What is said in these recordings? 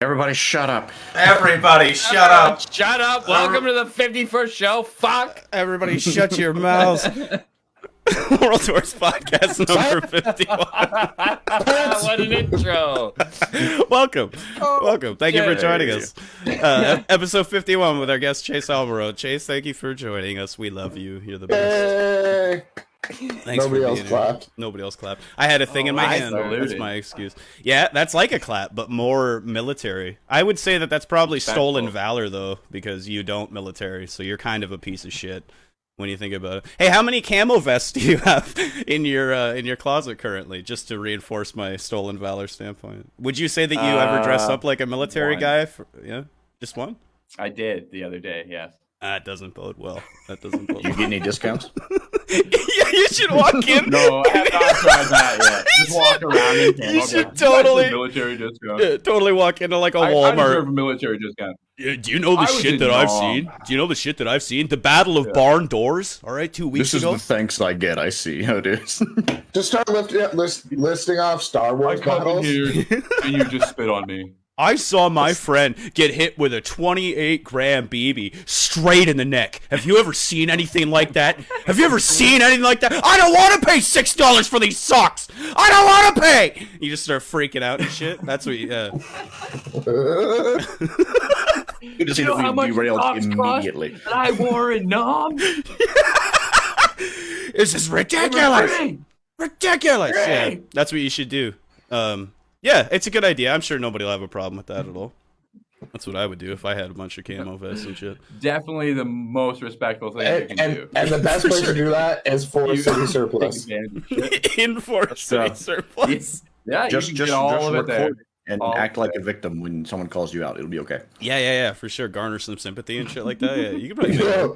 Everybody shut up. Everybody shut up. Shut up. Welcome to the 51st show. Fuck. Everybody shut your mouths. World Wars Podcast number 51. What an intro. Welcome. Welcome. Thank you for joining us. Episode 51 with our guest Chase Almaroad. Chase, thank you for joining us. We love you. You're the best. Thanks. Nobody else clapped. Nobody else clapped. I had a thing in my hand. That's my excuse. Yeah, that's like a clap, but more military. I would say that that's probably stolen valor, though, because you don't military, so you're kind of a piece of shit when you think about it. Hey, how many camo vests do you have in your closet currently? Just to reinforce my stolen valor standpoint. Would you say that you ever dress up like a military guy? Yeah, just one. I did the other day. Yes. That doesn't bode well. That doesn't bode well. You get any discounts? Yeah, you should walk in. No, I have not tried that yet. Just walk around in camo. You should totally military discount. Yeah, totally walk into like a Walmart. I deserve a military discount. Yeah, do you know the shit that I've seen? Do you know the shit that I've seen? The Battle of Barn Doors. All right, 2 weeks ago. This is the thanks I get. I see how it is. Just start listing off Star Wars battles. Here and you just spit on me. I saw my friend get hit with a 28-gram BB straight in the neck. Have you ever seen anything like that? Have you ever seen anything like that? I don't want to pay $6 for these socks. I don't want to pay. You just start freaking out and shit. That's what you. You just see that we derailed immediately. That I wore in Nom. This is ridiculous. Ridiculous. Yeah, that's what you should do. Yeah, it's a good idea. I'm sure nobody will have a problem with that at all. That's what I would do if I had a bunch of camo vests and shit. Definitely the most respectful thing you can do. And the best place to do that is for city surplus. In for city surplus. Yeah, just all of it there. And act like a victim when someone calls you out. It'll be okay. Yeah, for sure. Garner some sympathy and shit like that. Yeah, you can probably do that.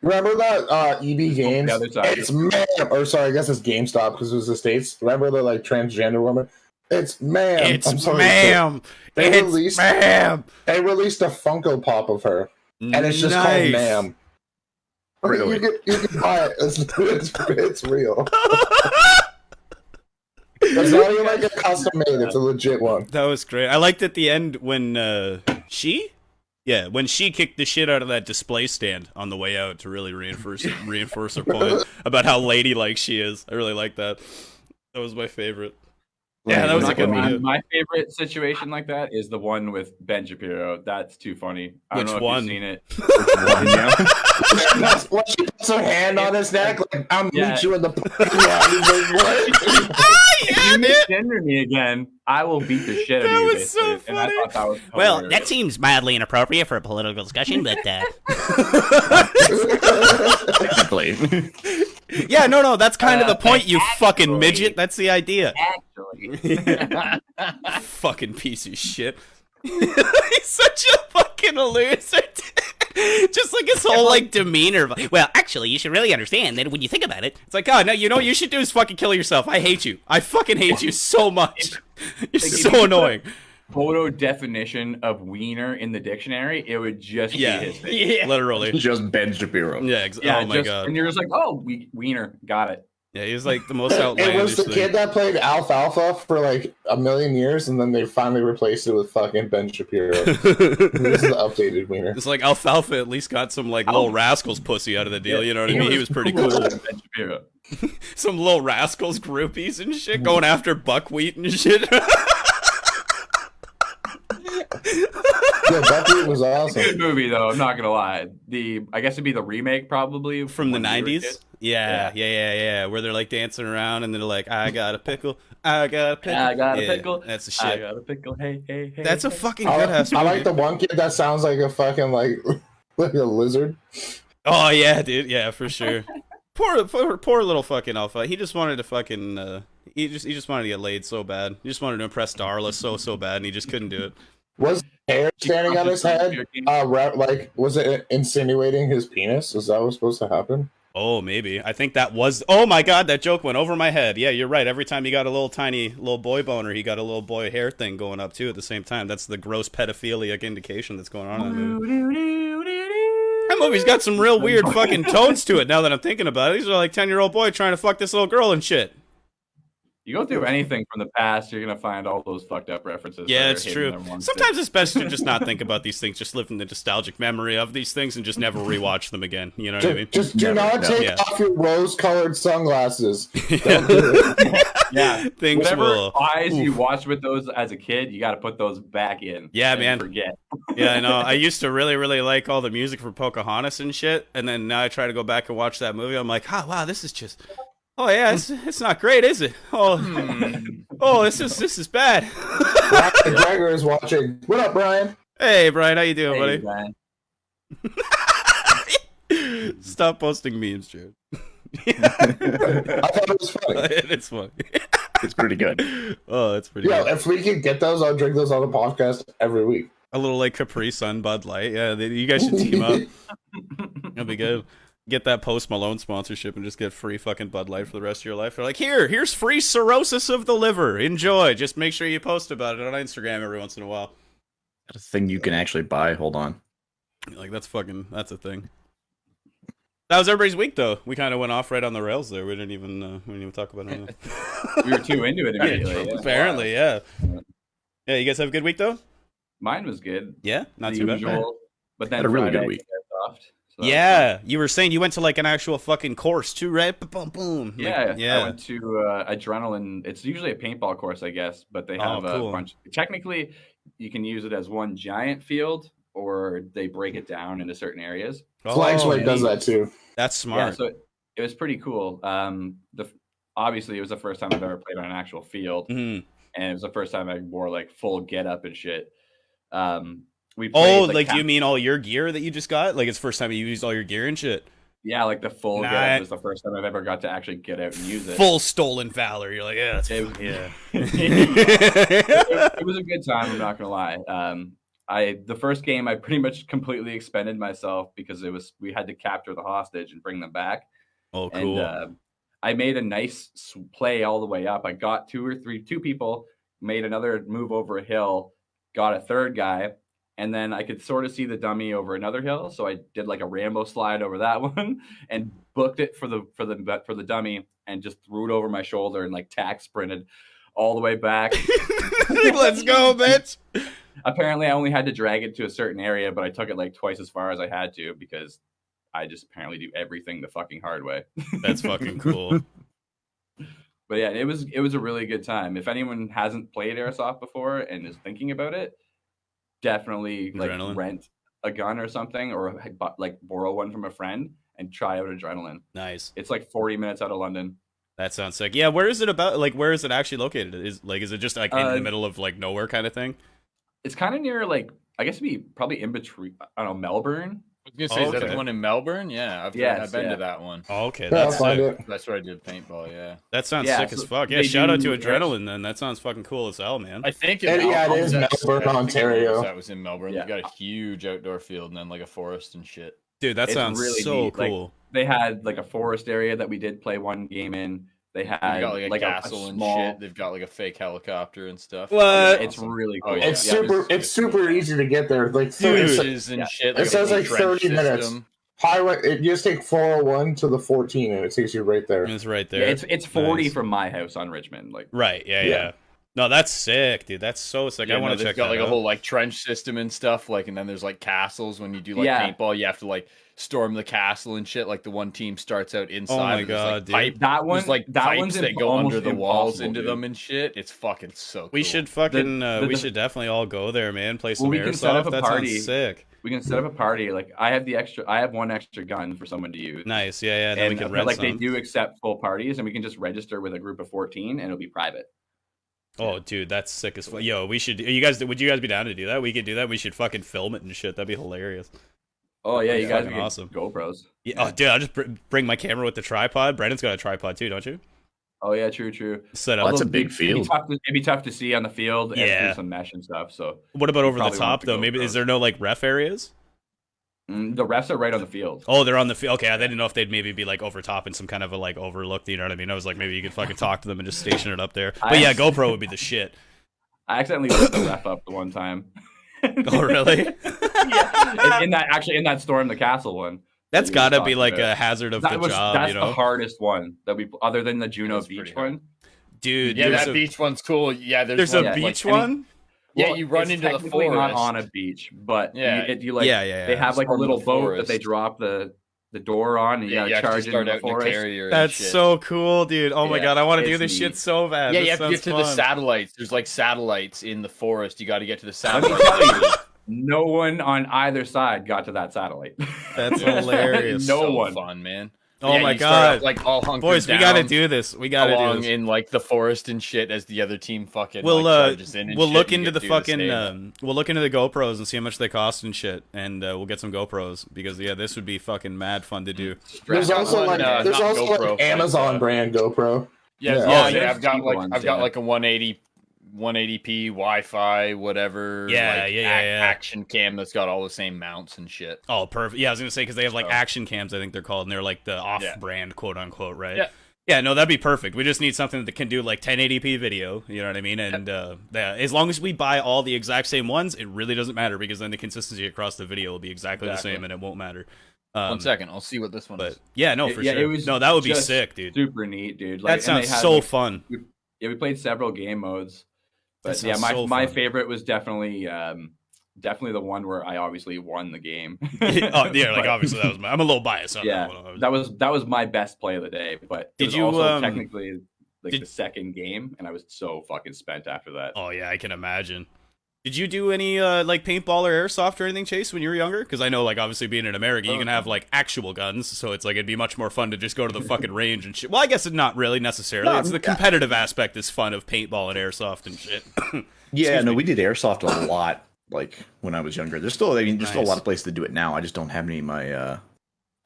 Remember that EB Games? It's ma'am. Or sorry, I guess it's GameStop because it was the States. Remember the like transgender woman? It's ma'am. It's ma'am. They released a Funko Pop of her, and it's just called ma'am. Really? You can buy it. It's real. It's not even like a custom made. It's a legit one. That was great. I liked at the end when she kicked the shit out of that display stand on the way out to really reinforce her point about how ladylike she is. I really like that. That was my favorite. Yeah, that was a good video. My favorite situation like that is the one with Ben Shapiro. That's too funny. I don't know if you've seen it. When she puts her hand on his neck, like, I'll meet you in the If you misgender me again, I will beat the shit out of you. That was so funny. And I thought that was hilarious. Well, that seems mildly inappropriate for a political discussion, but yeah, no, that's kind of the point, you fucking midget. That's the idea. Actually. Fucking piece of shit. He's such a fucking loser. Just like his whole like demeanor. well, actually, you should really understand that when you think about it. It's like, God, no, you know what you should do is fucking kill yourself. I hate you. I fucking hate you so much. You're so annoying. Photo definition of wiener in the dictionary, it would just be his thing. Yeah, literally. Just Ben Shapiro. Yeah, oh my God. And you're just like, oh, wiener, got it. Yeah, he was like the most outlandish It was the kid that played Alfalfa for like a million years, and then they finally replaced it with fucking Ben Shapiro. This is the updated wiener. It's like Alfalfa at least got some like Little Rascals pussy out of the deal, you know what I mean? He was pretty cool. Ben Shapiro. Some Little Rascals groupies and shit going after buckwheat and shit. Yeah, Buckwheat was awesome. Good movie though. I'm not gonna lie. I guess it'd be the remake probably from the 90s. Yeah. Where they're like dancing around and they're like, I got a pickle, I got a pickle, I got a pickle. That's the shit. I got a pickle. Hey. That's a fucking good ass movie. I like the one kid that sounds like a fucking like a lizard. Oh yeah, dude. Yeah, for sure. Poor little fucking Alpha. He just wanted to fucking. He just wanted to get laid so bad. He just wanted to impress Darla so bad, and he just couldn't do it. Was hair standing on his head? Like, was it insinuating his penis? Is that what's supposed to happen? Oh, maybe. I think that was. Oh my God, that joke went over my head. Yeah, you're right. Every time he got a little tiny little boy boner, he got a little boy hair thing going up too at the same time. That's the gross pedophilic indication that's going on in that movie. That movie's got some real weird fucking tones to it. Now that I'm thinking about it, these are like 10-year-old boy trying to fuck this little girl and shit. You go through anything from the past, you're gonna find all those fucked up references. Yeah, it's true. Sometimes it's best to just not think about these things, just live in the nostalgic memory of these things, and just never rewatch them again. You know what I mean? Just do not take off your rose-colored sunglasses. Don't do it. Yeah, things whatever will. eyes you watched with those as a kid, you got to put those back in. Yeah, man. Forget. Yeah, I know. I used to really, really like all the music for Pocahontas and shit, and then now I try to go back and watch that movie. I'm like, wow, this is just. Oh yeah, it's not great, is it? Oh, this is bad. Brian Gregor is watching. What up, Brian? Hey, Brian, how you doing, buddy? Brian. Stop posting memes, Jared. I thought it was funny. It's funny. It's pretty good. Oh, it's pretty good. If we can get those, I'll drink those on the podcast every week. A little like Capri Sun, Bud Light. Yeah, you guys should team up. That'll be good. Get that Post Malone sponsorship and just get free fucking Bud Light for the rest of your life. They're like, here's free cirrhosis of the liver. Enjoy. Just make sure you post about it on Instagram every once in a while. That's a thing you can actually buy. Hold on. Like, that's a thing. That was everybody's week, though. We kind of went off right on the rails there. We didn't even talk about it. We were too into it immediately. Apparently, yeah. Yeah, you guys have a good week, though? Mine was good. Yeah, not the too usual, bad. But then Had a really Friday, good week. Airsoft, so Yeah, you were saying you went to like an actual fucking course too, right? Boom, boom. Yeah, yeah. I went to Adrenaline. It's usually a paintball course, I guess, but they have cool. a bunch. Technically, you can use it as one giant field, or they break it down into certain areas. Flagship does that too. That's smart. Yeah, so it was pretty cool. Obviously, it was the first time I've ever played on an actual field, and it was the first time I wore like full get up and shit. We played, do you mean all your gear that you just got? Like it's the first time you used all your gear and shit? Yeah, like the full get up was the first time I've ever got to actually get out and use it. Full stolen valor. You're like, yeah, that's yeah. It was a good time. I'm not gonna lie. The first game I pretty much completely expended myself because we had to capture the hostage and bring them back. Oh, cool. And I made a nice play all the way up. I got two people, made another move over a hill, got a third guy, and then I could sort of see the dummy over another hill. So I did like a Rambo slide over that one and booked it for the dummy and just threw it over my shoulder and like tack sprinted all the way back. Let's go, bitch. Apparently, I only had to drag it to a certain area, but I took it like twice as far as I had to because I just apparently do everything the fucking hard way. That's fucking cool. But yeah, it was a really good time. If anyone hasn't played airsoft before and is thinking about it, definitely like rent a gun or something, or like borrow one from a friend and try out Adrenaline. Nice. It's like 40 minutes out of London. That sounds sick. Yeah, where is it about? Like, where is it actually located? Is it just like in the middle of like nowhere kind of thing? It's kind of near like I guess it'd be probably in between. I don't know, Melbourne. I was gonna say, is that the one in Melbourne? Yeah, I've been to that one. Oh, okay, that's sick. That's where I did paintball. Yeah, that sounds sick as fuck. Yeah, shout out to Adrenaline. Then that sounds fucking cool as hell, man. I think it is Melbourne, Ontario. That was in Melbourne. Yeah. They got a huge outdoor field and then like a forest and shit. Dude, that sounds really so cool. Like, they had like a forest area that we did play one game in. They had like a castle and shit. They've got like a fake helicopter and stuff. What? It's really cool. It's super easy to get there. Like bridges and shit. It says like 30 minutes. Highway. You just take 401 to the 14, and it takes you right there. It's right there. Yeah, it's 40 from my house on Richmond. Like right. Yeah. No, that's sick, dude. That's so sick. I want to check that out. They've got like a whole like trench system and stuff. Like, and then there's like castles. When you do like paintball, you have to like storm the castle and shit. Like the one team starts out inside. Oh my god, dude! That one's like pipes that go under the walls into them and shit. It's fucking so cool. We should fucking we should definitely all go there, man. Play some airsoft. That sounds sick. We can set up a party. Like I have one extra gun for someone to use. Nice, yeah. Then we can rent like some. They do accept full parties, and we can just register with a group of 14, and it'll be private. Oh, dude, that's sick as fuck. Yo, we should. Would you guys be down to do that? We could do that. We should fucking film it and shit. That'd be hilarious. Oh yeah, you guys are awesome. GoPros. Yeah. Oh, dude, I'll just bring my camera with the tripod. Brandon's got a tripod too, don't you? Oh yeah, true. Set up. That's a big field. It'd be tough to see on the field. And do some mesh and stuff. So what about over the top though? Maybe is there no like ref areas? The refs are right on the field. Oh, they're on the field. Okay, I didn't know if they'd maybe be like over top in some kind of a like overlook. You know what I mean? I was like, maybe you could fucking talk to them and just station it up there. But yeah, GoPro would be the shit. I accidentally lit the ref up the one time. Oh really? Yeah. In that storm the castle one. That's gotta be like a hazard of the job. That's you know? the hardest one that we, other than the Juno Beach one. Dude, yeah, that beach one's cool. Yeah, there's a beach one. Yeah, you run into the forest. Not on a beach, but you like they have like a little boat that they drop the door on, and you gotta charge it in the forest. That's so cool, dude. Oh my god, I want to do this shit so bad. Yeah, you have to get to the satellites. There's like satellites in the forest. You got to get to the Let satellites. me tell you, no one on either side got to that satellite. That's hilarious. No one. Fun, man. Oh my god! Like all hunkered boys, down, we gotta do this. We gotta do this in like the forest and shit as the other team fucking. We'll charges in and we'll shit look and into the fucking. the we'll look into the GoPros and see how much they cost and shit, and we'll get some GoPros because this would be fucking mad fun to do. There's also like Amazon brand GoPro. Yeah. I've got like a 180p Wi-Fi, whatever. Action cam that's got all the same mounts and shit. Oh, perfect. Yeah, I was gonna say because they have like action cams, I think they're called, and they're like the off-brand, quote unquote, right? Yeah. Yeah, no, that'd be perfect. We just need something that can do like 1080p video. You know what I mean? And as long as we buy all the exact same ones, it really doesn't matter because then the consistency across the video will be exactly the same, and it won't matter. 1 second, I'll see what this one is. Yeah, no, for sure. No, that would be sick, dude. Super neat, dude. Like, that sounds so fun. We played several game modes. But yeah, my favorite was definitely the one where I obviously won the game. Obviously that was I'm a little biased on that one. That was my best play of the day. But it was also technically the second game, and I was so fucking spent after that. Oh yeah, I can imagine. Did you do any like paintball or airsoft or anything, Chase, when you were younger? Because I know, like, obviously being in America, you can have like actual guns, so it's like it'd be much more fun to just go to the fucking range and shit. Well, I guess it's not really necessarily. It's the competitive aspect is fun of paintball and airsoft and shit. We did airsoft a lot, like when I was younger. There's still, still a lot of places to do it now. I just don't have any of my.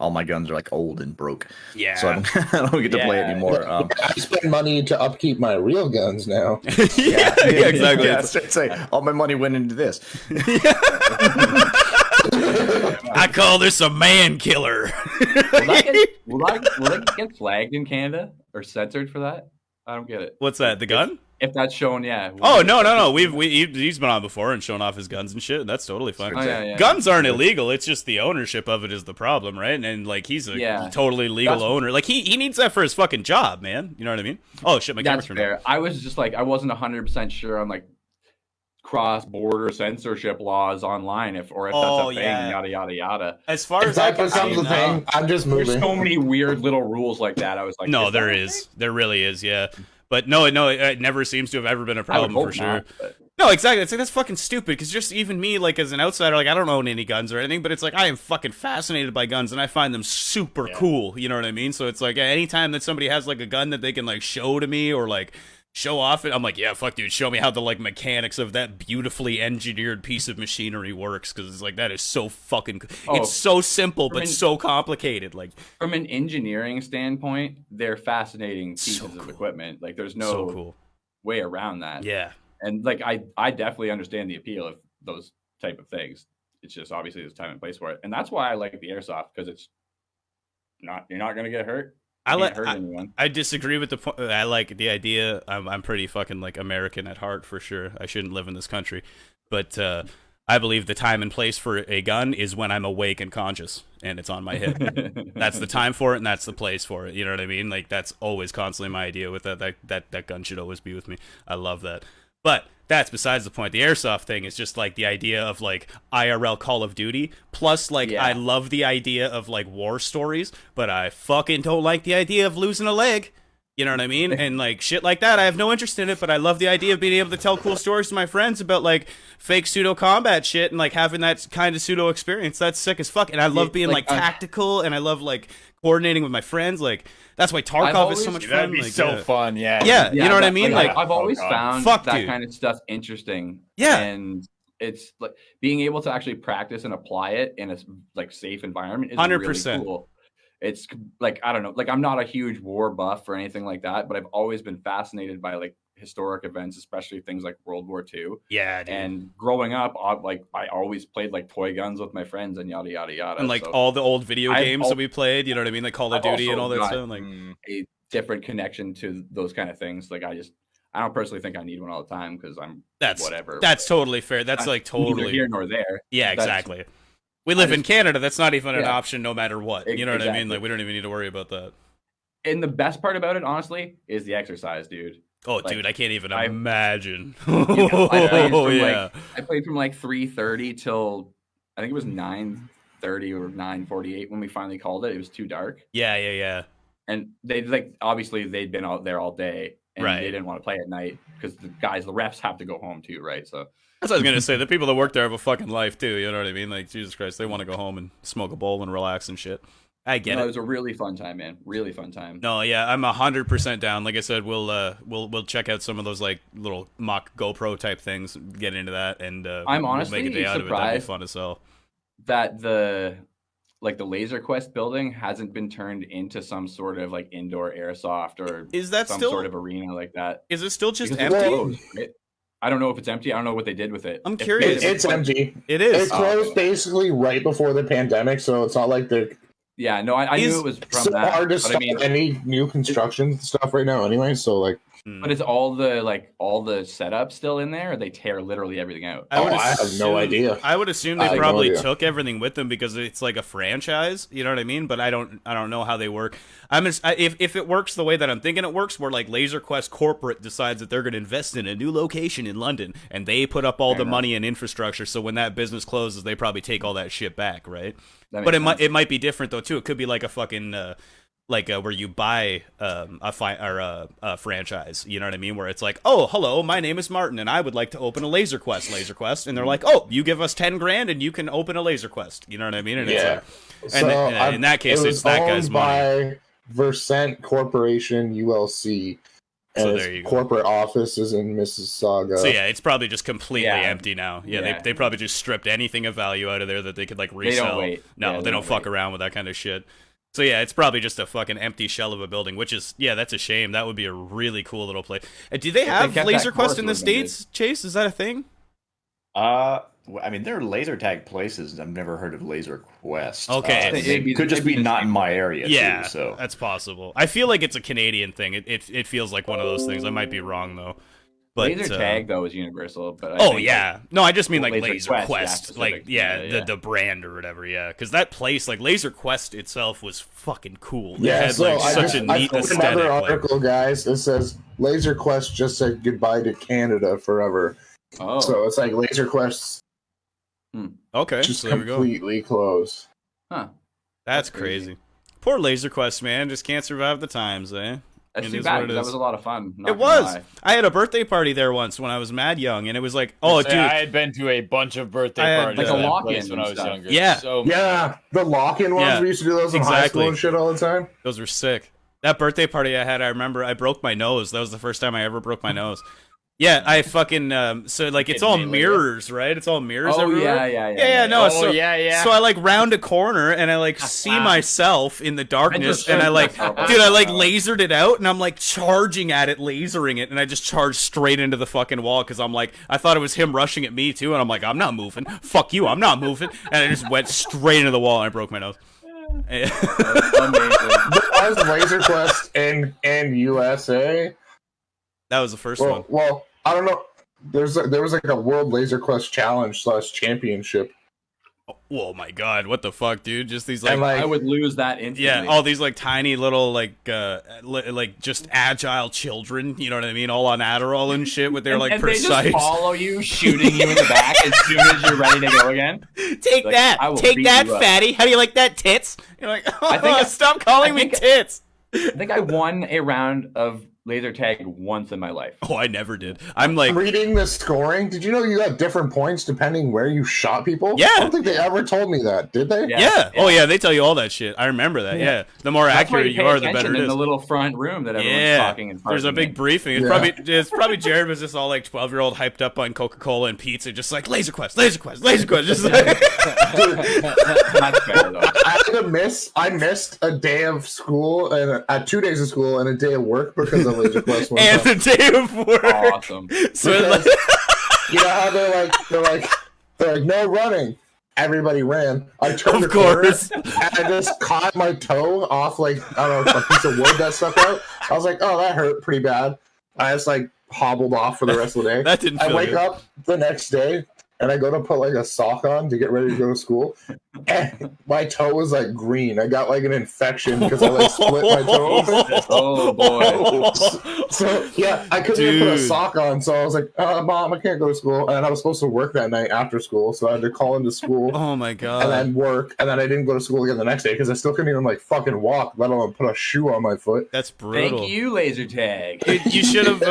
All my guns are like old and broke. Yeah. So I don't get to play it anymore. I spend money to upkeep my real guns now. Exactly. Yeah, say all my money went into this. I call this a man killer. Will that get flagged in Canada or censored for that? I don't get it. What's that? The gun? If that's shown, yeah. Oh no. He's been on before and shown off his guns and shit. That's totally fine. Guns aren't illegal. It's just the ownership of it is the problem, right? And like he's a totally legal owner. Like he needs that for his fucking job, man. You know what I mean? Oh shit, my camera's turned on. I was just like I wasn't 100% sure on like cross-border censorship laws online if that's a thing, yada yada yada. As far as that becomes a thing, I'm just moving. There's so many weird little rules like that. I was like, no, there is. There really is, yeah. But no, it never seems to have ever been a problem for sure. No, exactly. It's like that's fucking stupid because just even me, like as an outsider, like I don't own any guns or anything, but it's like I am fucking fascinated by guns and I find them super cool. You know what I mean? So it's like anytime that somebody has like a gun that they can like show to me or like show off it, I'm like, yeah, fuck, dude, show me how the like mechanics of that beautifully engineered piece of machinery works because it's like that is so fucking. It's so simple but so complicated. Like from an engineering standpoint, they're fascinating pieces of equipment. Like there's no way around that. Yeah. And like I definitely understand the appeal of those type of things. It's just obviously there's time and place for it, and that's why I like the airsoft because you're not gonna get hurt. I disagree with the point. I like the idea. I'm pretty fucking like American at heart for sure. I shouldn't live in this country, but I believe the time and place for a gun is when I'm awake and conscious and it's on my hip. That's the time for it and that's the place for it. You know what I mean? Like that's always constantly my idea with that. That gun should always be with me. I love that. But that's besides the point. The airsoft thing is just like the idea of like IRL Call of Duty. Plus, like, I love the idea of like war stories, but I fucking don't like the idea of losing a leg. You know what I mean? And like shit like that, I have no interest in it, but I love the idea of being able to tell cool stories to my friends about like fake pseudo combat shit and like having that kind of pseudo experience. That's sick as fuck. And I love being like tactical and I love like coordinating with my friends. Like that's why Tarkov is so much fun. That'd be so fun, yeah. You know what I mean? Like I've always found that kind of stuff interesting. Yeah. And it's like being able to actually practice and apply it in a like safe environment is 100%. Really cool. It's like, I don't know, like I'm not a huge war buff or anything like that, but I've always been fascinated by like historic events, especially things like World War II. Yeah, dude. And growing up, like I always played like toy guns with my friends and yada yada yada. And like all the old video games that we played, you know what I mean, like Call of Duty and all that stuff. Like a different connection to those kind of things. Like I don't personally think I need one all the time because whatever. That's totally fair. That's like totally neither here nor there. Yeah, exactly. We live in Canada. That's not even an option no matter what. You know what I mean? Like, we don't even need to worry about that. And the best part about it, honestly, is the exercise, dude. Oh, dude, I can't even imagine. I played from like 3:30 till I think it was 9:30 or 9:48 when we finally called it. It was too dark. Yeah. And they obviously they'd been out there all day, and they didn't want to play at night because the refs have to go home too, right? So that's what I was gonna say. The people that work there have a fucking life too. You know what I mean? Like, Jesus Christ, they want to go home and smoke a bowl and relax and shit. I get it. It was a really fun time, man. Really fun time. No, yeah, I'm 100% down. Like I said, we'll check out some of those like little mock GoPro type things, get into that, and I'm honestly we'll make a day out of it. That'd be fun as hell. That the Laser Quest building hasn't been turned into some sort of like indoor airsoft or is that some still sort of arena like that. Is it still just empty? I don't know if it's empty. I don't know what they did with it. I'm curious. It's empty. It is. It closed basically right before the pandemic, so it's not like they're. Yeah, no, I knew it was from so that. Hard to start any new construction stuff right now, anyway. So like, but is all the setup still in there, or they tear literally everything out? I have no idea. I would assume they probably took everything with them because it's like a franchise. You know what I mean? But I don't know how they work. If it works the way that I'm thinking it works, where like Laser Quest corporate decides that they're going to invest in a new location in London, and they put up all the money and infrastructure. So when that business closes, they probably take all that shit back, right? But it might be different though too. It could be like a fucking where you buy a franchise, you know what I mean? Where it's like, oh, hello, my name is Martin, and I would like to open a Laser Quest, and they're like, oh, you give us 10 grand, and you can open a Laser Quest, you know what I mean? And yeah. It's like, and in that case, it's that guy's money. By Versant Corporation ULC, and its corporate office is in Mississauga. So yeah, it's probably just completely empty now. Yeah, they probably just stripped anything of value out of there that they could like resell. They don't fuck around with that kind of shit. So yeah, it's probably just a fucking empty shell of a building, which is, that's a shame. That would be a really cool little place. Do they have Laser Quest in the States, Chase? Is that a thing? I mean, there are laser tag places. I've never heard of Laser Quest. Okay. It could just be not in my area, yeah, too, so. That's possible. I feel like it's a Canadian thing. It feels like one of those things. I might be wrong, though. But, laser tag though is universal, but no, I just mean like Laser Quest, like the brand or whatever, because that place, like Laser Quest itself, was fucking cool. Yeah, it had so such a neat aesthetic. Another article, guys, it says Laser Quest just said goodbye to Canada forever. Oh, so it's like Laser Quest. Okay, just so completely closed. Huh? That's crazy. Poor Laser Quest, man, just can't survive the times, eh? That's too bad. That was a lot of fun. It was. I had a birthday party there once when I was mad young, and it was like, dude, I had been to a bunch of birthday parties like a lock-in when I was younger. Yeah, so the lock-in ones. We used to do those in high school and shit all the time. Those were sick. That birthday party I had, I remember I broke my nose. That was the first time I ever broke my nose. Yeah, I fucking so like it's all mirrors, right? It's all mirrors everywhere. Yeah. So I like round a corner and I like see myself in the darkness and I like lasered it out and I'm like charging at it, lasering it, and I just charged straight into the fucking wall because I'm like, I thought it was him rushing at me too, and I'm like, I'm not moving. Fuck you, I'm not moving, and I just went straight into the wall and I broke my nose. Amazing. There was Laser Quest in USA. That was the first one. Well, I don't know. There was like a World Laser Quest Challenge / Championship. Oh my god, what the fuck, dude? Just these like I would lose that instantly. Yeah, all these like tiny little like just agile children, you know what I mean? All on Adderall and shit with their like precise. They just follow you, shooting you in the back as soon as you're ready to go again. Take that, fatty. How do you like that, tits? You're like, stop calling me tits. I think I won a round of laser tag once in my life. Oh, I never did. I'm like reading the scoring. Did you know you got different points depending where you shot people? Yeah. I don't think they ever told me that. Did they? Yeah. Oh yeah, they tell you all that shit. I remember that. Yeah. The more accurate you are, the better it is. In the little front room that everyone's talking and there's a big briefing. It's probably Jared was just all like 12-year-old hyped up on Coca-Cola and pizza, just like Laser Quest. Just like That's fair though. I missed a day of school and 2 days of school and a day of work because of Laser Quest. And the day of work. Awesome. So you know how they're like no running. Everybody ran. I turned the corner and I just caught my toe off like I don't know a piece of wood that stuck out. I was like, oh, that hurt pretty bad. I just like hobbled off for the rest of the day. That didn't. I wake up the next day and I go to put like a sock on to get ready to go to school, And my toe was like green. I got like an infection because I like split my toe open. Oh boy! So yeah, I couldn't even put a sock on. So I was like, "Mom, I can't go to school." And I was supposed to work that night after school, so I had to call into school. Oh my god! And then work, and then I didn't go to school again the next day because I still couldn't even like fucking walk, let alone put a shoe on my foot. That's brutal. Thank you, laser tag. Dude, you should have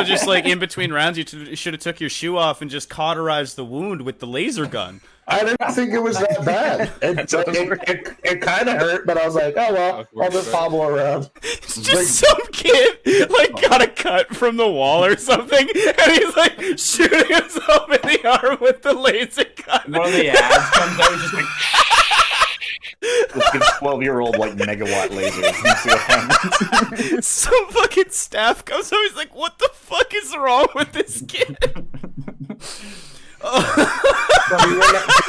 just like in between rounds, you should have took your shoe off and just cauterized the wound with the laser gun. I didn't think it was that bad. It kind of hurt, but I was like, oh well, I'll just hobble around. It's just some kid like got a cut from the wall or something, and he's like shooting himself in the arm with the laser gun. One of the ads comes out, just like. Let's get 12-year-old like megawatt lasers and see what happens. Some fucking staff comes out. He's like, "What the fuck is wrong with this kid?" Do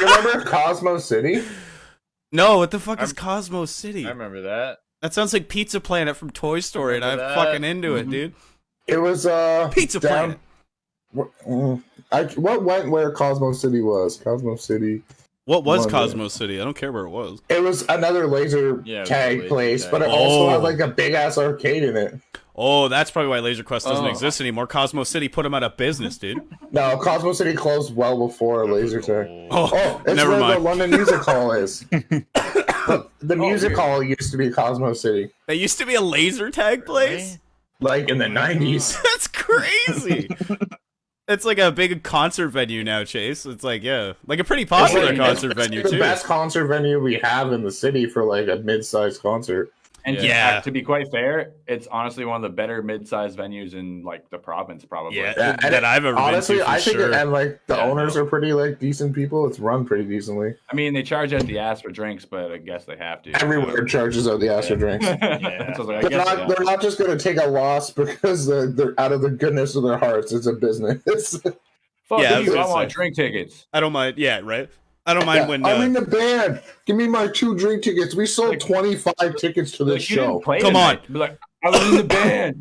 you remember Cosmo City? No, what the fuck is Cosmo City? I remember that. That sounds like Pizza Planet from Toy Story, and I'm fucking into it, dude. It was Pizza Planet. What went where Cosmo City was? Cosmo City. What was Cosmo City? I don't care where it was. It was another laser tag place, but it also had like a big ass arcade in it. Oh, that's probably why Laser Quest doesn't exist anymore. Cosmo City put them out of business, dude. No, Cosmo City closed well before laser tag. Oh, it's never where mind. the London Music Hall is. The music hall used to be Cosmo City. That used to be a laser tag place? Like in the 90s. That's crazy. It's like a big concert venue now, Chase. It's like, yeah, like a pretty popular concert venue, too. The too. best concert venue we have in the city for like a mid-sized concert. And to be quite fair, it's honestly one of the better mid-sized venues in like the province, probably. Yeah, that I've ever honestly, been to. I think and like the owners are pretty like decent people. It's run pretty decently. I mean, they charge out the ass for drinks, but I guess they have to. Everywhere charges out the ass for drinks. They're not just going to take a loss because they're out of the goodness of their hearts. It's a business. Fuck you! I want drink tickets. I don't mind. Yeah, right. I don't mind when I'm in the band. Give me my 2 drink tickets. We sold 25 tickets to this show. Come on. Be like, I was in the band.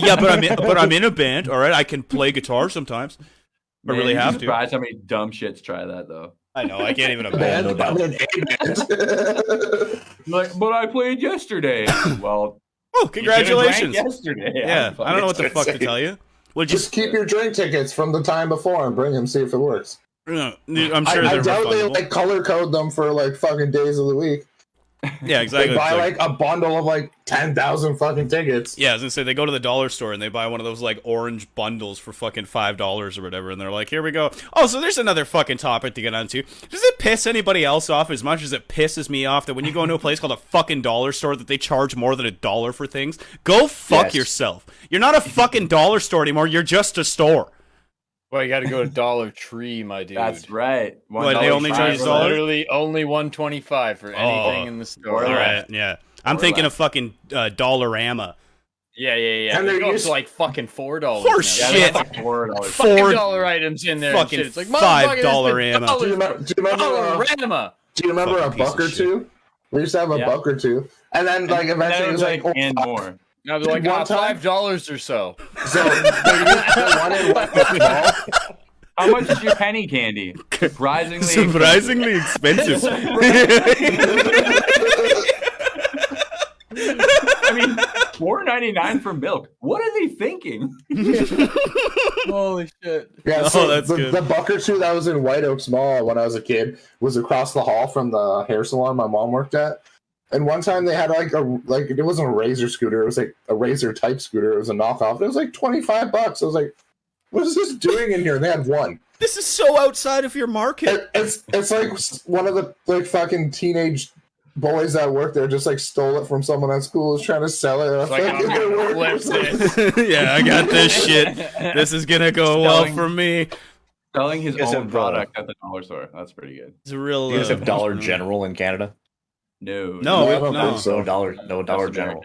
Yeah, but I'm in a band. All right, I can play guitar sometimes. I really have to. Surprised how many dumb shits try that though. I know. I can't even imagine. Like, but I played yesterday. Well, oh, congratulations! Yesterday. Yeah, I don't know what the fuck to tell you. Well, just keep your drink tickets from the time before and bring them. See if it works. No, I'm sure I they're doubt they refundable. like color code them for like fucking days of the week. Yeah, exactly. They buy like a bundle of like 10,000 fucking tickets. Yeah, I was gonna say they go to the dollar store and they buy one of those like orange bundles for fucking $5 or whatever, and they're like, "Here we go." Oh, so there's another fucking topic to get onto. Does it piss anybody else off as much as it pisses me off that when you go into a place called a fucking dollar store that they charge more than $1 for things? Go fuck yourself. You're not a fucking dollar store anymore. You're just a store. Well, you got to go to Dollar Tree, my dude. That's right. What, they only charge $1? Literally only $1.25 for anything in the store. All right, yeah. I'm thinking of fucking Dollarama. Yeah. And they're up to like fucking $4. Horse shit. $4 items in there. Fucking it's like $5 Do you remember a buck or two? We used to have a buck or two, and then like eventually it was like and more. Now they're like $5 or so. So how much is your penny candy? Surprisingly expensive. I mean, $4.99 for milk. What are they thinking? Holy shit! Yeah, so that's good. The buck or two that was in White Oaks Mall when I was a kid was across the hall from the hair salon my mom worked at. And one time they had like it wasn't a Razor scooter, it was like a Razor type scooter. It was a knockoff. It was like $25. I was like, what is this doing in here? And they had one. This is so outside of your market. It's like one of the like fucking teenage boys that work there just like stole it from someone at school, is trying to sell it. It's like, I'm gonna flip this. Yeah, I got this shit. This is gonna go well for me. Selling his own product at the dollar store. That's pretty good. It's a real. You guys have Dollar General in Canada? No. No Dollar General.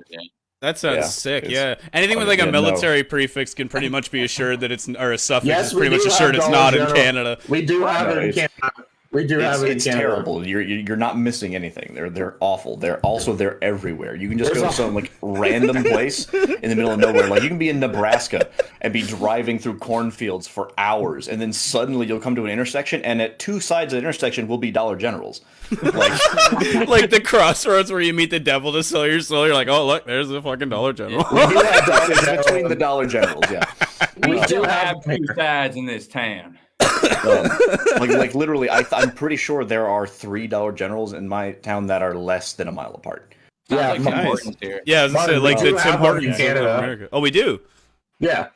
That sounds sick. Yeah, anything with like a military prefix can pretty much be assured that it's, or a suffix is pretty much assured it's not in Canada. We do have it in Canada. We do have it. It's terrible. You're not missing anything. They're awful. They're everywhere. You can just go to some like random place in the middle of nowhere. Like you can be in Nebraska and be driving through cornfields for hours, and then suddenly you'll come to an intersection, and at two sides of the intersection will be Dollar Generals. Like the crossroads where you meet the devil to sell your soul. You're like, oh look, there's the fucking Dollar General. It's between the Dollar Generals. Yeah, we do have two sides in this town. Like literally, I'm pretty sure there are 3 Dollar Generals in my town that are less than a mile apart. Yeah, like nice. Yeah, I was gonna say, like the Tim Hortons in Canada. Oh, we do. Yeah,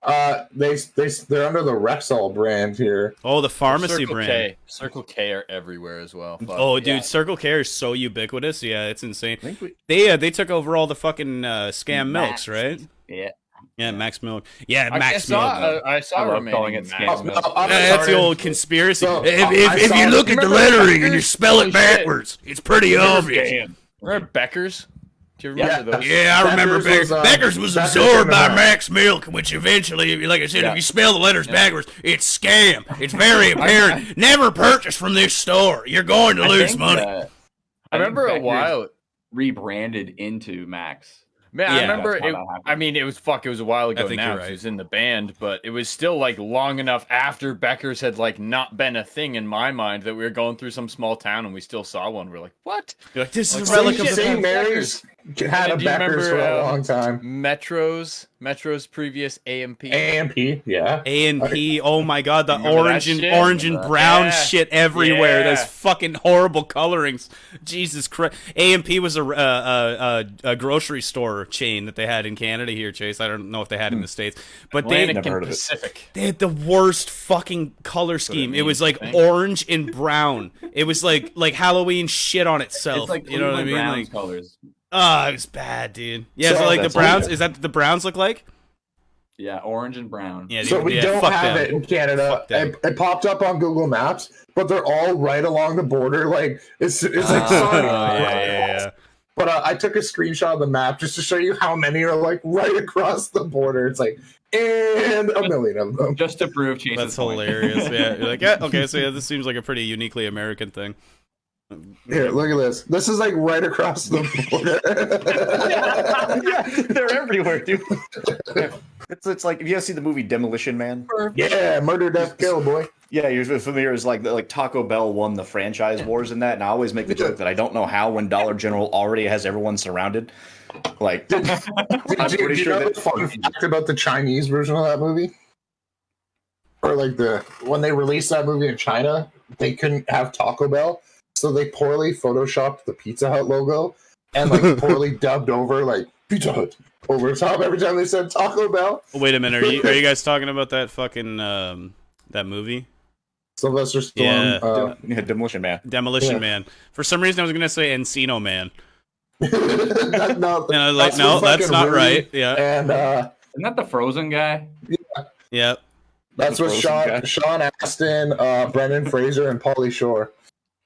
they're under the Rexall brand here. Oh, the pharmacy brand. Circle K are everywhere as well. Fuck. Oh, dude, Circle K are so ubiquitous. Yeah, it's insane. They took over all the fucking scam milks, right? Yeah. Yeah, Max Milk. Yeah, Max Milk. I saw calling it scam milk. That's the old conspiracy. So, if you look at the lettering and you spell it backwards, it's pretty obvious. Remember Becker's? Do you remember those? Yeah, I remember Becker's. Becker's was absorbed by Max Milk, which eventually, like I said, if you spell the letters backwards, it's scam. It's very apparent. Never purchase from this store. You're going to lose money. I remember a while rebranded into Max. Man, I remember it. I mean, it was a while ago now. Right. He was in the band, but it was still like long enough after Becker's had like not been a thing in my mind that we were going through some small town and we still saw one. We're like, what? You're like, this is a relic of St. Mary's. Had a Becker's for a long time. Metro's previous AMP. Yeah. A&P, oh my god, the orange and brown shit everywhere. Yeah. Those fucking horrible colorings. Jesus Christ. A&P was a grocery store chain that they had in Canada here, Chase. I don't know if they had it in the States. But Atlantic and Pacific. They had the worst fucking color scheme. It was like orange and brown. It was like Halloween shit on itself. It's like you know what I mean? Browns Like colors. Oh, it was bad, dude. Yeah, so like the Browns, is that what the Browns look like? Yeah, orange and brown. Yeah, so we don't have it in Canada. It popped up on Google Maps, but they're all right along the border. Like it's like sorry. Yeah. But I took a screenshot of the map just to show you how many are like right across the border. It's like, and a million of them. Just to prove Chase's That's hilarious. Yeah, you're like, yeah, okay, so yeah, this seems like a pretty uniquely American thing. Here, look at this. This is like right across the border. Yeah, they're everywhere, dude. It's like, if you ever see the movie Demolition Man? Yeah, murder, death, kill, boy. Yeah, you're familiar as like Taco Bell won the franchise wars in that, and I always make the joke that I don't know how when Dollar General already has everyone surrounded. Like, did you know the fun fact about the Chinese version of that movie? Or like when they released that movie in China, they couldn't have Taco Bell. So they poorly photoshopped the Pizza Hut logo and like poorly dubbed over like Pizza Hut over the top every time they said Taco Bell. Wait a minute, are you guys talking about that fucking that movie? Sylvester Stallone. Yeah, Demolition Man. Demolition Man. For some reason, I was gonna say Encino Man. No, that's not right. Yeah, and isn't that the Frozen guy? Yeah. That's what Sean Astin, Brendan Fraser, and Pauly Shore.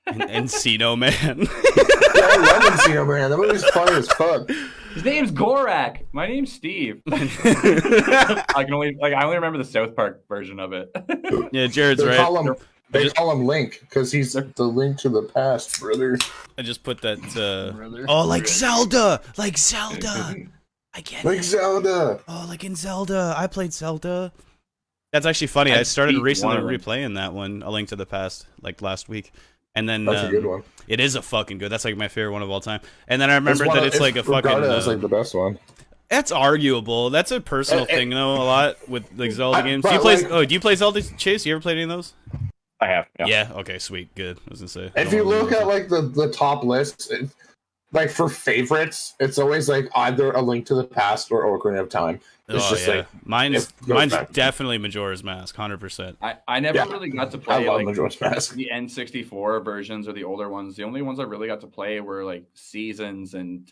Encino Man. I love Encino Man. That movie's funny as fuck. His name's Gorak. My name's Steve. I only remember the South Park version of it. Yeah, Jared's right. They call him Link because he's the link to the past, brother. I just put that. Like Zelda, like Zelda. I get like it. Zelda. Oh, like in Zelda. I played Zelda. That's actually funny. I started recently replaying that one, A Link to the Past, like last week. And then that's a good one. It is a fucking good. That's like my favorite one of all time. And then I remembered that it's like a fucking. That's like the best one. That's arguable. That's a personal thing though. A lot with like Zelda games. Do you play Zelda? Chase, you ever played any of those? I have. Yeah. Okay. Sweet. Good. I was gonna say. If you look at like the top lists, like for favorites, it's always like either A Link to the Past or Ocarina of Time. It's just like mine's definitely Majora's Mask, 100%. I never really got to play like Majora's Mask. The N64 versions or the older ones. The only ones I really got to play were like Seasons and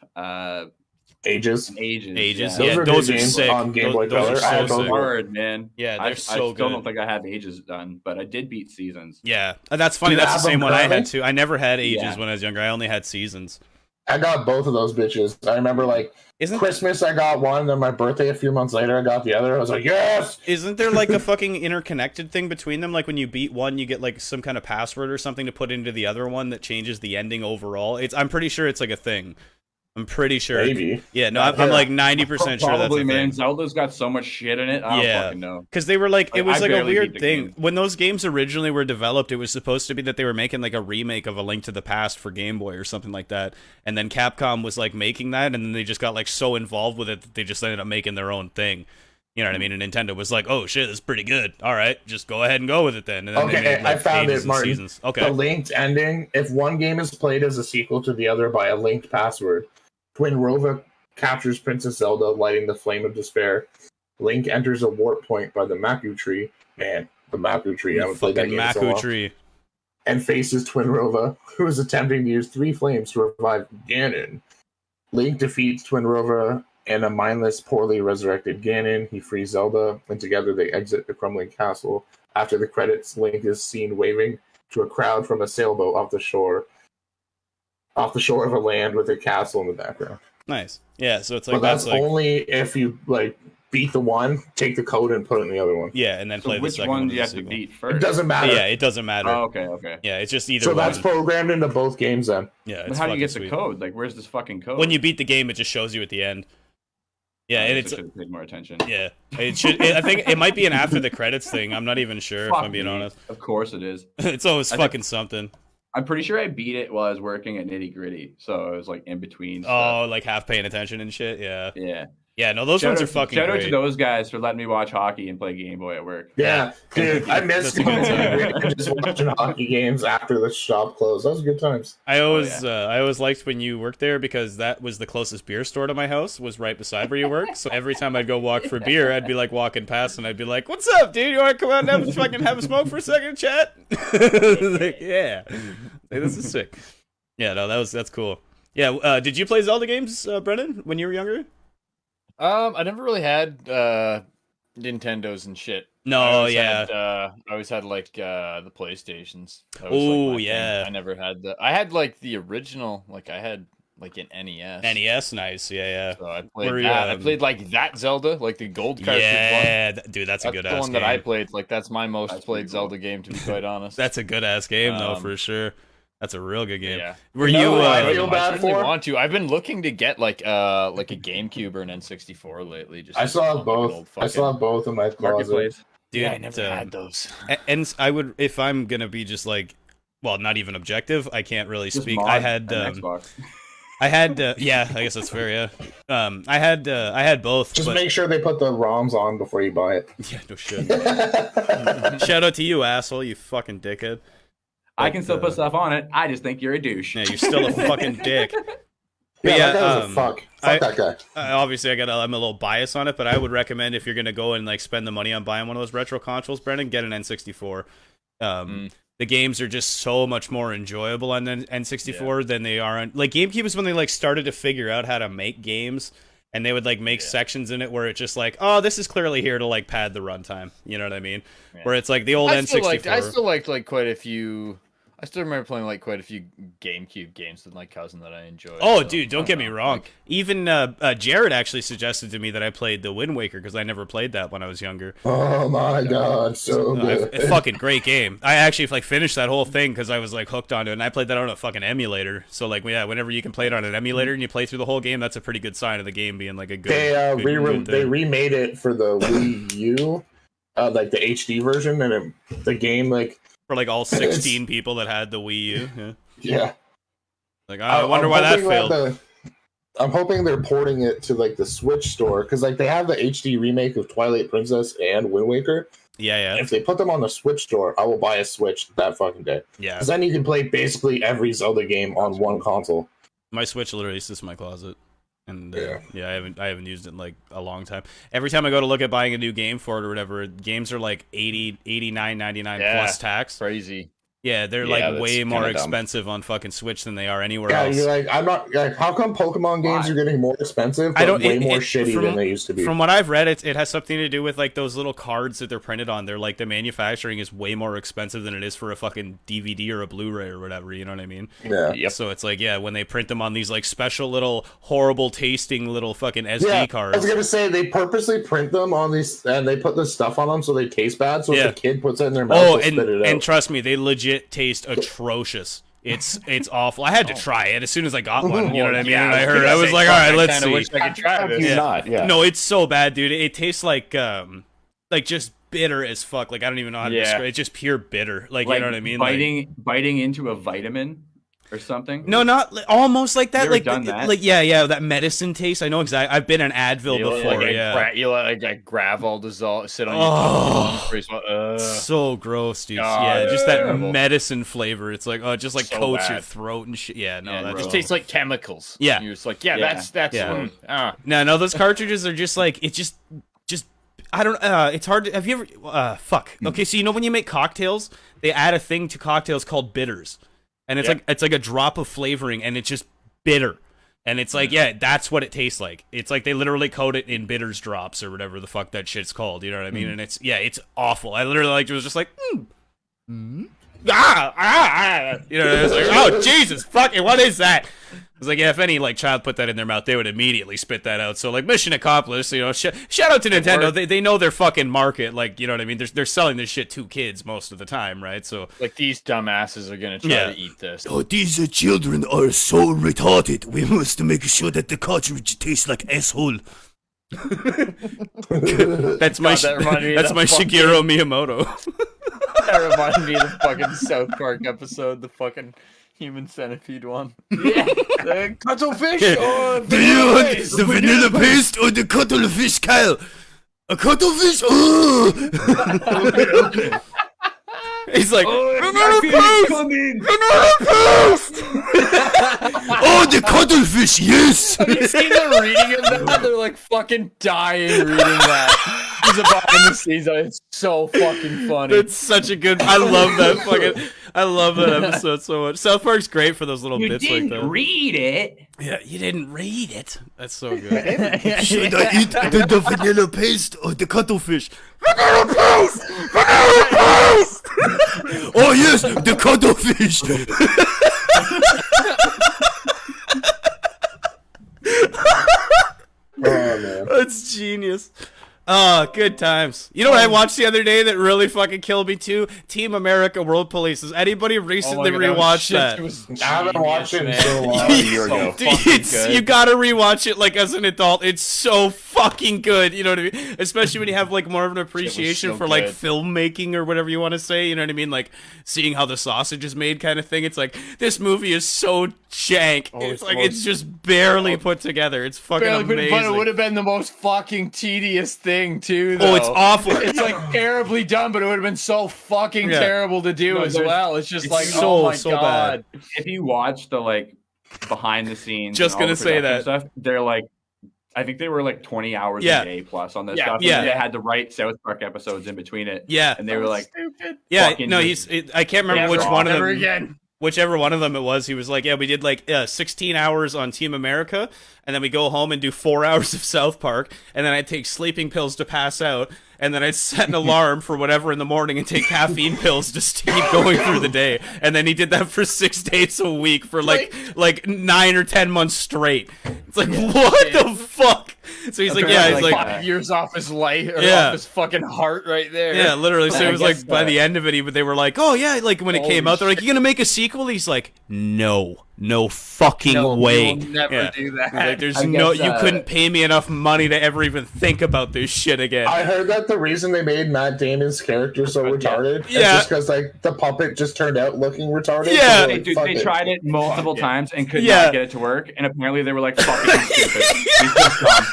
Ages. Yeah, those are sick. On Game Boy Color. Those are so hard, man. Yeah, they're so good. I still don't think I have Ages done, but I did beat Seasons. Yeah, that's funny. That's the same one I had too. I never had Ages when I was younger. I only had Seasons. I got both of those bitches. I remember like Christmas I got one, then my birthday a few months later I got the other. I was like, yes! Isn't there like a fucking interconnected thing between them? Like when you beat one, you get like some kind of password or something to put into the other one that changes the ending overall. I'm pretty sure it's like a thing. I'm pretty sure. Maybe. Yeah, no, I'm like 90% sure that's Probably, man. thing. Zelda's got so much shit in it. I don't fucking know. Because they were like, it was like a weird thing. When those games originally were developed, it was supposed to be that they were making like a remake of A Link to the Past for Game Boy or something like that. And then Capcom was like making that, and then they just got like so involved with it that they just ended up making their own thing. You know what I mean? And Nintendo was like, "Oh shit, that's pretty good. All right, just go ahead and go with it then." And then okay, they made, like, I found it, Martin. Seasons. Okay, the linked ending. If one game is played as a sequel to the other by a linked password, Twinrova captures Princess Zelda, lighting the flame of despair. Link enters a warp point by the Maku tree. Man, the Maku tree. I haven't played that game in so long. Tree. And faces Twinrova, who is attempting to use 3 flames to revive Ganon. Link defeats Twinrova and a mindless, poorly resurrected Ganon. He frees Zelda, and together they exit the crumbling castle. After the credits, Link is seen waving to a crowd from a sailboat off the shore of a land with a castle in the background. Nice. Yeah, so it's like but that's like, only if you like beat the one, take the code and put it in the other one. Yeah, and then play the second one. Which one do you have to beat first? It doesn't matter. Yeah, it doesn't matter. Oh, okay. Yeah, it's just either so one. That's programmed into both games then. Yeah, but how do you get the code? Like, where's this fucking code? When you beat the game, it just shows you at the end. Yeah, and it's paid more attention. Yeah, it should. I think it might be an after the credits thing. I'm not even sure if I'm being honest. Of course it is. It's always fucking something. I'm pretty sure I beat it while I was working at Nitty Gritty, so it was like in between. Oh, like half paying attention and shit. Yeah. Yeah. Yeah, no, those ones are fucking great. Shout out to those guys for letting me watch hockey and play Game Boy at work. Yeah, dude, I missed just watching hockey games after the shop closed. Those were good times. I always liked when you worked there because that was the closest beer store to my house, was right beside where you work. So every time I'd go walk for beer, I'd be like walking past and I'd be like, "What's up, dude? You want to come out and have a smoke for a second, chat?" Like, yeah, hey, this is sick. Yeah, no, that's cool. Yeah, did you play Zelda games, Brennan, when you were younger? I never really had Nintendos and shit. No, I always had like the PlayStations. Oh yeah, I never had the. I had like the original. Like I had like an NES. NES, nice, yeah. So I played that. I played like that Zelda, like the gold cartridge one. Yeah, dude, that's a good ass game. That's the one that I played. Like that's my most played Zelda game, to be quite honest. That's a good ass game though, for sure. That's a real good game. Yeah. Were you? I feel bad for. Want to? I've been looking to get like a GameCube or an N64 lately. Just I saw both. I saw both in my closet. Dude, yeah, I never had those. And I would, if I'm gonna be just like, well, not even objective. I can't really speak. I had. I had. Yeah, I guess that's fair. Yeah. I had both. Just make sure they put the ROMs on before you buy it. Yeah, no shit. Shout out to you, asshole! You fucking dickhead. I can still put stuff on it. I just think you're a douche. Yeah, you're still a fucking dick. Yeah, that guy was a fuck. Fuck that guy. Obviously, I'm a little biased on it, but I would recommend if you're gonna go and like spend the money on buying one of those retro consoles, Brendan, get an N64. The games are just so much more enjoyable on the N64 than they are on like GameCube. Is when they like started to figure out how to make games, and they would like make sections in it where it's just like, oh, this is clearly here to like pad the runtime. You know what I mean? Yeah. Where it's like the old N64. I still liked like quite a few. I still remember playing like quite a few GameCube games with my cousin that I enjoyed. Oh, so, dude, don't get me wrong. Like, even Jared actually suggested to me that I played the Wind Waker because I never played that when I was younger. Oh my god, so good! A fucking great game. I actually like finished that whole thing because I was like hooked onto it, and I played that on a fucking emulator. So like, yeah, whenever you can play it on an emulator and you play through the whole game, that's a pretty good sign of the game being like a good. They remade it for the Wii U, like the HD version, and the game like. For like all 16 people that had the Wii U. Yeah. Like, I wonder why that failed. I'm hoping they're porting it to like the Switch store because like they have the HD remake of Twilight Princess and Wind Waker. Yeah. And if they put them on the Switch store, I will buy a Switch that fucking day. Yeah. Because then you can play basically every Zelda game on one console. My Switch literally sits in my closet. And I haven't used it in like a long time. Every time I go to look at buying a new game for it or whatever, games are like $89.99 plus tax. Crazy. Yeah, they're like way more expensive on fucking Switch than they are anywhere else. You're like, I'm not like, how come Pokemon games are getting more expensive, but way more shitty than they used to be? From what I've read, it has something to do with like those little cards that they're printed on. They're like the manufacturing is way more expensive than it is for a fucking DVD or a Blu-ray or whatever. You know what I mean? Yeah. Yep. So it's like, when they print them on these like special little horrible tasting little fucking SD cards. I was gonna say they purposely print them on these, and they put the stuff on them so they taste bad. So if a kid puts it in their mouth, they'll spit it out. And trust me, they legit taste atrocious. It's awful. I had to try it as soon as I got one. You know what I mean? And I heard, I was like, all right, let's see. Wish I could try this. No, it's so bad, dude. It tastes like just bitter as fuck. Like I don't even know how to describe it. It's just pure bitter. Like you know what I mean? Biting into a vitamin or something. No, not almost like that. You ever done that? Like that medicine taste. I know exactly. I've been an Advil before. You let like Gravol dissolve, sit on your tongue. So gross, dude. Just that medicine flavor. It's like just like so coats your throat and shit. Yeah, no, that just tastes like chemicals. Yeah, you're just like that's. No, those cartridges are just like it's just. I don't. It's hard to. Have you ever? Fuck. Okay, so you know when you make cocktails, they add a thing to cocktails called bitters. And it's like a drop of flavoring, and it's just bitter. And it's like, that's what it tastes like. It's like they literally coat it in bitters drops or whatever the fuck that shit's called. You know what I mean? And it's awful. I literally was just like, You know, it was like, oh Jesus, fucking, what is that? It was like, if any like child put that in their mouth, they would immediately spit that out. So like, mission accomplished. You know, shout out to Nintendo. They know their fucking market. Like, you know what I mean? They're selling this shit to kids most of the time, right? So like, these dumbasses are gonna try to eat this. Oh, these children are so retarded. We must make sure that the cartridge tastes like asshole. That's my Shigeru Miyamoto. That reminded me of the fucking South Park episode, the fucking Human Centipede one. Yeah, the cuttlefish or do you want the vanilla paste or the cuttlefish, Kyle? A cuttlefish? Oh! He's like, vanilla paste! Vanilla paste! Oh, the cuttlefish, yes! Have you seen them reading that? They're like fucking dying reading that. It's behind the scenes. It's so fucking funny. It's such a good. I love that episode so much. South Park's great for those little bits like that. You didn't read it. Yeah, you didn't read it. That's so good. Should I eat the vanilla paste or the cuttlefish? Vanilla paste! Vanilla paste! Oh yes, the cuttlefish. Oh man, that's genius. Oh, good times. You know what I watched the other day that really fucking killed me too? Team America World Police. Has anybody recently rewatched that? I haven't watched it in so long. A year ago. You gotta rewatch it like as an adult. It's so fucking good. You know what I mean? Especially when you have like more of an appreciation for like filmmaking or whatever you want to say. You know what I mean? Like seeing how the sausage is made kind of thing. It's like, this movie is so jank. It's like, it's just barely put together. It's fucking amazing. But it would have been the most fucking tedious thing too, though. Oh, it's awful. It's like terribly done, but it would have been so fucking terrible to do as well. It's just like, oh my god. Bad. If you watch the like behind the scenes, just gonna say that stuff, they're like, I think they were like 20 hours a day plus on this stuff. Yeah, they had to write South Park episodes in between it. Yeah, and they were like, stupid. Yeah, no, I can't remember which one of them. Again. Whichever one of them it was, he was like, we did like 16 hours on Team America, and then we go home and do 4 hours of South Park, and then I'd take sleeping pills to pass out, and then I'd set an alarm for whatever in the morning and take caffeine pills just to keep going through the day. And then he did that for 6 days a week for like 9 or 10 months straight. It's like, what the fuck? So he's like, he's like 5 years off his life, or off his fucking heart right there. Yeah, literally. So it was like, by the end of it, they were like, oh yeah, like when it came out, they're like, you gonna make a sequel? He's like, no fucking way. We'll never do that. Like, there's you couldn't pay me enough money to ever even think about this shit again. I heard that the reason they made Matt Damon's character so retarded is just because like the puppet just turned out looking retarded. Yeah, so like, they tried it multiple times and could not get it to work, and apparently they were like, fucking stupid. He's just dumb.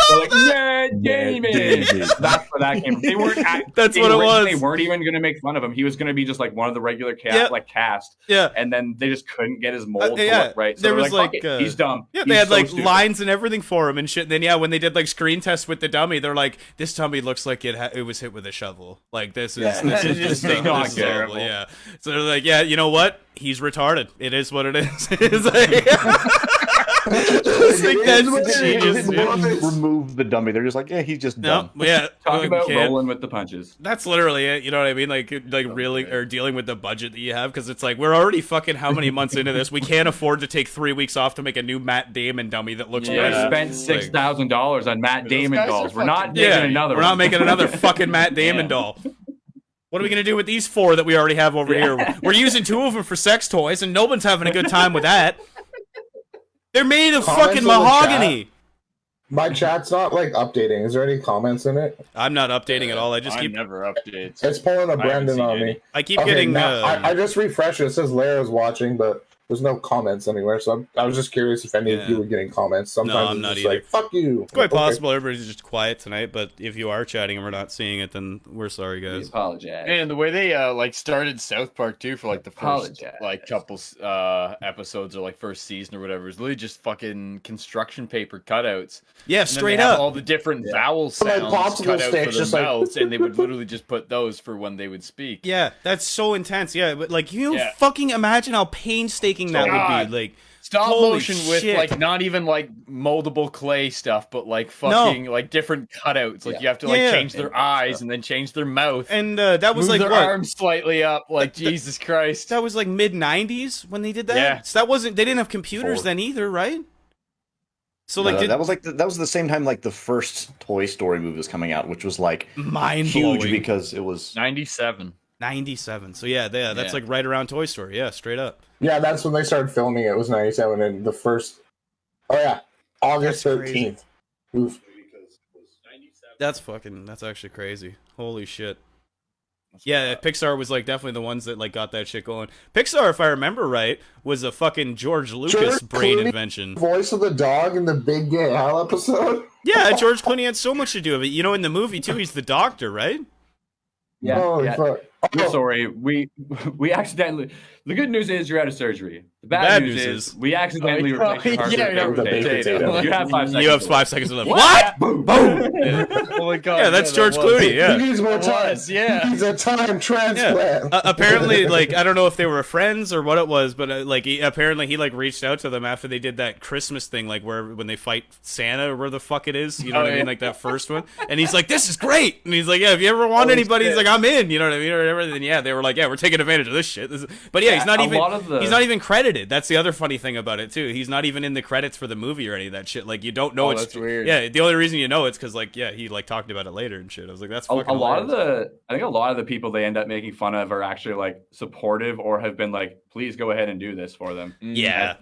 They're like, Matt Damon. That's where that came from. They weren't. That's what it was. They weren't even going to make fun of him. He was going to be just like one of the regular cast. Yeah, and then they just couldn't get his mold Yeah, right. So there was like he's dumb. Yeah, they had like lines and everything for him and shit. And then when they did like screen tests with the dummy, they're like, this dummy looks like it was hit with a shovel. Like this is just not terrible. Yeah. So they're like, yeah, you know what? He's retarded. It is what it is. It's like, remove the dummy. They're just like, yeah, he's just dumb. Yeah, talk about rolling with the punches. That's literally it. You know what I mean? Like really, or dealing with the budget that you have, because it's like we're already fucking how many months into this? We can't afford to take 3 weeks off to make a new Matt Damon dummy that looks better. We spent $6,000 on Matt Damon dolls. We're not making another. We're not making another fucking Matt Damon doll. What are we gonna do with these 4 that we already have over here? We're using 2 of them for sex toys, and no one's having a good time with that. They're made of fucking mahogany. My chat's not like updating. Is there any comments in it? I'm not updating at all. I never updates. It's pulling a Brendan on me. I keep getting. I just refreshed it. It says Lara's watching, but there's no comments anywhere. So I was just curious if any of you were getting comments. Sometimes I'm not just either. like, fuck you. It's quite possible everybody's just quiet tonight, but if you are chatting and we're not seeing it, then we're sorry, guys. We apologize. And the way they like started South Park too for like the first like couple episodes or like first season or whatever is literally just fucking construction paper cutouts. Yeah, straight up. All the different vowel sounds cut out for their mouths, and they would literally just put those for when they would speak. Yeah, that's so intense. Yeah, but like you fucking imagine how painstaking that would be. Like stop motion with like not even like moldable clay stuff, but like fucking like different cutouts. Like you have to like change their eyes and then change their mouth. And that was move like their arms slightly up. Like Jesus Christ, that was like mid '90s when they did that. Yeah, so that wasn't. They didn't have computers then either, right? So like that was like that was the same time like the first Toy Story movie was coming out, which was like mind-blowing huge because it was 97. 97. So that's like right around Toy Story. Yeah, straight up. Yeah, that's when they started filming it. It was 97, and the first. Oh yeah, August 13th. Oof. That's actually crazy. Holy shit. Yeah, Pixar was like definitely the ones that like got that shit going. Pixar, if I remember right, was a fucking George Lucas brain invention. Voice of the dog in the Big Gay Al episode. Yeah, George Clooney had so much to do with it. You know, in the movie too, he's the doctor, right? Yeah. Fuck. Sorry, we accidentally. The good news is you're out of surgery. The bad news is we accidentally replaced your heart with a baked potato. You have 5 seconds. You have 5 seconds left. What? Boom! Boom! Oh my god! Yeah, that's George Clooney. Yeah, he needs more time. Yeah, he's a time transplant. Yeah. Apparently, like I don't know if they were friends or what it was, but apparently he like reached out to them after they did that Christmas thing, like when they fight Santa or where the fuck it is. You know what I mean? Like that first one. And he's like, "This is great." And he's like, "Yeah, if you ever want anybody," he's like, "I'm in." You know what I mean? Or whatever. And yeah, they were like, "Yeah, we're taking advantage of this shit." But yeah, he's not even credited. That's the other funny thing about it too. He's not even in the credits for the movie or any of that shit. Like you don't know it's that's weird. Yeah, the only reason you know it's because like he like talked about it later and shit. I was like, that's fucking a lot of the people they end up making fun of are actually like supportive or have been like, please go ahead and do this for them. Yeah.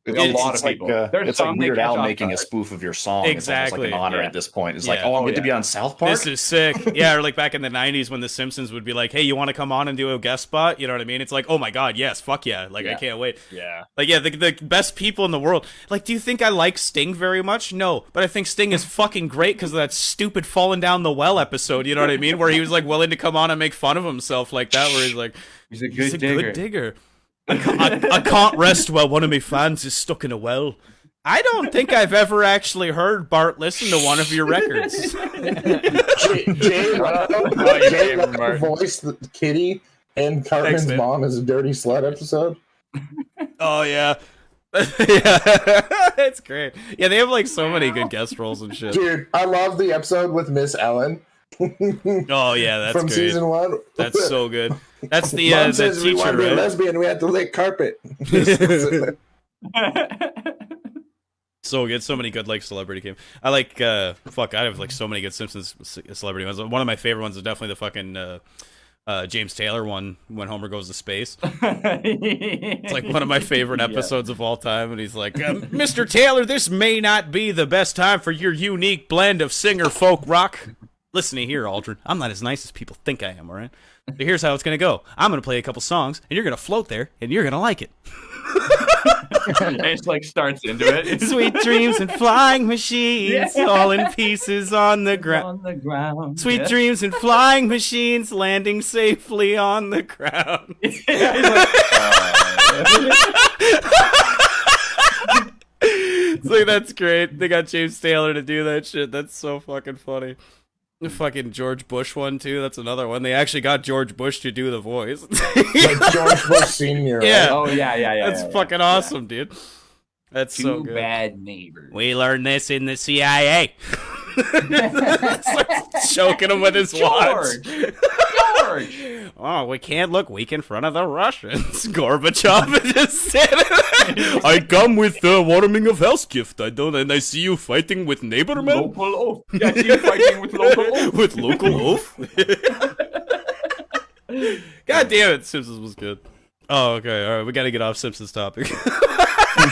A lot of people. It's like Weird Al making a spoof of your song. Exactly. It's like an honor at this point. It's like, I get to be on South Park? This is sick. Yeah, or like back in the 90s when The Simpsons would be like, hey, you want to come on and do a guest spot? You know what I mean? It's like, oh my god, yes, fuck yeah. Like, I can't wait. Yeah. Like, yeah, the best people in the world. Like, do you think I like Sting very much? No. But I think Sting is fucking great because of that stupid falling down the well episode, you know what I mean? Where he was like willing to come on and make fun of himself like that, where he's like, he's a good digger. I can't rest while one of my fans is stuck in a well. I don't think I've ever actually heard Bart listen to one of your records. Jay voiced Kitty and Cartman's mom as a Dirty Slut episode. Oh yeah. Yeah, it's great. Yeah, they have like so many good guest roles and shit. Dude, I love the episode with Miss Ellen. Oh yeah, that's from great. Season 1. That's so good. That's the Mom says the teacher, we want to be a right? lesbian. We have to lick carpet. So good. So many good like celebrity came. I like I have like so many good Simpsons celebrity ones. One of my favorite ones is definitely the fucking James Taylor one when Homer goes to space. It's like one of my favorite episodes of all time, and he's like, Mr. Taylor, this may not be the best time for your unique blend of singer folk rock. Listen to here, Aldrin. I'm not as nice as people think I am, all right? So here's how it's going to go. I'm going to play a couple songs, and you're going to float there, and you're going to like it. And it's like starts into it. Sweet dreams and flying machines, all in pieces on the ground. Sweet dreams and flying machines, landing safely on the ground. It's like, that's great. They got James Taylor to do that shit. That's so fucking funny. The fucking George Bush one too. That's another one. They actually got George Bush to do the voice. Like George Bush Senior. Yeah. Oh yeah. That's fucking awesome, dude. That's Two so good. bad neighbors. We learned this in the CIA. Choking him with his watch. George. Oh, we can't look weak in front of the Russians. Gorbachev just said, I come with the warming of house gift. And I see you fighting with neighbor men. Local oath. Yeah, see you fighting with local oath. With local oath. God damn it, Simpsons was good. Oh, okay. All right, we got to get off Simpsons topic.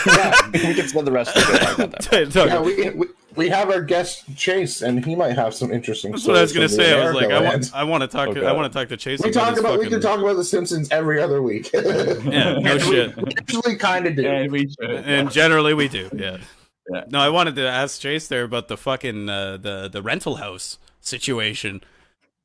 Yeah, we can spend the rest of the day talking about that. Yeah, we have our guest Chase, and he might have some interesting. That's what I was gonna say. I was like, I want to talk. Okay. I want to talk to Chase. We can talk about the Simpsons every other week. Yeah, no shit. We usually kind of do. Yeah, we should. And generally we do. Yeah. Yeah. No, I wanted to ask Chase there about the fucking the rental house situation.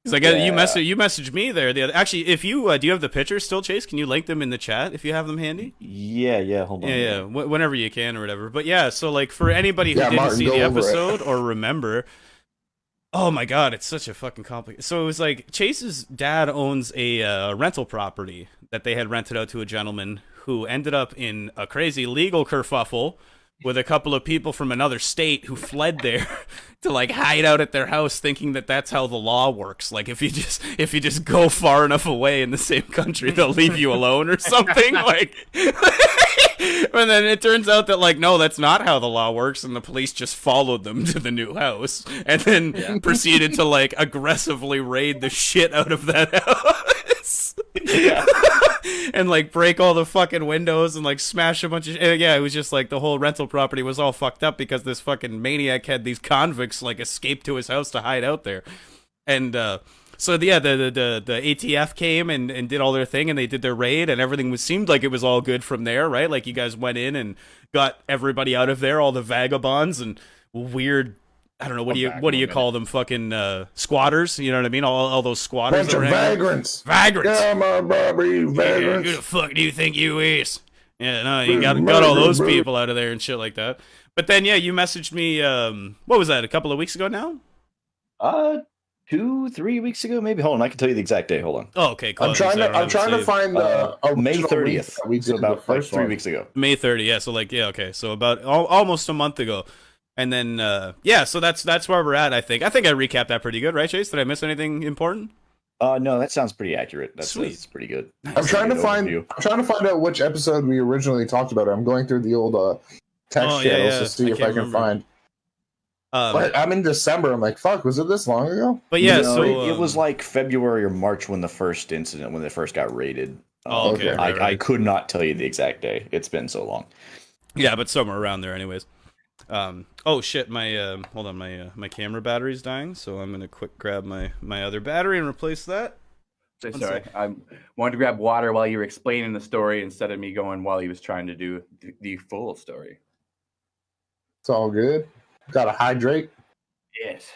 Because you messaged me there. Actually, if you do you have the pictures still, Chase? Can you link them in the chat if you have them handy? Yeah. Hold on. Yeah. Whenever you can or whatever. But yeah, so like for anybody who didn't Martin, see the episode or remember, oh my god, it's such a fucking complicated. So it was like Chase's dad owns a rental property that they had rented out to a gentleman who ended up in a crazy legal kerfuffle with a couple of people from another state who fled there to like hide out at their house, thinking that that's how the law works. Like if you just go far enough away in the same country, they'll leave you alone or something. Like, and then it turns out that like no, that's not how the law works, and the police just followed them to the new house and then proceeded to like aggressively raid the shit out of that house. Yeah. And like break all the fucking windows and like smash a bunch of it was just like the whole rental property was all fucked up because this fucking maniac had these convicts like escape to his house to hide out there. And so the ATF came and did all their thing, and they did their raid, and everything seemed like it was all good from there, right? Like you guys went in and got everybody out of there, all the vagabonds and weird, I don't know, what do you call them? Fucking squatters, you know what I mean? All those squatters. Bunch of vagrants. Vagrants. Yeah, my Bobby, vagrants. Who the fuck do you think you is? Yeah, no, you got all those people out of there and shit like that. But then, yeah, you messaged me, what was that, a couple of weeks ago now? 2-3 weeks ago, maybe. Hold on, I can tell you the exact day. Hold on. Oh, okay. Cool. I'm trying to find the May 30th. So about first 3 weeks ago. May 30th. Yeah. So like, yeah. Okay. So about almost a month ago. And then, so that's where we're at, I think. I recapped that pretty good, right, Chase? Did I miss anything important? No, that sounds pretty accurate. That's pretty good. I'm trying to find out which episode we originally talked about. I'm going through the old text channels to see if I can find. But I'm in December. I'm like, fuck, was it this long ago? But yeah, no, so it was like February or March when the first incident, when they first got raided. Okay. I could not tell you the exact day. It's been so long. Yeah, but somewhere around there, anyways. Oh shit, my hold on, my camera battery's dying, so I'm gonna quick grab my other battery and replace that. Sorry, I wanted to grab water while you were explaining the story instead of me going while he was trying to do the full story. It's all good. Gotta hydrate. Yes,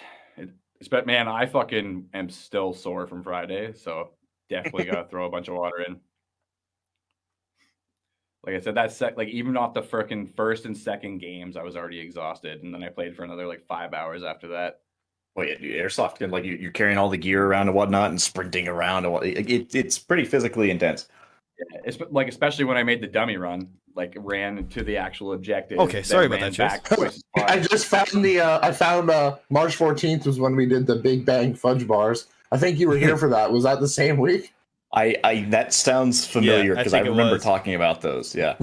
but man, I fucking am still sore from Friday, so definitely gotta throw a bunch of water in. Like I said, that's like even off the frickin' first and second games, I was already exhausted, and then I played for another like 5 hours after that. Well, yeah, dude, airsoft, and like you're carrying all the gear around and whatnot, and sprinting around, and it's pretty physically intense. Yeah, it's like especially when I made the dummy run, like ran to the actual objective. Okay, sorry about that, Chase. I just found March 14th was when we did the Big Bang fudge bars. I think you were here for that. Was that the same week? That sounds familiar because I remember talking about those. Yeah.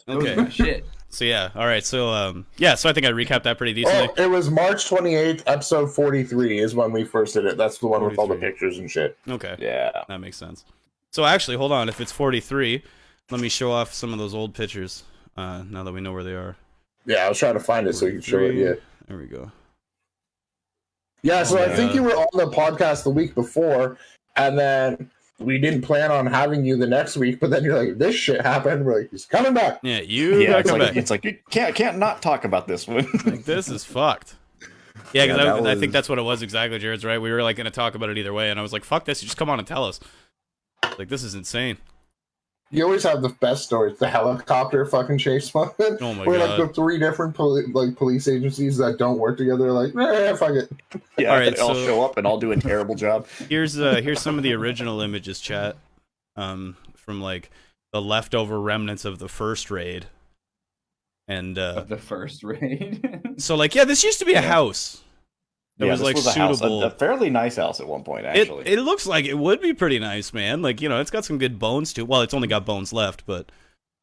Okay. Shit. So yeah, all right. So so I think I recapped that pretty decently. Oh, it was March 28th, episode 43 is when we first did it. That's the one 43. With all the pictures and shit. Okay. Yeah, that makes sense. So actually, hold on. If it's 43, let me show off some of those old pictures. Now that we know where they are. Yeah, I was trying to find it so you can show it. Yeah. There we go. Yeah. So I think you were on the podcast the week before. And then we didn't plan on having you the next week, but then you're like, this shit happened. We're like, he's coming back. Yeah, you it's come like, back. It's like you can't not talk about this one. Like, this is fucked. Yeah, because I think that's what it was exactly. Jared's right. We were like going to talk about it either way, and I was like, fuck this. You just come on and tell us. Like, this is insane. You always have the best stories. The helicopter fucking chase one. Oh my Where god. like the 3 different police agencies that don't work together, like, fuck it. Yeah, all right, they all show up and I'll do a terrible job. Here's some of the original images, chat. From like the leftover remnants of the first raid. And of the first raid. So like, yeah, this used to be a house. It was like suitable, a fairly nice house at one point. Actually, it looks like it would be pretty nice, man. Like, you know, it's got some good bones too. Well, it's only got bones left, but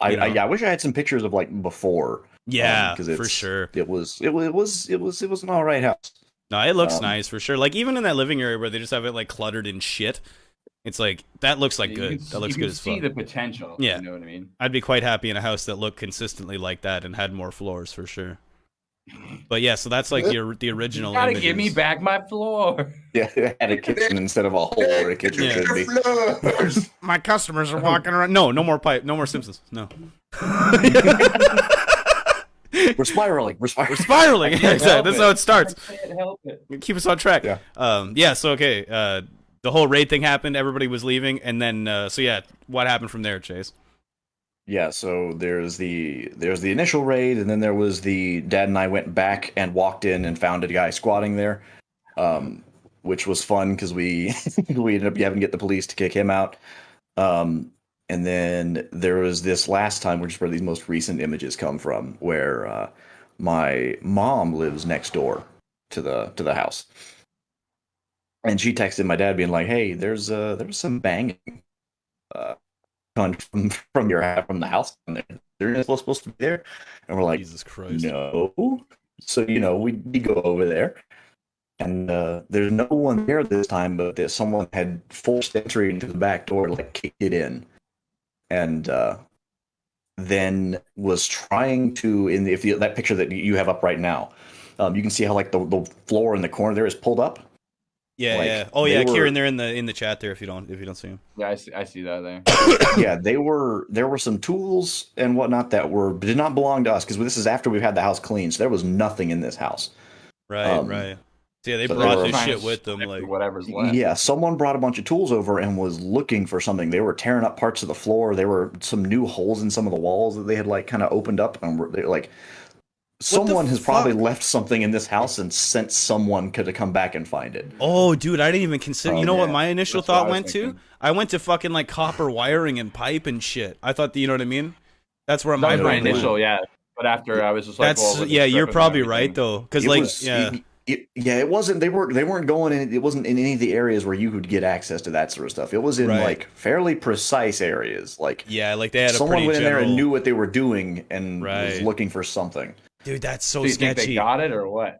I wish I had some pictures of like before. Yeah, for sure. It was an all right house. No, it looks nice for sure. Like even in that living area where they just have it like cluttered in shit, it's like that looks like good. That looks good as fuck. You can see the potential. Yeah, you know what I mean. I'd be quite happy in a house that looked consistently like that and had more floors for sure. But yeah, so that's like the original. You gotta images. give me back my floor. Yeah, it had a kitchen instead of a hole where a kitchen should be. My customers are walking around. No more pipe. No more Simpsons. No. We're spiraling. We're spiraling. Yeah, exactly. That's how it starts. I can't help it. Keep us on track. Yeah. So okay. The whole raid thing happened. Everybody was leaving, and then so yeah, what happened from there, Chase? Yeah, so there's the initial raid, and then there was the Dad and I went back and walked in and found a guy squatting there, which was fun because we we ended up having to get the police to kick him out. And then there was this last time, which is where these most recent images come from, where my mom lives next door to the house, and she texted my dad being like, "Hey, there was some banging." From the house, and they're supposed to be there, and we're like, Jesus Christ, no. So we go over there, and there's no one there this time, but someone had forced entry into the back door, like kicked it in, and then was trying to that picture that you have up right now, you can see how like the floor in the corner there is pulled up. Yeah, like, yeah. Oh yeah, Keiryn, they're in the chat there if you don't see them. Yeah, I see that there. Yeah, there were some tools and whatnot that did not belong to us because this is after we've had the house cleaned, so there was nothing in this house. Right, right. So yeah, they brought this shit with them, like whatever's left. Yeah, someone brought a bunch of tools over and was looking for something. They were tearing up parts of the floor. There were some new holes in some of the walls that they had like kind of opened up, and they're like. Someone has probably left something in this house and sent someone to come back and find it. Oh, dude, I didn't even consider. You know what my initial thought went to? I went to fucking like copper wiring and pipe and shit. I thought, you know what I mean? That's where my initial, yeah. But after I was just like, yeah, you're probably right though, because like, it wasn't. They weren't going in. It wasn't in any of the areas where you could get access to that sort of stuff. It was in like fairly precise areas. Like like they had someone went in there and knew what they were doing and was looking for something. Dude, that's so do you sketchy. Think they got it or what?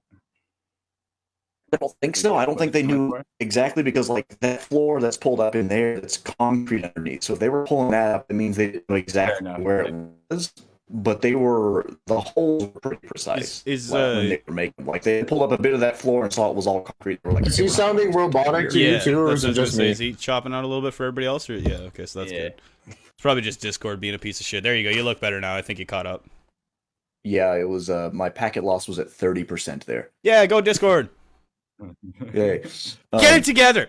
I don't think so. I don't think they knew exactly because like that floor that's pulled up in there, that's concrete underneath. So if they were pulling that up, it means they didn't know exactly where it was. But the holes were pretty precise. When they were making like they pulled up a bit of that floor and saw it was all concrete. They were like, is he sounding robotic to you too, or is it just me? Is he chopping out a little bit for everybody else? Or okay, so that's good. It's probably just Discord being a piece of shit. There you go. You look better now. I think you caught up. Yeah, it was. My packet loss was at 30% there. Yeah, go Discord. Yeah, get it together.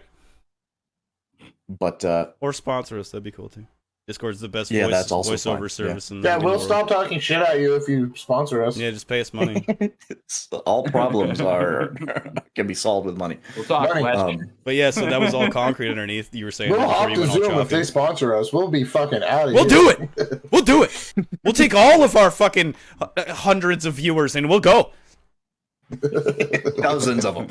But or sponsor us. That'd be cool too. Discord's the best voiceover service. Yeah, we'll stop talking shit at you if you sponsor us. Yeah, just pay us money. All problems can be solved with money. We'll talk. But yeah, so that was all concrete underneath. You were saying we'll hop to Zoom if they sponsor us. We'll be fucking out of here. We'll do it. We'll do it. We'll take all of our fucking hundreds of viewers and we'll go. Dozens of them.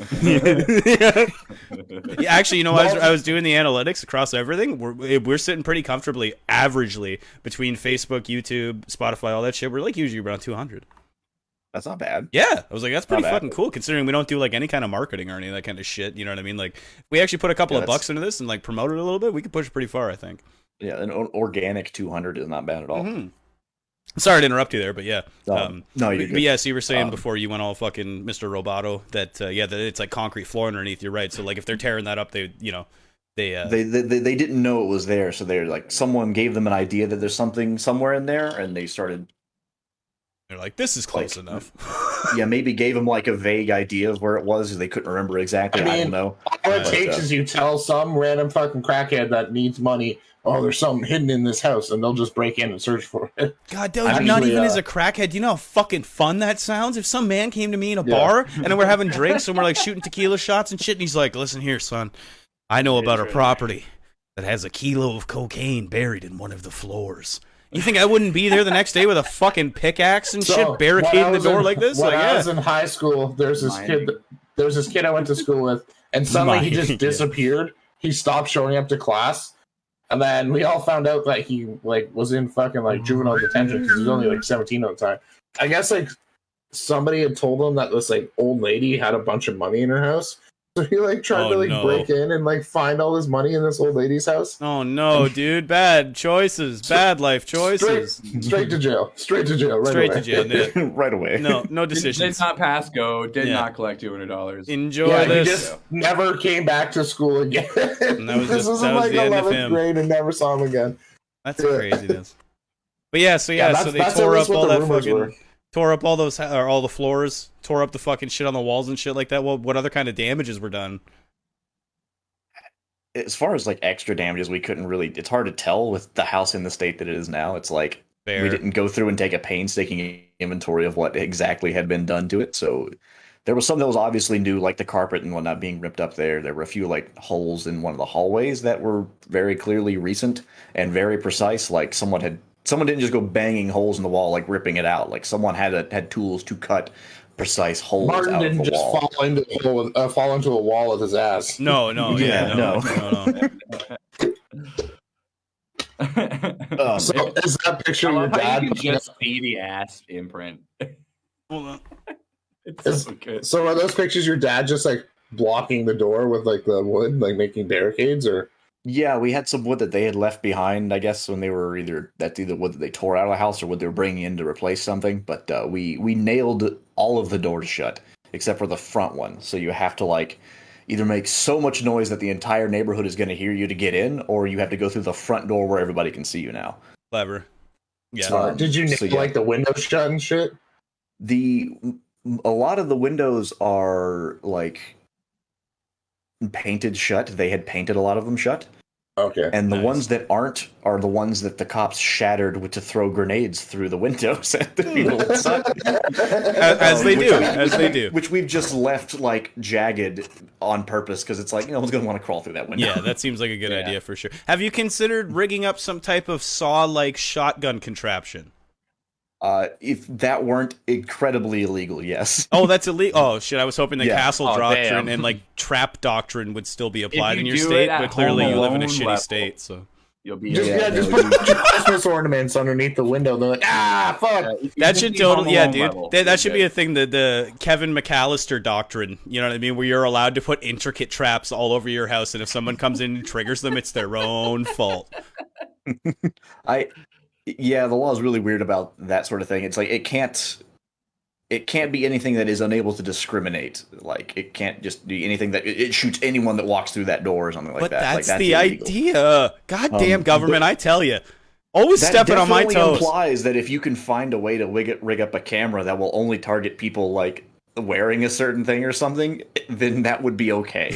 Yeah, actually, you know, I was doing the analytics across everything. We're sitting pretty comfortably, averagely, between Facebook, YouTube, Spotify, all that shit. We're like usually around 200. That's not bad. Yeah, I was like, that's pretty fucking cool, considering we don't do like any kind of marketing or any of that kind of shit. You know what I mean? Like, if we actually put a couple of bucks into this and like promote it a little bit, we could push it pretty far, I think. Yeah, an organic 200 is not bad at all. Mm-hmm. Sorry to interrupt you there, but yeah. No, you're good. But yeah, so you were saying before you went all fucking Mr. Roboto that that it's like concrete floor underneath. You're right. So like if they're tearing that up, they They didn't know it was there, so they're like, someone gave them an idea that there's something somewhere in there, and they started. They're like, this is close enough. Yeah, maybe gave them like a vague idea of where it was. They couldn't remember exactly. I don't know. All it takes is you tell some random fucking crackhead that needs money, oh, there's something hidden in this house, and they'll just break in and search for it. God, dude, not even as a crackhead. Do you know how fucking fun that sounds? If some man came to me in a bar and we're having drinks and we're like shooting tequila shots and shit, and he's like, listen here, son, I know about a property that has a kilo of cocaine buried in one of the floors. You think I wouldn't be there the next day with a fucking pickaxe and shit, barricading the door like this? When I was in high school, there's this kid I went to school with, and suddenly he just disappeared. He stopped showing up to class, and then we all found out that he was in fucking juvenile detention because he was only 17 at the time. I guess somebody had told him that this old lady had a bunch of money in her house. So he tried to break in and find all his money in this old lady's house. Oh no, dude! Bad choices, bad life choices. Straight to jail. Straight to jail. Right away. To jail. Right away. No decisions. Did not pass go. Did not collect $200. Enjoy this. He just never came back to school again. And that was this was in 11th grade and never saw him again. That's craziness. But so they tore up all that fucking. Tore up all the floors, tore up the fucking shit on the walls and shit like that. Well, what other kind of damages were done? As far as extra damages, we couldn't really. It's hard to tell with the house in the state that it is now. It's we didn't go through and take a painstaking inventory of what exactly had been done to it. So there was some that was obviously new, like the carpet and whatnot being ripped up there. There were a few holes in one of the hallways that were very clearly recent and very precise. Someone didn't just go banging holes in the wall, ripping it out. Someone had tools to cut precise holes Martin out didn't of the just wall. fall into a wall with his ass. No. No. So is that picture of your dad? You can just see the ass imprint. Hold on. It's so good. So are those pictures your dad just blocking the door with the wood, making barricades, or? Yeah, we had some wood that they had left behind, I guess, when they were either wood that they tore out of the house or wood they were bringing in to replace something. But we nailed all of the doors shut except for the front one. So you have to either make so much noise that the entire neighborhood is going to hear you to get in, or you have to go through the front door where everybody can see you now. Clever. Yeah. Did you nail the windows shut and shit? A lot of the windows are painted shut. They had painted a lot of them shut. Okay. And the ones that aren't are the ones that the cops shattered to throw grenades through the windows at the people inside. As they do. Which we've just left jagged on purpose because it's no one's going to want to crawl through that window. Yeah, that seems like a good idea for sure. Have you considered rigging up some type of saw-like shotgun contraption? If that weren't incredibly illegal, yes. Oh, that's illegal. Oh shit! I was hoping the castle doctrine and trap doctrine would still be applied in your state, but clearly you live in a shitty state, so you'll be just put your Christmas ornaments underneath the window. They're fuck. That should totally, dude. That should be a thing. The Kevin McAllister doctrine. You know what I mean? Where you're allowed to put intricate traps all over your house, and if someone comes in and triggers them, it's their own fault. Yeah, the law is really weird about that sort of thing. It's it can't be anything that is unable to discriminate. It can't just be anything that it shoots anyone that walks through that door or something like that. But that's the illegal idea. Goddamn government, I tell you. Always stepping on my toes. That implies that if you can find a way to rig up a camera that will only target people wearing a certain thing or something, then that would be okay.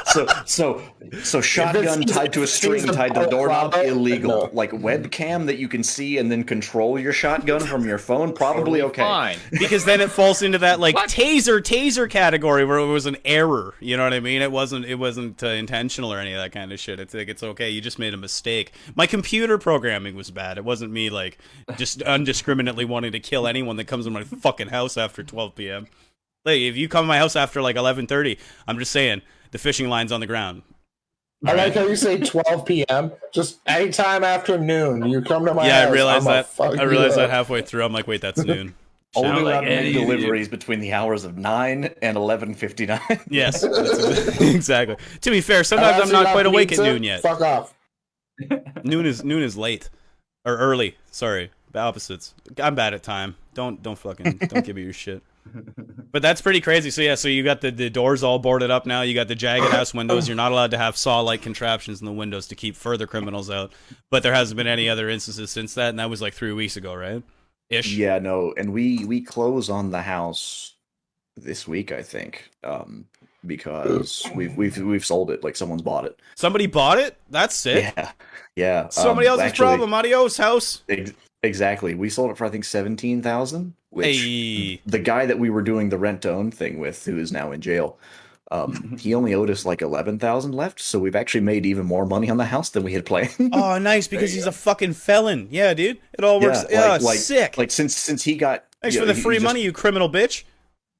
So shotgun tied to a string tied to the doorknob, illegal. Webcam that you can see and then control your shotgun from your phone, probably okay. Fine. Because then it falls into that taser category where it was an error. You know what I mean? It wasn't intentional or any of that kind of shit. It's okay. You just made a mistake. My computer programming was bad. It wasn't me just undiscriminately wanting to kill anyone that comes in my fucking house after 12 p.m. If you come to my house after 11:30, I'm just saying. The fishing line's on the ground. I like how you say 12 p.m. Just anytime after noon, you come to my house. Yeah, I realized that halfway through. I'm like, wait, that's noon. Only allowed to make deliveries between the hours of 9 and 11:59. Yes, exactly. To be fair, sometimes I'm not quite awake at noon yet. Fuck off. Noon is late or early. Sorry, the opposites. I'm bad at time. Don't give me your shit. But that's pretty crazy. So yeah, so you got the doors all boarded up now. You got the jagged ass windows. You're not allowed to have saw-like contraptions in the windows to keep further criminals out. But there hasn't been any other instances since that, and that was like 3 weeks ago, right? Ish. Yeah, no, and we close on the house this week, I think, because we've sold it. Like someone's bought it. Somebody bought it. That's sick. Yeah. Somebody else's problem. Adios, house. Exactly. We sold it for I think 17,000. Which the guy that we were doing the rent-to-own thing with, who is now in jail, he only owed us like 11,000 left. So we've actually made even more money on the house than we had planned. Oh, nice, because he's a fucking felon. Yeah, dude, it all works. Yeah, sick. Like since he got thanks for the free money, you criminal bitch.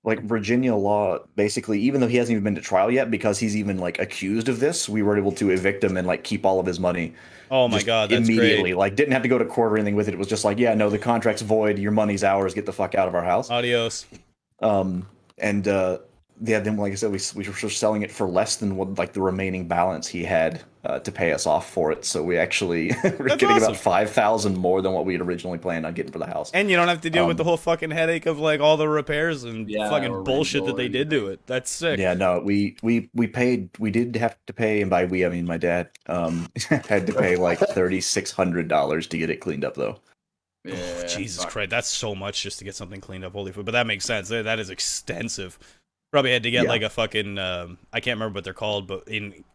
Like Virginia law, basically, even though he hasn't even been to trial yet, because he's even like accused of this, we were able to evict him and like keep all of his money. Oh my god, that's immediately. Great. Like didn't have to go to court or anything with it. It was just like, yeah, no, the contract's void. Your money's ours. Get the fuck out of our house. Adios. Then like I said, we were selling it for less than what like the remaining balance he had to pay us off for it. So we actually were getting about 5,000 more than what we had originally planned on getting for the house. And you don't have to deal with the whole fucking headache of like all the repairs and fucking bullshit that they did to it. That's sick. Yeah, no, we paid. We did have to pay, and by we I mean my dad had to pay like $3,600 to get it cleaned up though. Yeah, oh, Jesus Christ, that's so much just to get something cleaned up. Holy food, but that makes sense. That is extensive. Probably had to get like a fucking I can't remember what they're called, but in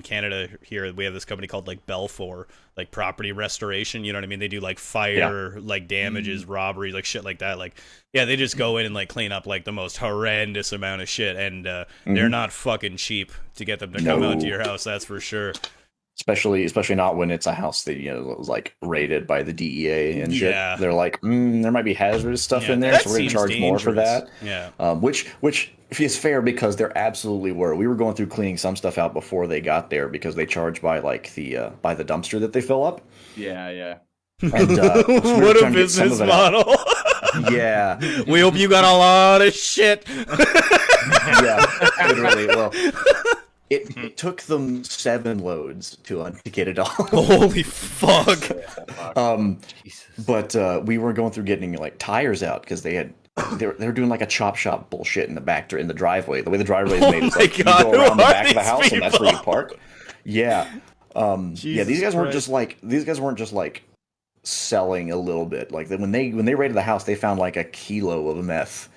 Canada here we have this company called like Valor, like property restoration. You know what I mean? They do like fire, like damages, robberies, like shit like that. Like they just go in and like clean up like the most horrendous amount of shit, and they're not fucking cheap to get them to come out to your house. That's for sure. Especially not when it's a house that was like rated by the DEA and shit. They're like, there might be hazardous stuff in there, so we're gonna charge more for that. Yeah. Which is fair because there absolutely were. We were going through cleaning some stuff out before they got there because they charge by like the by the dumpster that they fill up. Yeah. And, what a business model. Yeah. We hope you got a lot of shit. Yeah, literally. Well. It took them 7 loads to get it all. Holy fuck! But we were going through getting like tires out because they were doing like a chop shop bullshit in the back in the driveway. The way the driveway is made, it's like you go around the back of the house and that's where you park. Yeah, these guys weren't just like selling a little bit. Like when they raided the house, they found like a kilo of meth.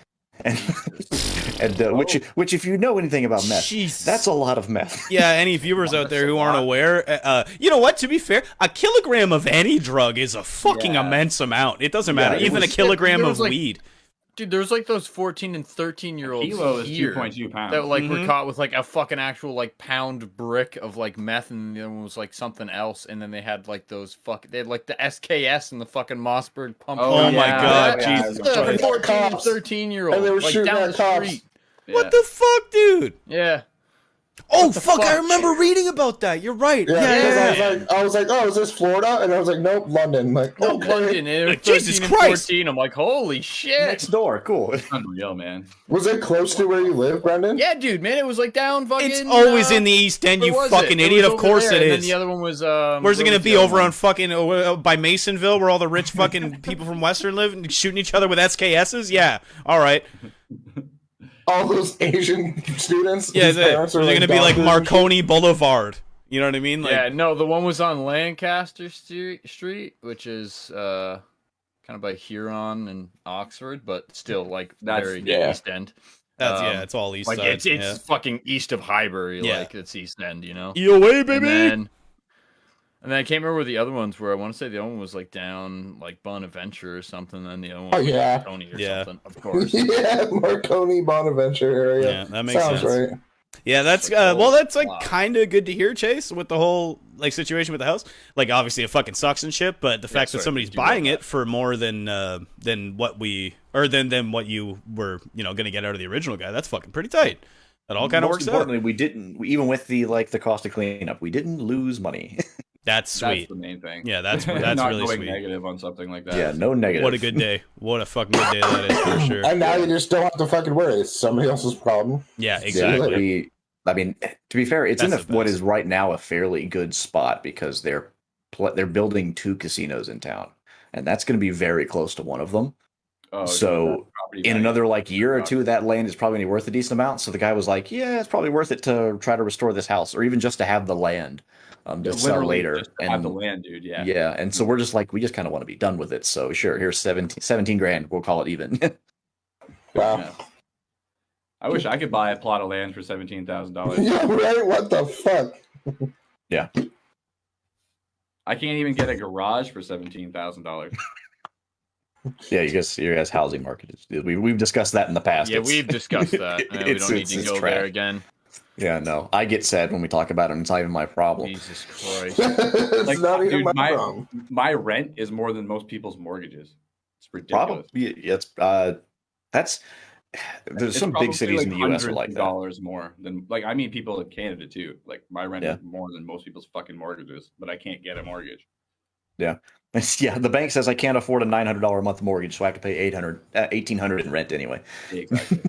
Which if you know anything about meth, that's a lot of meth. Yeah, any viewers out there who aren't aware, you know what? To be fair, a kilogram of any drug is a fucking immense amount. It doesn't matter. Even a kilogram of weed. Dude, there's like those 14 and 13-year-olds kilo is 2.2 pounds that like were caught with like a fucking actual like pound brick of like meth, and the other one was like something else, and then they had like those they had like the SKS and the fucking Mossberg pump. Oh my god, Jesus Christ. 14 and 13-year-olds and they were like shooting down at the cops. street. What the fuck, dude? Yeah. Oh fuck! I remember reading about that. You're right. Yeah. I was like, oh, is this Florida? And I was like, nope, London. Like, okay. London. Like, Jesus Christ! 14. I'm like, holy shit! Next door, cool. Unreal, man. Was it close to where you live, Brendan? Yeah, dude, man, it was like down fucking. It's always in the East End, you fucking idiot. Of course it is. And then the other one was. Where's it gonna be? Over on fucking by Masonville, where all the rich fucking people from Western live, and shooting each other with SKSs? Yeah. All right. All those Asian students. Yeah, they're going to be like Marconi Boulevard. You know what I mean? Like, yeah, no, the one was on Lancaster Street, which is kind of by Huron and Oxford, but still like very East End. That's it's all East like side. It's fucking east of Highbury, like it's East End, you know. EOA, baby. And then I can't remember where the other ones were. I want to say the other one was like down like Bonaventure or something. And the other one was like Marconi or something, of course. Yeah, Marconi, Bonaventure area. Yeah, that makes sense. Right. Yeah, that's well, that's like kind of good to hear, Chase, with the whole like situation with the house. Like, obviously, it fucking sucks and shit, but the fact that somebody's buying it for more than what we than what you were, gonna get out of the original guy, that's fucking pretty tight. That all kind of works out. Most importantly, even with the cost of cleanup, we didn't lose money. That's sweet. That's the main thing. Yeah, that's not really going sweet. negative on something like that. Yeah, no negative. What a good day. What a fucking good day that is, for sure. And now you just don't have to fucking worry. It's somebody else's problem. Yeah, exactly. I mean, to be fair, it's what is right now a fairly good spot because they're building 2 casinos in town, and that's going to be very close to one of them. Oh, so in another like year or two, that land is probably going to be worth a decent amount. So the guy was like, yeah, it's probably worth it to try to restore this house, or even just to have the land to sell later. Just to have the land, dude. Yeah. Yeah. And so we're just like, we just kind of want to be done with it. So sure, here's 17 grand. We'll call it even. Wow. Yeah. I wish I could buy a plot of land for $17,000. Yeah, right. What the fuck? Yeah. I can't even get a garage for $17,000. Yeah, your guys' housing market is. We've discussed that in the past. Yeah, we've discussed that. We don't need to go there again. Yeah, no, I get sad when we talk about it. And it's not even my problem. Jesus Christ! It's Like, not even dude, my problem. my rent is more than most people's mortgages. It's ridiculous. Probably, there's some big cities in the U.S. are like that. Dollars more than people in Canada too. Like my rent is more than most people's fucking mortgages, but I can't get a mortgage. Yeah, yeah. The bank says I can't afford a $900 a month mortgage, so I have to pay $1,800 in rent anyway. Exactly.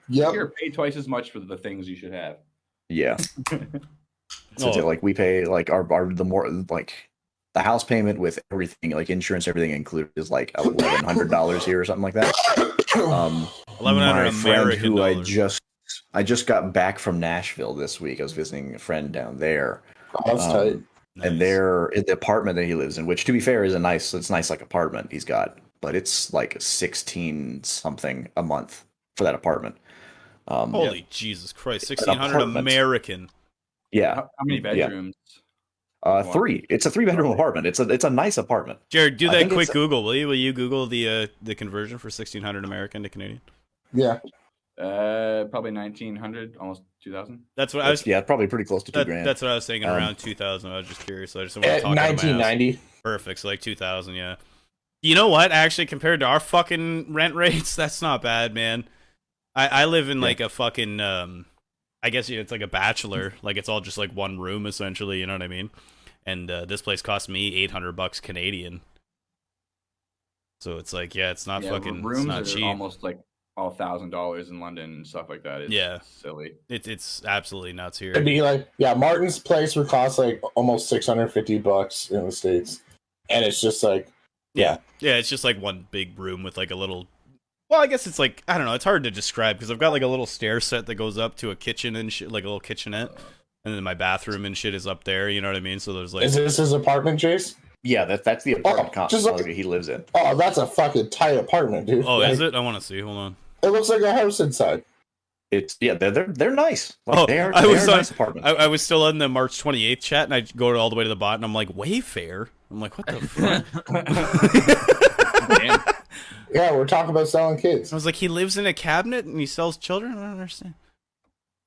Yep. You're paid twice as much for the things you should have. Yeah. So like we pay like the house payment with everything, like insurance, everything included, is like $1,100 here or something like that. My friend who I just got back from Nashville this week. I was visiting a friend down there. Oh, that's tight. And they're in the apartment that he lives in, which to be fair is it's nice like apartment he's got, but it's like 16 something a month for that apartment. Holy Jesus Christ, 1,600 American. Yeah. How many bedrooms? 3. It's a 3-bedroom apartment. It's a nice apartment. Jared, do that quick Google, will you? Will you Google the conversion for 1,600 American to Canadian? Yeah. Probably 1,900, almost 2,000. That's what I was. Yeah, probably pretty close to $2,000. That's what I was saying. Around 2,000. I was just curious. So I just want to talk 1990. Perfect. So like 2,000. Yeah. You know what? Actually, compared to our fucking rent rates, that's not bad, man. I live in like a fucking. I guess it's like a bachelor. Like it's all just like one room essentially. You know what I mean? And this place cost me $800 Canadian. So it's like, yeah, it's not fucking. Rooms it's not are cheap. almost like all $1,000 in London and stuff like that. It's silly. It's absolutely nuts here. It'd be like, yeah, Martin's place would cost like almost $650 in the States, and it's just like, yeah, it's just like one big room with like a little. Well, I guess it's like, I don't know. It's hard to describe because I've got like a little stair set that goes up to a kitchen and shit, like a little kitchenette, and then my bathroom and shit is up there. You know what I mean? So there's like. Is this his apartment, Chase? Yeah, that's the apartment complex he lives in. Oh, that's a fucking tight apartment, dude. Oh, like, is it? I want to see. Hold on. It looks like a house inside. They're nice. Like, they're a nice apartment. I was still in the March 28th chat, and I go all the way to the bottom, and I'm like, Wayfair? I'm like, what the fuck? Yeah, we're talking about selling kids. I was like, he lives in a cabinet and he sells children? I don't understand.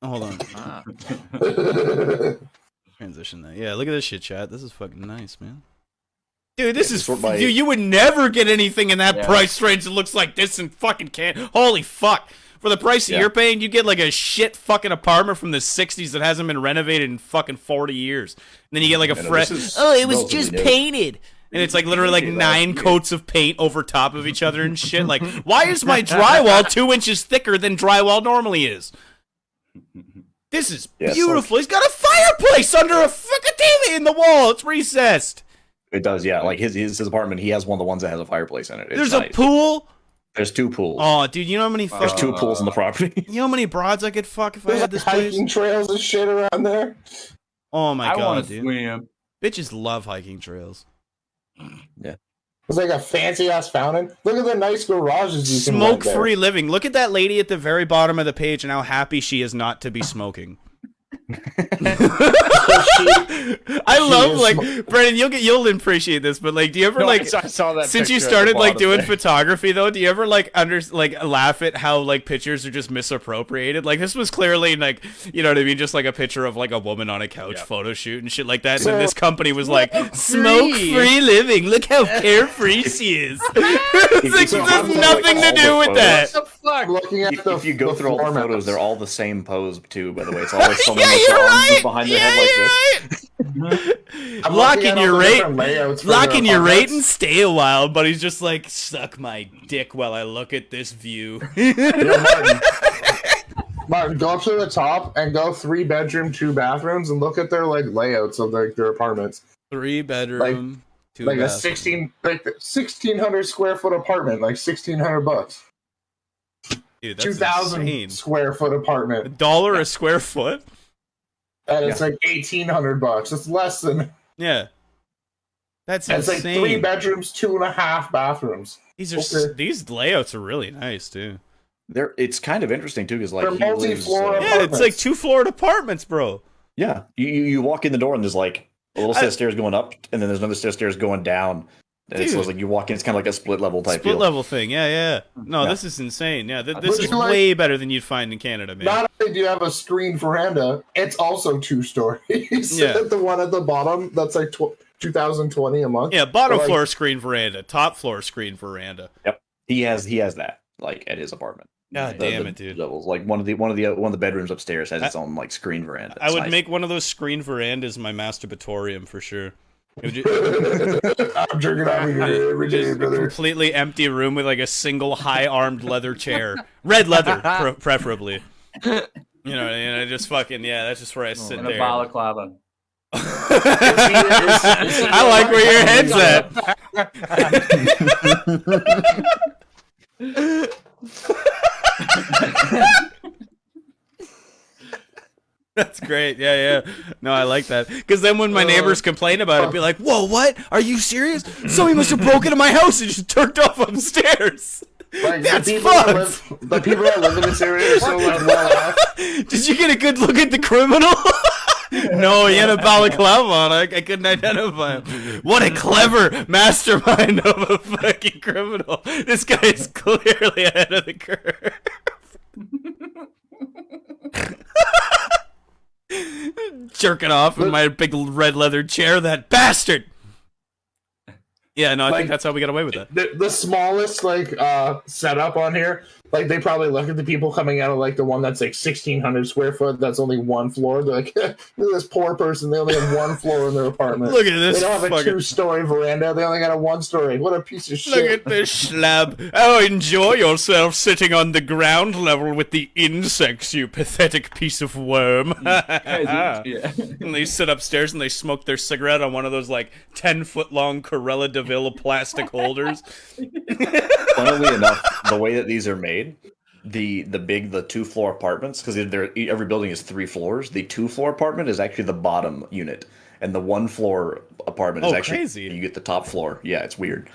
Oh, hold on. Transition that. Yeah, look at this shit, chat. This is fucking nice, man. Dude, this is... Dude, you would never get anything in that price range that looks like this in fucking Canada. Holy fuck. For the price that you're paying, you get like a shit fucking apartment from the 60s that hasn't been renovated in fucking 40 years. And then you get like a fresh... Oh, it was just painted. And it's like literally like 9 coats of paint over top of each other and shit. Like, why is my drywall 2 inches thicker than drywall normally is? This is beautiful. He's got a fireplace under a fucking TV in the wall. It's recessed. It does, yeah. Like his apartment, he has one of the ones that has a fireplace in it. There's a pool. There's 2 pools. Oh, dude, you know how many? There's 2 pools in the property. You know how many broads I could fuck if I had this place? Hiking trails and shit around there. Oh my god, dude! Swim. Bitches love hiking trails. Yeah. It's like a fancy ass fountain. Look at the nice garages you can Smoke-free living. Look at that lady at the very bottom of the page and how happy she is not to be smoking. I love like Brennan, you'll appreciate this, but like, do you ever I saw that since you started like doing photography though? Do you ever like laugh at how like pictures are just misappropriated? Like this was clearly like, you know what I mean, just like a picture of like a woman on a couch photo shoot and shit like that. And then this company was like smoke-free living. Look how carefree she is. It's like, there's nothing to do with that. What the fuck? Looking at if you go through all the photos, they're all the same pose too. By the way, it's always someone yeah, with you're their arms right. behind their head like this. Locking your rate and stay a while, but he's just like, suck my dick while I look at this view. Martin, go up to the top and go 3 bedroom, 2 bathrooms, and look at their like layouts of like their apartments. 3 bedroom. Like, Like a 1,600 square foot apartment, like $1,600. Dude, that's 2,000 insane. square foot apartment. $1 a square foot? And it's like $1,800. It's less than. Yeah. That's it's insane. like 3 bedrooms, 2.5 bathrooms. These layouts are really nice too. It's kind of interesting too, because like they're multi-floor yeah, it's like 2-floored apartments, bro. Yeah, you walk in the door and there's like a little set of stairs going up, and then there's another set of stairs going down. And it's like you walk in, it's kind of like a split level type. Split level thing, yeah. No, this is insane. Yeah, this is way better than you'd find in Canada, man. Not only do you have a screen veranda, it's also 2 stories. Yeah, the one at the bottom that's like 2,020 a month. Yeah, bottom floor screen veranda, top floor screen veranda. Yep, he has that like at his apartment. God damn it, dude! Levels. Like one of the bedrooms upstairs has its own like screen veranda. I would make one of those screen verandas my masturbatorium for sure. I'm jerking off every day, brother. Completely empty room with like a single high-armed leather chair, red leather, preferably. You know, and I just fucking that's just where I sit and there. A balaclava. I like where your head's at. That's great. Yeah. No, I like that. Because then when my neighbors complain about it, be like, whoa, what? Are you serious? Somebody must have broken into my house and just turned off upstairs. Like, that's fucked. The people that live in this area are so like well off. Did you get a good look at the criminal? No, he had a balaclava on. I couldn't identify him. What a clever mastermind of a fucking criminal. This guy is clearly ahead of the curve. Jerking off in my big red leather chair, that bastard. Yeah, no, I think that's how we got away with that. The smallest setup on here, like they probably look at the people coming out of like the one that's like 1,600 square foot. That's only 1 floor. They're like, look at this poor person. They only have 1 floor in their apartment. Look at this. They don't have a 2-story veranda. They only got a 1-story. What a piece of shit. Look at this slab. Oh, enjoy yourself sitting on the ground level with the insects, you pathetic piece of worm. And they sit upstairs and they smoke their cigarette on one of those like 10-foot long Corella Deville plastic holders. Funnily enough, the way that these are made, the 2-floor apartments, because every building is 3 floors. The 2-floor apartment is actually the bottom unit, and the 1-floor apartment is actually crazy. You get the top floor. Yeah, it's weird.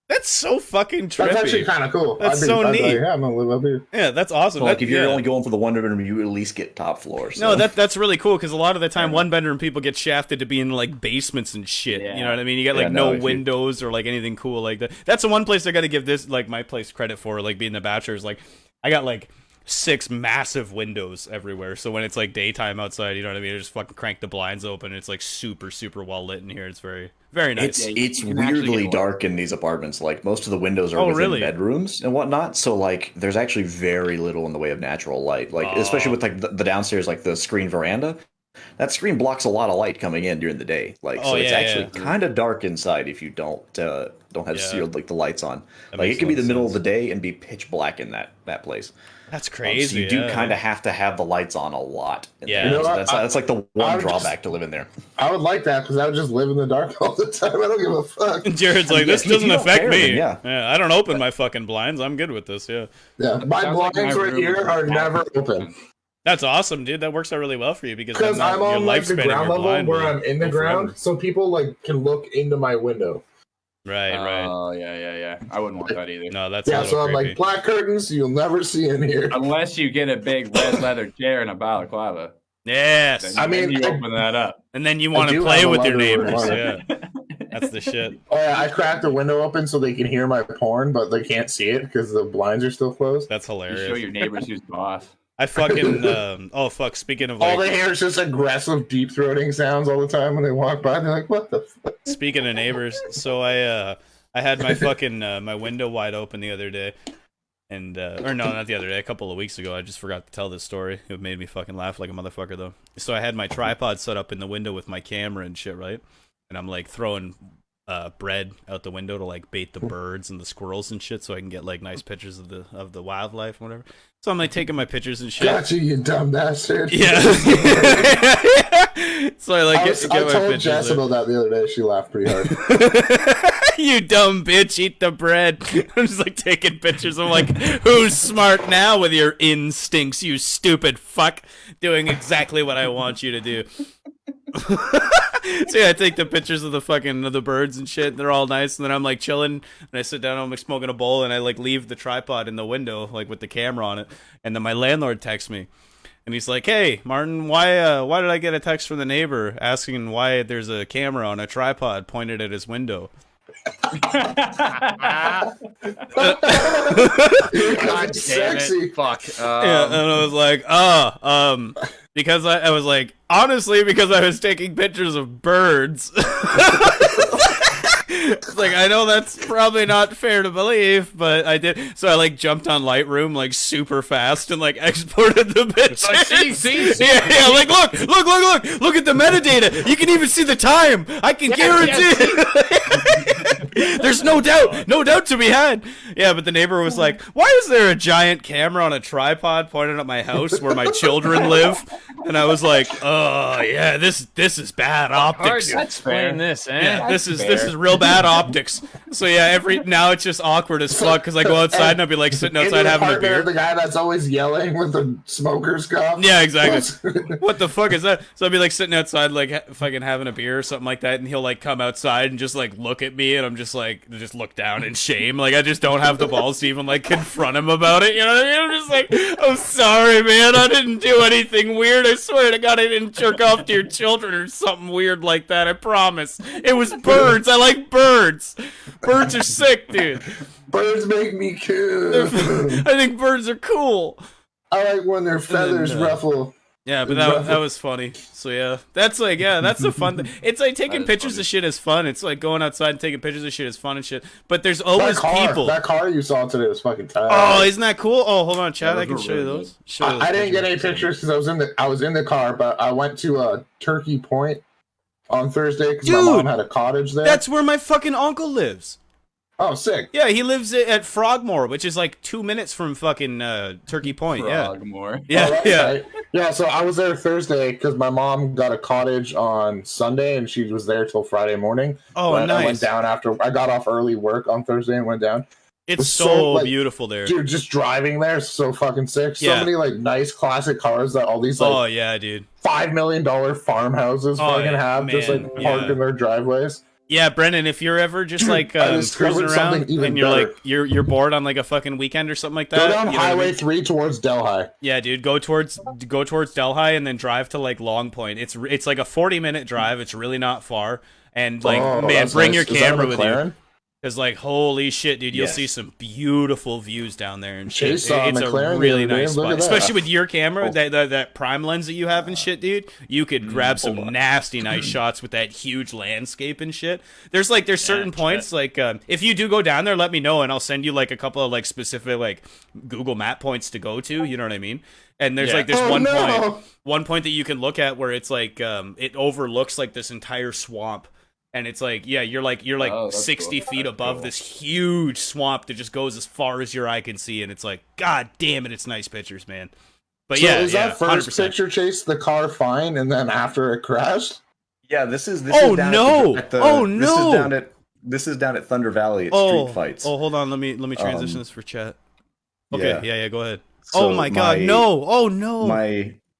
That's so fucking trippy. That's actually kind of cool. That's so neat. Yeah, I'm gonna live up here. Yeah, that's awesome. So, like, if you're only going for the 1-bedroom, you at least get top floor. So. No, that's really cool, because a lot of the time 1-bedroom people get shafted to be in like basements and shit. Yeah. You know what I mean? You get like no windows or like anything cool like that. That's the one place I got to give this like my place credit for, like being the bachelor's. Like I got like 6 massive windows everywhere, so when it's like daytime outside, you know what I mean, I just fucking crank the blinds open. And it's like super well lit in here. It's very nice. It's weirdly dark in these apartments. Like most of the windows are within bedrooms and whatnot, so like there's actually very little in the way of natural light. Like especially with like the downstairs, like the screen veranda, that screen blocks a lot of light coming in during the day. Like it's actually kind of dark inside if you don't have sealed like the lights on. Like it can be the middle of the day and be pitch black in that place. That's crazy. So you do kind of have to have the lights on a lot. Yeah, you know that's like the one drawback to living there. I would like that because I would just live in the dark all the time. I don't give a fuck. Jared's like, this doesn't affect me. Yeah, I don't open my fucking blinds. I'm good with this. Yeah. My blinds right here are never open. That's awesome, dude. That works out really well for you because I'm on like the ground level where I'm in the ground, so people like can look into my window. Right. Oh, yeah. I wouldn't want that either. No, that's so I'm like, black curtains you'll never see in here. Unless you get a big red leather chair and a balaclava. Yes. Then you open that up. And then you want to play with your neighbors. Yeah. That's the shit. Oh, yeah, I cracked the window open so they can hear my porn, but they can't see it because the blinds are still closed. That's hilarious. You show your neighbors who's boss. I fucking speaking of like, all they hear is just aggressive deep throating sounds all the time when they walk by. They're like, what the fuck? Speaking of neighbors, so I had my fucking my window wide open the other day, and or no, not the other day, a couple of weeks ago. I just forgot to tell this story. It made me fucking laugh like a motherfucker though. So I had my tripod set up in the window with my camera and shit, right? And I'm like throwing bread out the window to like bait the birds and the squirrels and shit, so I can get like nice pictures of the wildlife and whatever. So I'm like taking my pictures and shit. Gotcha, you dumb bastard. Yeah. So I like I get my told pictures Jess there. about that the other day. She laughed pretty hard. You dumb bitch, eat the bread. I'm just like taking pictures. I'm like, who's smart now with your instincts, you stupid fuck? Doing exactly what I want you to do. So yeah, I take the pictures of the birds and shit. And they're all nice, and then I'm like chilling, and I sit down, I'm like smoking a bowl, and I like leave the tripod in the window, like with the camera on it. And then my landlord texts me, and he's like, "Hey, Martin, why did I get a text from the neighbor asking why there's a camera on a tripod pointed at his window?" God Sexy. Fuck. Yeah, and I was like, because I was like, honestly, because I was taking pictures of birds. It's like, I know that's probably not fair to believe, but I did. So I like jumped on Lightroom like super fast and like exported the pictures. Like, see. Yeah, like look at the metadata. You can even see the time. I can guarantee it. There's no doubt to be had. Yeah, but the neighbor was like, "Why is there a giant camera on a tripod pointed at my house where my children live?" And I was like, "Oh yeah, this is bad optics." Hard to explain this, eh? Yeah, this is real bad optics. So yeah, now it's just awkward as fuck because I go outside and I'll be like sitting outside having a beer. The guy that's always yelling with the smoker's cup. Yeah, exactly. What the fuck is that? So I'll be like sitting outside like fucking having a beer or something like that, and he'll like come outside and just like look at me, and I'm just like look down in shame. Like I just don't have the balls to even like confront him about it. You know what I mean? I'm just like, I'm sorry, man. I didn't do anything weird. I swear to God, I didn't jerk off to your children or something weird like that. I promise. It was birds. I like birds. Birds are sick, dude. Birds make me cool. I think birds are cool. I like when their feathers ruffle. Yeah, but that was funny. So yeah, that's the fun thing. It's like taking pictures of shit is fun. It's like going outside and taking pictures of shit is fun and shit. But there's always people. That car you saw today was fucking tight. Oh, isn't that cool? Oh, hold on, Chad. I can show you those. I didn't get any pictures because I was in the car, but I went to Turkey Point on Thursday because my mom had a cottage there. That's where my fucking uncle lives. Oh, sick. Yeah, he lives at Frogmore, which is like 2 minutes from fucking Turkey Point. Frogmore. Yeah. Yeah. Yeah, so I was there Thursday because my mom got a cottage on Sunday and she was there till Friday morning. Oh, but nice. I went down after I got off early work on Thursday and went down. It's so beautiful there. Dude, just driving there is so fucking sick. So many like nice classic cars that all these like dude. $5 million farmhouses have just like parked in their driveways. Yeah, Brendan, if you're ever just like cruising around and you're like you're bored on like a fucking weekend or something like that, go down Highway 3 towards Delhi. Yeah, dude, go towards Delhi and then drive to like Long Point. It's like a 40-minute drive. It's really not far. And like bring your camera with you. Because, like, holy shit, dude, you'll see some beautiful views down there and shit. It's a really nice spot. Especially with your camera, that prime lens that you have and shit, dude. You could grab some nasty nice shots with that huge landscape and shit. There's certain points, like, if you do go down there, let me know, and I'll send you, like, a couple of, like, specific, like, Google Map points to go to, you know what I mean? And there's, like, this one point that you can look at where it's, like, it overlooks, like, this entire swamp. And it's like, you're 60 feet above this huge swamp that just goes as far as your eye can see, and it's like, god damn it, it's nice pictures, man. But so is that first 100%. Picture, Chase, the car fine, and then after it crashed? Yeah, this is oh down no! At the, oh no! This is down at Thunder Valley at Street Fights. Oh, hold on, let me transition this for chat. Okay, yeah, go ahead. So oh my god, no! Oh no!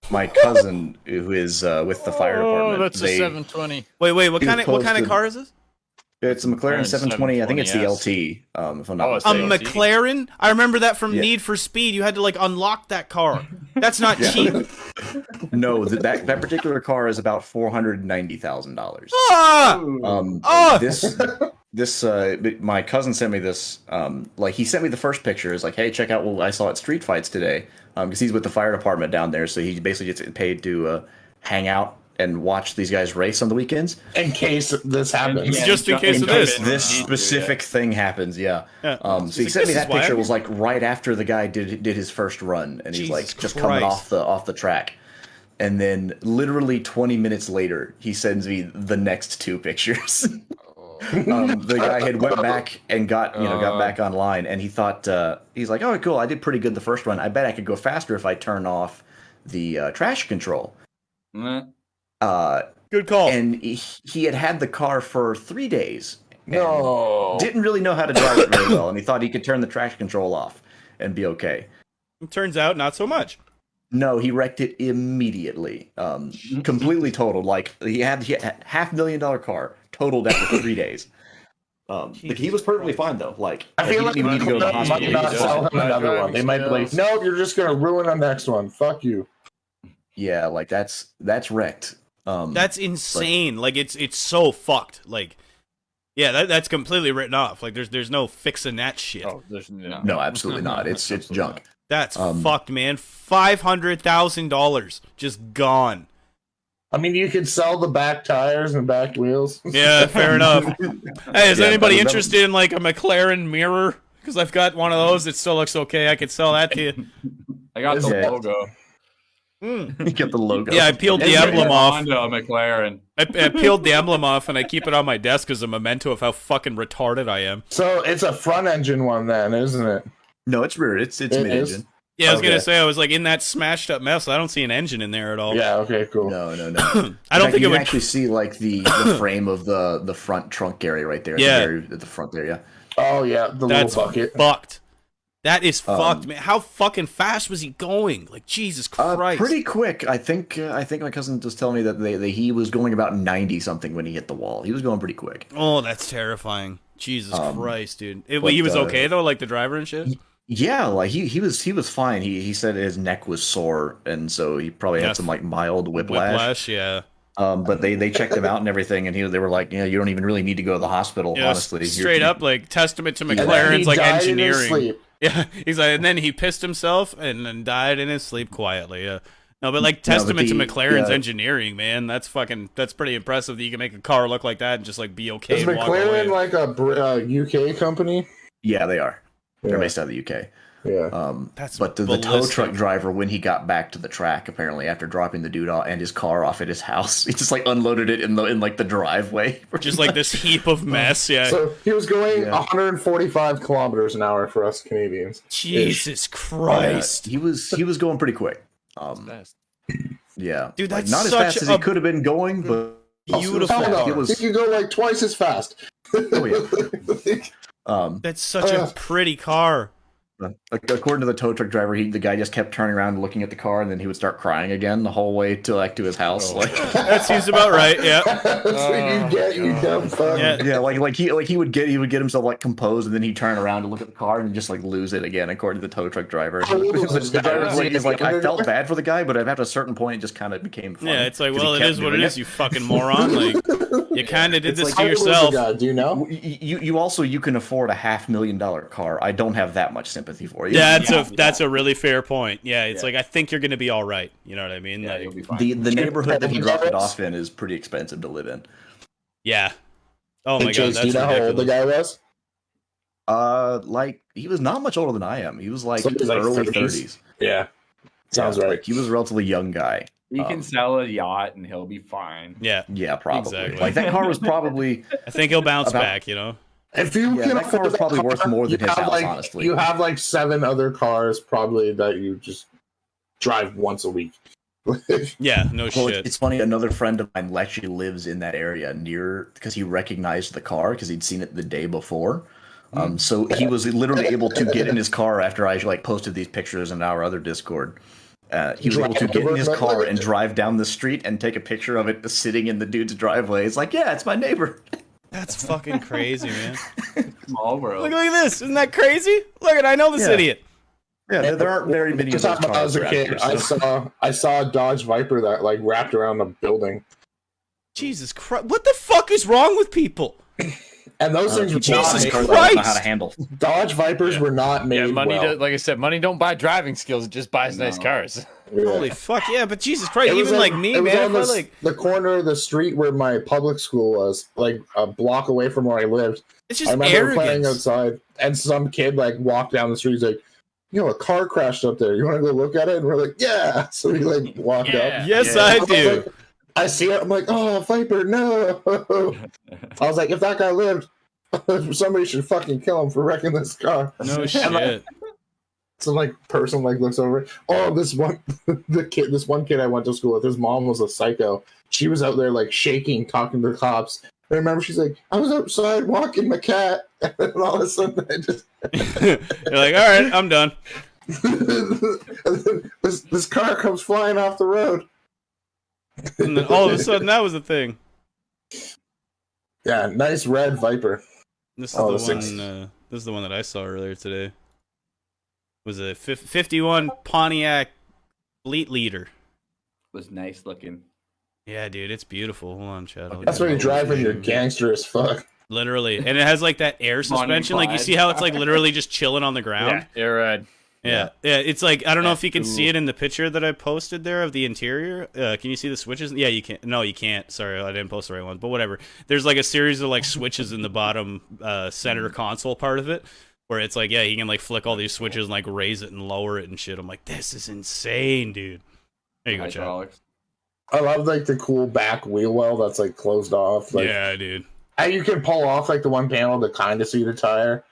My cousin, who is with the fire department. Oh, that's a 720. Wait, what kind of car is this? It's a McLaren 720. I think it's the LT. If I'm not mistaken. A McLaren? I remember that from Need for Speed. You had to like unlock that car. That's not cheap. No, that particular car is about $490,000. This my cousin sent me this. Like he sent me the first picture. It's like, hey, check out what I saw at Street Fights today. Because he's with the fire department down there, so he basically gets paid to hang out and watch these guys race on the weekends. In case this happens. Just in case of this specific thing happens, So he sent me that picture. It was like right after the guy did his first run, and he's like just coming off the track. And then literally 20 minutes later, he sends me the next two pictures. The guy had went back and got back online, and he thought he's like, oh cool, I did pretty good the first run. I bet I could go faster if I turn off the trash control. Good call. And he had the car for 3 days. No. Didn't really know how to drive it very well, and he thought he could turn the traction control off and be okay. It turns out not so much. No, he wrecked it immediately. Completely totaled. Like he had $500,000 car totaled after 3 days. But he was perfectly fine though. Like I feel he like didn't even need to go to the hospital. might not sell him another one. They might be like, nope, you're just gonna ruin the next one. Fuck you. Yeah, like that's wrecked. That's insane. Like it's so fucked. Like, yeah, that's completely written off. Like there's no fixing that shit. Oh, there's no, absolutely not. It's junk. That's fucked, man. $500,000 just gone. I mean, you could sell the back tires and back wheels. Yeah, fair enough. Hey, is anybody interested in like a McLaren mirror? Because I've got one of those. It still looks okay. I could sell that to you. I got the logo. You get the logo. Yeah, I peeled the emblem off. Honda McLaren. I peeled the emblem off and I keep it on my desk as a memento of how fucking retarded I am. So it's a front engine one then, isn't it? No, it's rear. It's mid-engine. Yeah, I was gonna say I was like in that smashed up mess. I don't see an engine in there at all. Yeah. Okay. Cool. No. I don't think you it would actually see like the frame of the front trunk area right there. Yeah, at the front there. Yeah. Oh yeah, that's little bucket. Fucked. That is fucked, man. How fucking fast was he going? Like Jesus Christ. Pretty quick. I think my cousin was telling me that he was going about 90 something when he hit the wall. He was going pretty quick. Oh, that's terrifying. Jesus Christ, dude. He was okay though, like the driver and shit. Yeah, like he was fine. He said his neck was sore, and so he probably had some like mild whiplash. Whiplash, yeah. But they checked him out and everything, and they were like, yeah, you don't even really need to go to the hospital. Yeah, honestly, straight up, like testament to McLaren's like engineering. Yeah, he's like, and then he pissed himself and then died in his sleep quietly. Yeah. No, but like testament to McLaren's engineering, man. That's pretty impressive that you can make a car look like that and just like be okay. Is McLaren like a UK company? Yeah, they are. They're based out of the UK. Yeah. But the tow truck driver, when he got back to the track, apparently after dropping the dude off and his car off at his house, he just like unloaded it in like the driveway. Just like this heap of mess. Yeah. So he was going 145 kilometers an hour for us Canadians. Jesus Christ. He was going pretty quick. Yeah. Dude, that's not as fast as he could have been going, but beautiful. He could go like twice as fast. Oh yeah. That's such a pretty car. According to the tow truck driver, the guy just kept turning around and looking at the car, and then he would start crying again the whole way to his house. That seems about right. Yeah. That's what you get, you dumb fuck. Yeah, like he would get himself like composed, and then he'd turn around to look at the car and just like lose it again. According to the tow truck driver, the driver's like, I felt bad for the guy, but at a certain point, it just kind of became funny. Yeah, it's like, well, it is what it is. You fucking moron. Like, you kind of did this to yourself. Do you know? You can afford a $500,000 car. I don't have that much sympathy for you. Yeah, that's a really fair point. Yeah, it's like I think you're gonna be all right. You know what I mean? Yeah, like, you'll be fine. The neighborhood that he dropped it off in is pretty expensive to live in. Yeah. Oh my Chase, god, that's do you know ridiculous. how old the guy was? Like he was not much older than I am. He was like early 30s. Yeah, sounds right. Like, he was a relatively young guy. He can sell a yacht and he'll be fine. Yeah, probably. Exactly. Like that car was probably. I think he'll bounce back. You know. If you can that car was probably worth more than his house, honestly. You have like 7 other cars probably that you just drive once a week. Yeah, no shit. It's funny. Another friend of mine actually lives in that area because he recognized the car because he'd seen it the day before. So he was literally able to get in his car after I like posted these pictures in our other Discord. He was able to get in his car and drive down the street and take a picture of it sitting in the dude's driveway. It's like, yeah, it's my neighbor. That's fucking crazy, man. Small world. Look at this. Isn't that crazy? Look at I know this idiot. Yeah, there aren't very many of those cars. I was a kid. I saw a Dodge Viper that like wrapped around a building. Jesus Christ! What the fuck is wrong with people? And those things were Jesus Christ! Don't know how to handle. Dodge Vipers were not made. Yeah, money. Well. Like I said, money don't buy driving skills. It just buys nice cars. Yeah. Holy fuck! Yeah, but Jesus Christ! Even like me, man. If I the corner of the street where my public school was, like a block away from where I lived. It's just I remember arrogance. playing outside, and some kid like walked down the street. He's like, "You know, a car crashed up there. You want to go look at it?" And we're like, "Yeah." So we like walked up. Yes, I do. I see it. I'm like, "Oh, Viper, no!" I was like, "If that guy lived, somebody should fucking kill him for wrecking this car." No shit. some like person like looks over. Oh, this one kid I went to school with, his mom was a psycho. She was out there like shaking, talking to the cops. I remember she's like, I was outside walking my cat, and then all of a sudden I just you're like, all right, I'm done. and then this car comes flying off the road. And then all of a sudden that was the thing. Yeah, nice red Viper. This is the one that I saw earlier today. It was a 51 Pontiac Fleet Leader. Was nice looking. Yeah, dude, it's beautiful. Hold on, Chad. That's when you're driving, you're gangster as fuck. Literally. And it has like that air suspension. Like you see how it's like literally just chilling on the ground? Yeah, air ride. Yeah, it's like, I don't know if you can see it in the picture that I posted there of the interior. Can you see the switches? Yeah, you can't. No, you can't. Sorry, I didn't post the right one. But whatever. There's like a series of like switches in the bottom center console part of it, where it's like, yeah, you can like flick all these switches and like raise it and lower it and shit. I'm like, this is insane, dude. There you go, Chad. I love like the cool back wheel well that's like closed off. Like, yeah, dude. And you can pull off like the one panel to kind of see the tire.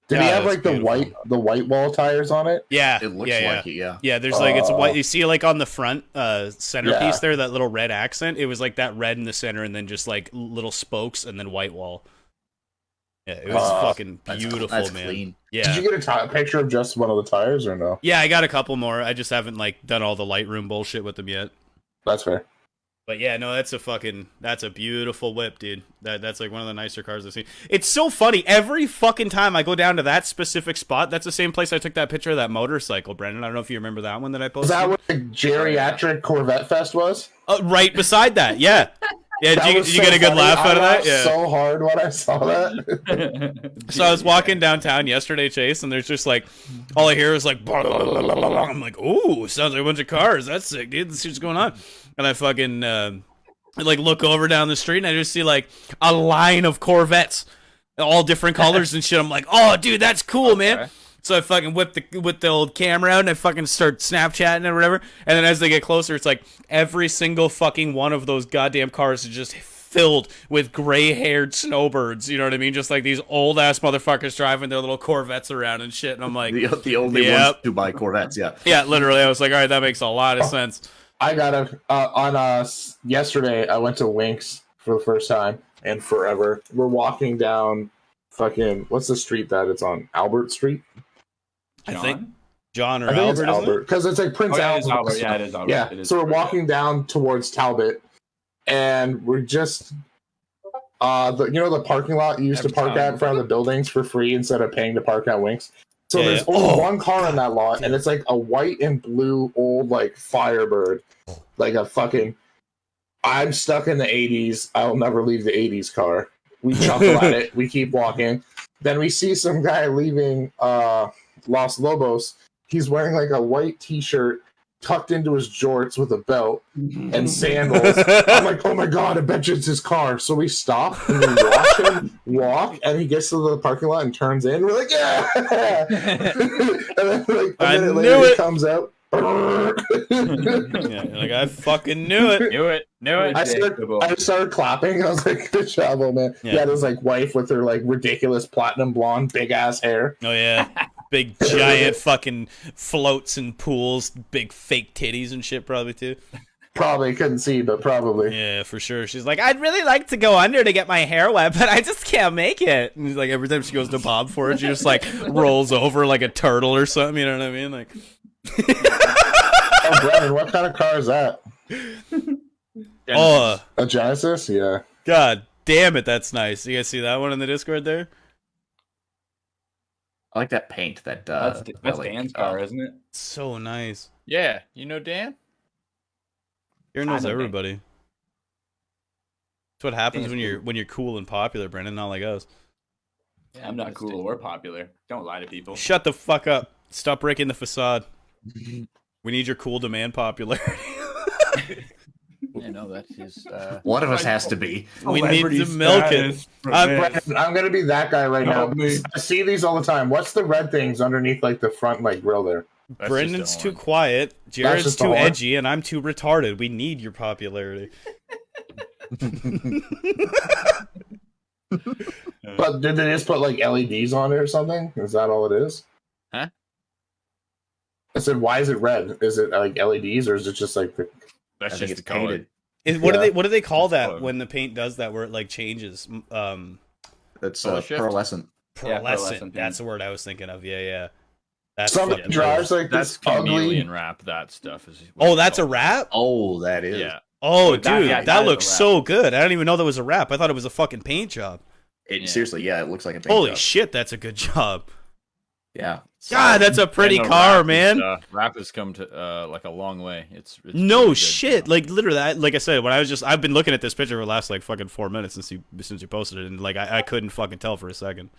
Did he have like the white wall tires on it? Yeah, it looks like it. Yeah, yeah. There's like it's white. You see like on the front centerpiece there, that little red accent. It was like that red in the center, and then just like little spokes, and then white wall. Yeah, it was fucking beautiful, that's man. Clean. Yeah. Did you get a picture of just one of the tires or no? Yeah, I got a couple more. I just haven't like done all the Lightroom bullshit with them yet. That's fair. But yeah, no, that's a beautiful whip, dude. That's like one of the nicer cars I've seen. It's so funny. Every fucking time I go down to that specific spot, that's the same place I took that picture of that motorcycle, Brendan. I don't know if you remember that one that I posted. Is that what the geriatric Corvette Fest was? Right beside that, yeah. Yeah, did you get a good laugh out of that? Yeah. So hard when I saw that. So I was walking downtown yesterday, Chase, and there's just like, all I hear is like, blah, blah, blah, blah, blah. I'm like, ooh, sounds like a bunch of cars. That's sick, dude. Let's see what's going on. And I fucking like look over down the street, and I just see like a line of Corvettes, all different colors and shit. I'm like, oh, dude, that's cool, man. So I fucking whip the old camera out, and I fucking start Snapchatting or whatever. And then as they get closer, it's like every single fucking one of those goddamn cars is just filled with gray-haired snowbirds. You know what I mean? Just like these old-ass motherfuckers driving their little Corvettes around and shit. And I'm like... The only ones to buy Corvettes, yeah. Yeah, literally. I was like, all right, that makes a lot of sense. I got yesterday, I went to Winx for the first time in forever. We're walking down fucking... What's the street that it's on? Albert Street? I think John or I think Albert, it's Albert, because it's like Prince Albert. Yeah, it is Albert. Yeah, so we're walking down towards Talbot, and we're just, the parking lot you used to park at in front of the buildings for free instead of paying to park at Winx. So there's only one car in that lot, and it's like a white and blue old like Firebird, like a fucking. I'm stuck in the 80s. I'll never leave the 80s car. We chuckle at it. We keep walking. Then we see some guy leaving Los Lobos. He's wearing like a white t-shirt tucked into his jorts with a belt and sandals. I'm like, oh my god, I bet you it's his car. So we stop and we watch him walk, and he gets to the parking lot and turns in. We're like, yeah. And then like a minute later he comes out. Yeah, like I fucking knew it. Knew it. I started clapping. I was like, good job, old man. Yeah. He had his like wife with her like ridiculous platinum blonde, big ass hair. Oh yeah. Big giant fucking floats and pools, big fake titties and shit probably too. Probably couldn't see, but probably. Yeah, for sure. She's like, I'd really like to go under to get my hair wet, but I just can't make it. And he's like, every time she goes to bob for it, she just like rolls over like a turtle or something. You know what I mean? Like. Oh, Brennan, what kind of car is that? Oh, a Genesis? Yeah. God damn it, that's nice. You guys see that one in the Discord there? I like that paint. That's Dan's car, isn't it? So nice. Yeah, you know Dan? Keiryn knows everybody. That's what happens when you're cool and popular, Brendan, not like us. Yeah, I'm not cool or popular. Don't lie to people. Shut the fuck up. Stop breaking the facade. We need your cool demand popularity. Yeah, no, that is. One of us has to be. We need to milk it. I'm gonna be that guy right now. I see these all the time. What's the red things underneath like the front like grill there? Brendan's too quiet. Jared's too edgy, and I'm too retarded. We need your popularity. But did they just put like LEDs on it or something? Is that all it is? Huh? I said, why is it red? Is it like LEDs or is it just like That's I think just it's the color. painted. What do they call That's that fun. when the paint does that where it like changes? That's Color shift? pearlescent. Yeah, Pearlescent. That's the word I was thinking of. Yeah. That's some fucking drives cool. like That's this ugly? chameleon wrap. That stuff is. Oh, that's a wrap? Oh, that is. Yeah. Oh, that- dude, yeah, that that is looks a wrap. so good. I didn't even know that was a wrap. I thought it was a fucking paint job. It Yeah. seriously, yeah, it looks like a paint Holy job. shit, that's a good job. Yeah. God, that's a pretty Yeah, no, car, wrap is, man. Wrap has come to like a long way. It's No really good. shit. Like literally, like I said, when I've been looking at this picture for the last like fucking 4 minutes since you posted it, and like I couldn't fucking tell for a second.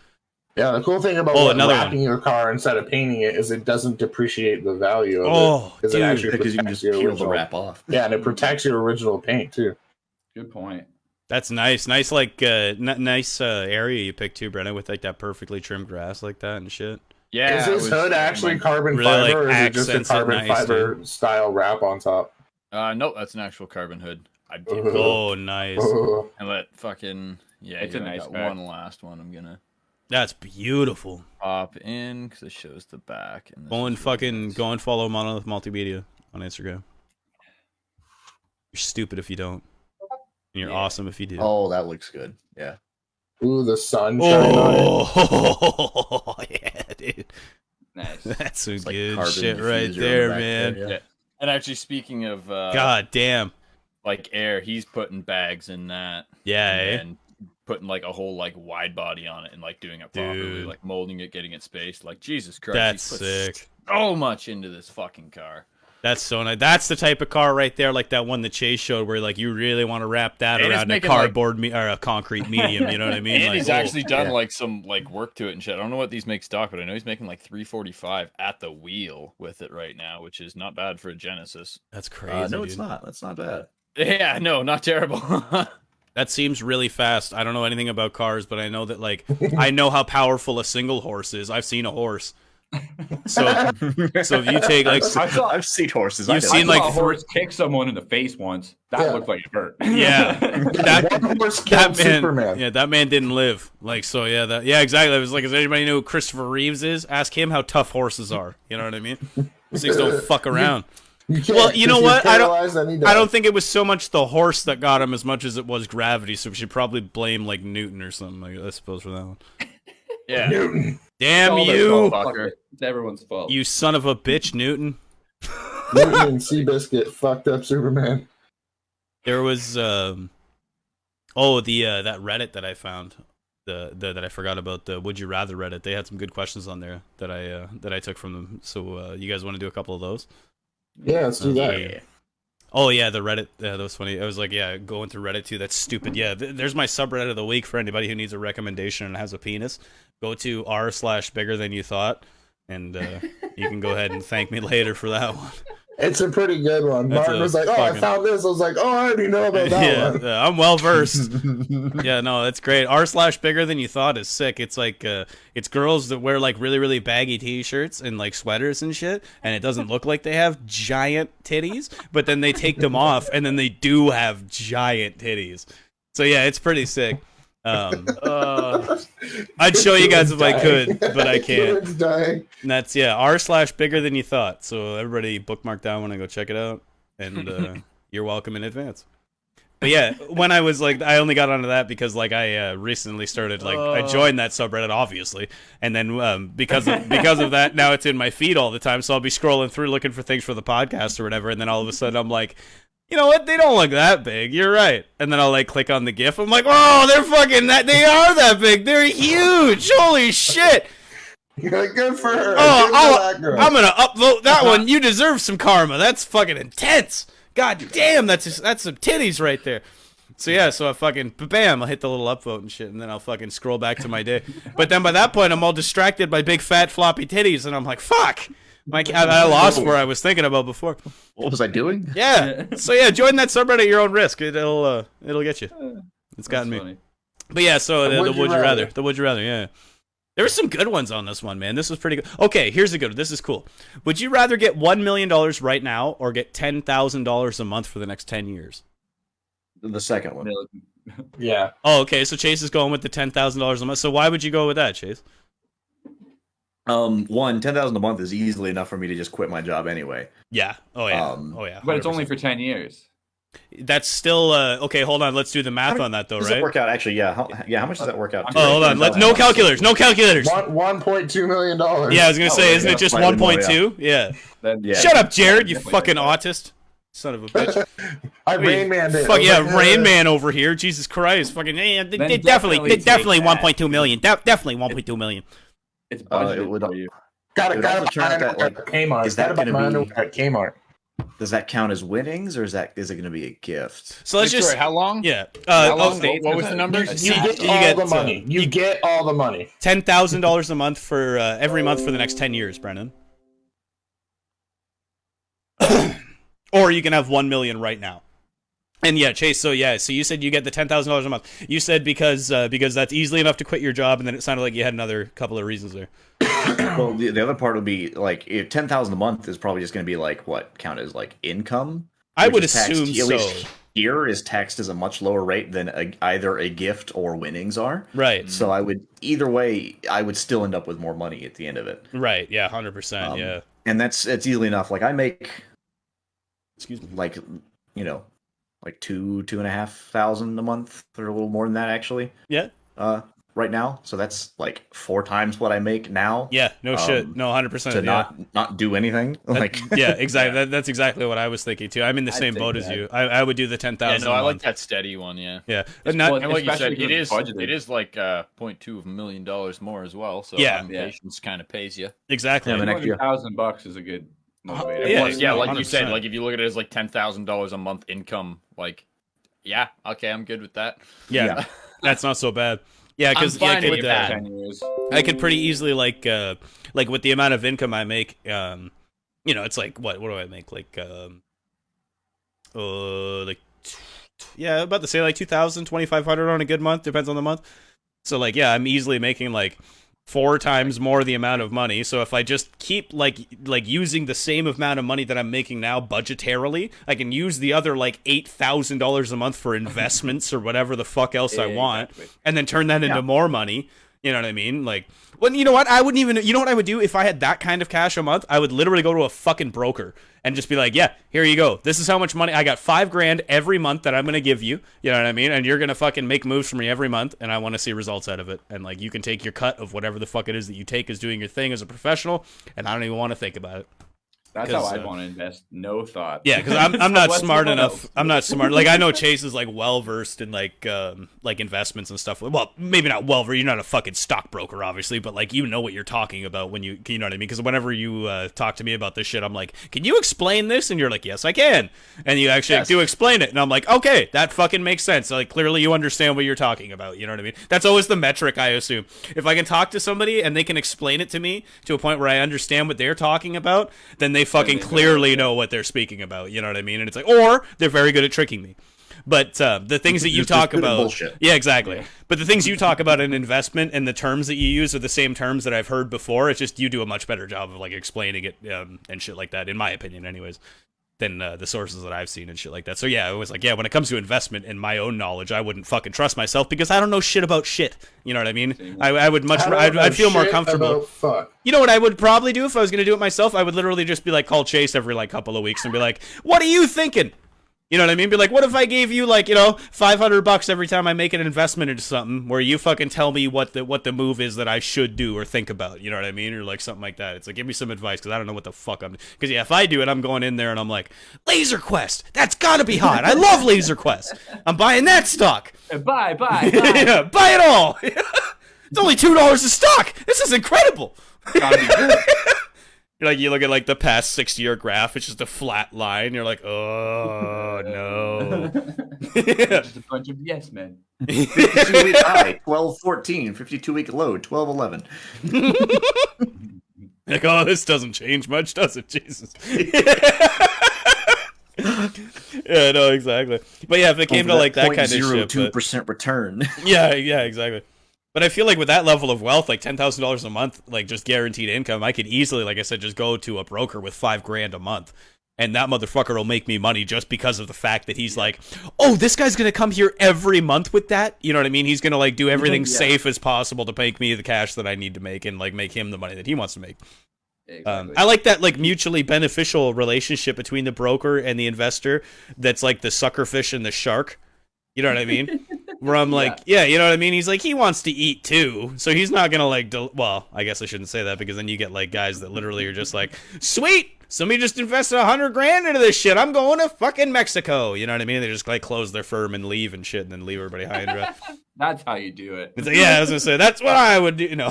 Yeah, the cool thing about another wrapping your car instead of painting it is it doesn't depreciate the value of Oh, it. Because it dude. actually Because you can protects just your peel the original wrap off. Yeah, and it protects your original paint too. Good point. That's nice. Nice like nice area you picked too, Brennan, with like that perfectly trimmed grass like that and shit. Yeah. Is it this was- hood actually carbon really, fiber, like, or is it just a accents it carbon nice, fiber style wrap on top? No, that's an actual carbon hood. I'd give Ugh. it. Oh, nice. And let fucking It's here, a I nice got back. one last one. I'm gonna That's beautiful. pop in because it shows the back. And this Go and is really fucking nice. go and follow Monolith Multimedia on Instagram. You're stupid if you don't. And you're awesome if you do. Oh, that looks good. Yeah. Ooh, the sun shining on it. Oh, yeah, dude. Nice. That's some It's like good carbon shit right diffuser on the there, back man. there, yeah. Yeah. And actually, speaking of God damn. like air, he's putting bags in that. Yeah, eh? And putting like a whole like wide body on it and like doing it properly, Dude. like molding it, getting it spaced. Like Jesus Christ, That's he's put sick. so much into this fucking car. That's so nice. That's the type of car right there, like that one that Chase showed, where like you really want to wrap that And it's around a making, cardboard or a concrete medium. You know what I mean? And Like, he's actually done yeah. like some like work to it and shit. I don't know what these make stock, but I know he's making like 345 at the wheel with it right now, which is not bad for a Genesis. that's crazy. No, dude. it's not. That's not bad. Yeah, no, not terrible. That seems really fast. I don't know anything about cars, but I know that like I know how powerful a single horse is. I've seen a horse. So if you take like I've seen horses. You've I know. seen, I like, saw a horse kick someone in the face once. That Yeah. looked like it hurt. yeah, One horse killed Superman. yeah, that man didn't live. Like so, yeah, exactly. It was like, does anybody know who Christopher Reeves is? Ask him how tough horses are. You know what I mean? These things don't fuck around. You can't, Well, you know 'cause what? he's I don't- paralyzed and he I don't dies. think it was so much the horse that got him as much as it was gravity. So we should probably blame like Newton or something. Like, I suppose for that one. yeah. Newton. Damn It's all their you, fault, fucker. It's everyone's fault. you son of a bitch, Newton. Newton and Seabiscuit fucked up Superman. There was that Reddit that I found, the that I forgot about, the Would You Rather Reddit. They had some good questions on there that I took from them. So you guys want to do a couple of those? Yeah, let's do that. Yeah. Oh yeah, the Reddit. That was funny. I was like, yeah, going through Reddit too. That's stupid. Yeah, there's my subreddit of the week for anybody who needs a recommendation and has a penis. Go to r/bigger than you thought, and you can go ahead and thank me later for that one. It's a pretty good one. That's Martin a was like, "Oh, I fucking- found this." I was like, "Oh, I already know about that Yeah, one." I'm well versed. Yeah, no, that's great. r/bigger than you thought is sick. It's like it's girls that wear like really really baggy t-shirts and like sweaters and shit, and it doesn't look like they have giant titties, but then they take them off and then they do have giant titties. So yeah, it's pretty sick. I'd show you guys if I could, but I can't. It's dying. And that's r/bigger than you thought. So everybody bookmark that one and go check it out, and you're welcome in advance. But yeah, when I was like, I only got onto that because like I recently started like I joined that subreddit obviously, and then because of that, now it's in my feed all the time. So I'll be scrolling through looking for things for the podcast or whatever, and then all of a sudden I'm like, you know what? They don't look that big. You're right. And then I'll like click on the GIF. I'm like, oh, they're fucking that. They are that big. They're huge. Holy shit. You're like, good for her. Oh, Good for that girl. I'm gonna upvote that one. You deserve some karma. That's fucking intense. God damn, that's some titties right there. So yeah, so I fucking bam, I'll hit the little upvote and shit, and then I'll fucking scroll back to my day. But then by that point, I'm all distracted by big fat floppy titties, and I'm like, fuck. I lost where I was thinking about before. What was I doing? Yeah. So yeah, join that subreddit at your own risk. It'll get you. It's gotten me. Funny. But yeah, so the Would You would you rather? Rather. The would you rather? Yeah. There were some good ones on this one, man. This was pretty good. Okay, here's a good one. This is cool. Would you rather get $1 million right now or get $10,000 a month for the next 10 years? The second one. Yeah. Oh, okay. So Chase is going with the $10,000 a month. So why would you go with that, Chase? $10,000 a month is easily enough for me to just quit my job anyway. Yeah. Oh yeah. Oh yeah. 100%. But it's only for 10 years. That's still okay. Hold on, let's do the math on that though, Does right? that work out? Actually, yeah. How much does that work out? Oh, hold on. No calculators. No calculators. $1.2 million. Yeah, I was gonna say, isn't it just 1.2? Yeah. Yeah. Shut up, Jared. You fucking autist. Son of a bitch. I Rain Man it. Fuck yeah, Rain Man over here. Jesus Christ. Fucking definitely 1.2 million. Definitely 1.2 million. It's budgeted for you. Gotta turn out that, like, Kmart. is that gotta gonna buy be at Kmart. Does that count as winnings, or is it going to be a gift? So let's just. How long? Yeah. How long? What was the number? You get all the money. You get all the money. $10,000 a month for every month for the next 10 years, Brennan. Or you can have 1 million right now. And yeah, Chase. So you said you get the $10,000 a month. You said because that's easily enough to quit your job, and then it sounded like you had another couple of reasons there. Well, the other part would be like if 10,000 a month is probably just going to be like what count as like income. I would assume so. At least here is taxed as a much lower rate than either a gift or winnings are. Right. So I would either way, I would still end up with more money at the end of it. Right. Yeah. 100%. Yeah. And it's easily enough. Like I make, excuse me, like like $2,500 a month, or a little more than that actually. Yeah. Right now, so that's like 4 times what I make now. Yeah, no shit, no 100%. To not do anything, like yeah, exactly. That's exactly what I was thinking too. I'm in the same boat as you. I would do the 10,000. Yeah, no, I like that steady one. Yeah, yeah. And like you said, it is like $0.2 million more as well. So patience kind of pays you. Exactly. Yeah, $200,000 is a good motivator. Yeah, like 100%. You said, like if you look at it as like $10,000 a month income, like okay, I'm good with that. Yeah. That's not so bad. Yeah, because I could pretty easily like with the amount of income I make, it's like what do I make about to say like 2,000, 2,500 on a good month, depends on the month. So like I'm easily making like 4 times more the amount of money. So if I just keep like using the same amount of money that I'm making now budgetarily, I can use the other like $8,000 a month for investments or whatever the fuck else I want, and then turn that into more money. You know what I mean? Like, well, you know what? I wouldn't even. You know what I would do if I had that kind of cash a month? I would literally go to a fucking broker and just be like, "Yeah, here you go. This is how much money I got. $5,000 every month that I'm gonna give you. You know what I mean? And you're gonna fucking make moves for me every month, and I want to see results out of it. And like, you can take your cut of whatever the fuck it is that you take as doing your thing as a professional, and I don't even want to think about it." That's how I'd want to invest. No thought. Yeah, because I'm not smart enough. I'm not smart. Like I know Chase is like well versed in like investments and stuff. Well, maybe not well versed. You're not a fucking stockbroker, obviously, but like you know what you're talking about when you know what I mean. Because whenever you talk to me about this shit, I'm like, "Can you explain this?" And you're like, "Yes, I can." And you actually do explain it, and I'm like, "Okay, that fucking makes sense." Like clearly you understand what you're talking about. You know what I mean? That's always the metric I assume. If I can talk to somebody and they can explain it to me to a point where I understand what they're talking about, then they fucking clearly know what they're speaking about, you know what I mean? And it's like, or they're very good at tricking me. But the things that you talk about, yeah, exactly. Yeah. But the things you talk about in investment and the terms that you use are the same terms that I've heard before. It's just you do a much better job of like explaining it and shit like that, in my opinion, anyways, than the sources that I've seen and shit like that. So yeah, it was like, when it comes to investment and my own knowledge, I wouldn't fucking trust myself because I don't know shit about shit. You know what I mean? I would much, I'd feel more comfortable. You know what I would probably do if I was going to do it myself? I would literally just be like, call Chase every like couple of weeks and be like, "What are you thinking?" You know what I mean? Be like, what if I gave you like, $500 every time I make an investment into something where you fucking tell me what the move is that I should do or think about, you know what I mean? Or like something like that. It's like, give me some advice because I don't know what the fuck I'm... Because if I do it, I'm going in there and I'm like, Laser Quest, that's gotta be hot. I love Laser Quest. I'm buying that stock. Buy. Yeah, buy it all. It's only $2 a stock. This is incredible. Gotta be good. Like you look at like the past 6-year graph, it's just a flat line. You're like, oh no, just a bunch of yes men. 52-week high, 12-14, 52-week low, 12-11. Like, oh, this doesn't change much, does it? Jesus. Yeah, no, exactly. But yeah, if it came to like that kind of shit, 0.02% return. Yeah, exactly. But I feel like with that level of wealth, like $10,000 a month, like just guaranteed income, I could easily, like I said, just go to a broker with $5,000 a month And that motherfucker will make me money just because of the fact that he's like, oh, this guy's going to come here every month with that. You know what I mean? He's going to like do everything safe as possible to make me the cash that I need to make and like make him the money that he wants to make. Exactly. I like that like mutually beneficial relationship between the broker and the investor. That's like the sucker fish and the shark. You know what I mean? Where I'm like, yeah, you know what I mean? He's like, he wants to eat too. So he's not going to like, well, I guess I shouldn't say that because then you get like guys that literally are just like, sweet. Somebody just invested $100,000 into this shit. I'm going to fucking Mexico. You know what I mean? They just like close their firm and leave and shit, and then leave everybody high and dry. That's how you do it. It's like, yeah, I was gonna say that's what I would do. You know.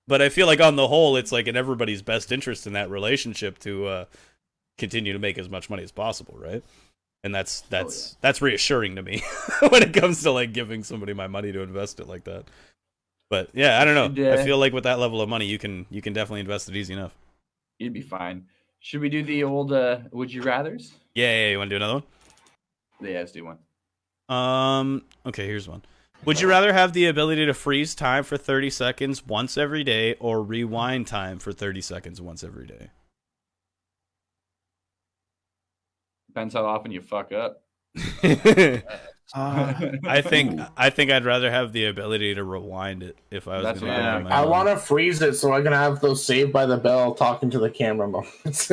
But I feel like on the whole, it's like in everybody's best interest in that relationship to continue to make as much money as possible, right? And that's reassuring to me when it comes to like giving somebody my money to invest it like that. But yeah, I don't know. I feel like with that level of money, you can definitely invest it easy enough. You'd be fine. Should we do the old would you rathers? Yeah. You want to do another one? Yeah, let's do one. Okay, here's one. Would you rather have the ability to freeze time for 30 seconds once every day or rewind time for 30 seconds once every day? Depends how often you fuck up. I think I'd rather have the ability to rewind it if I was going to. I want to freeze it so I can have those Saved by the Bell talking to the camera moments.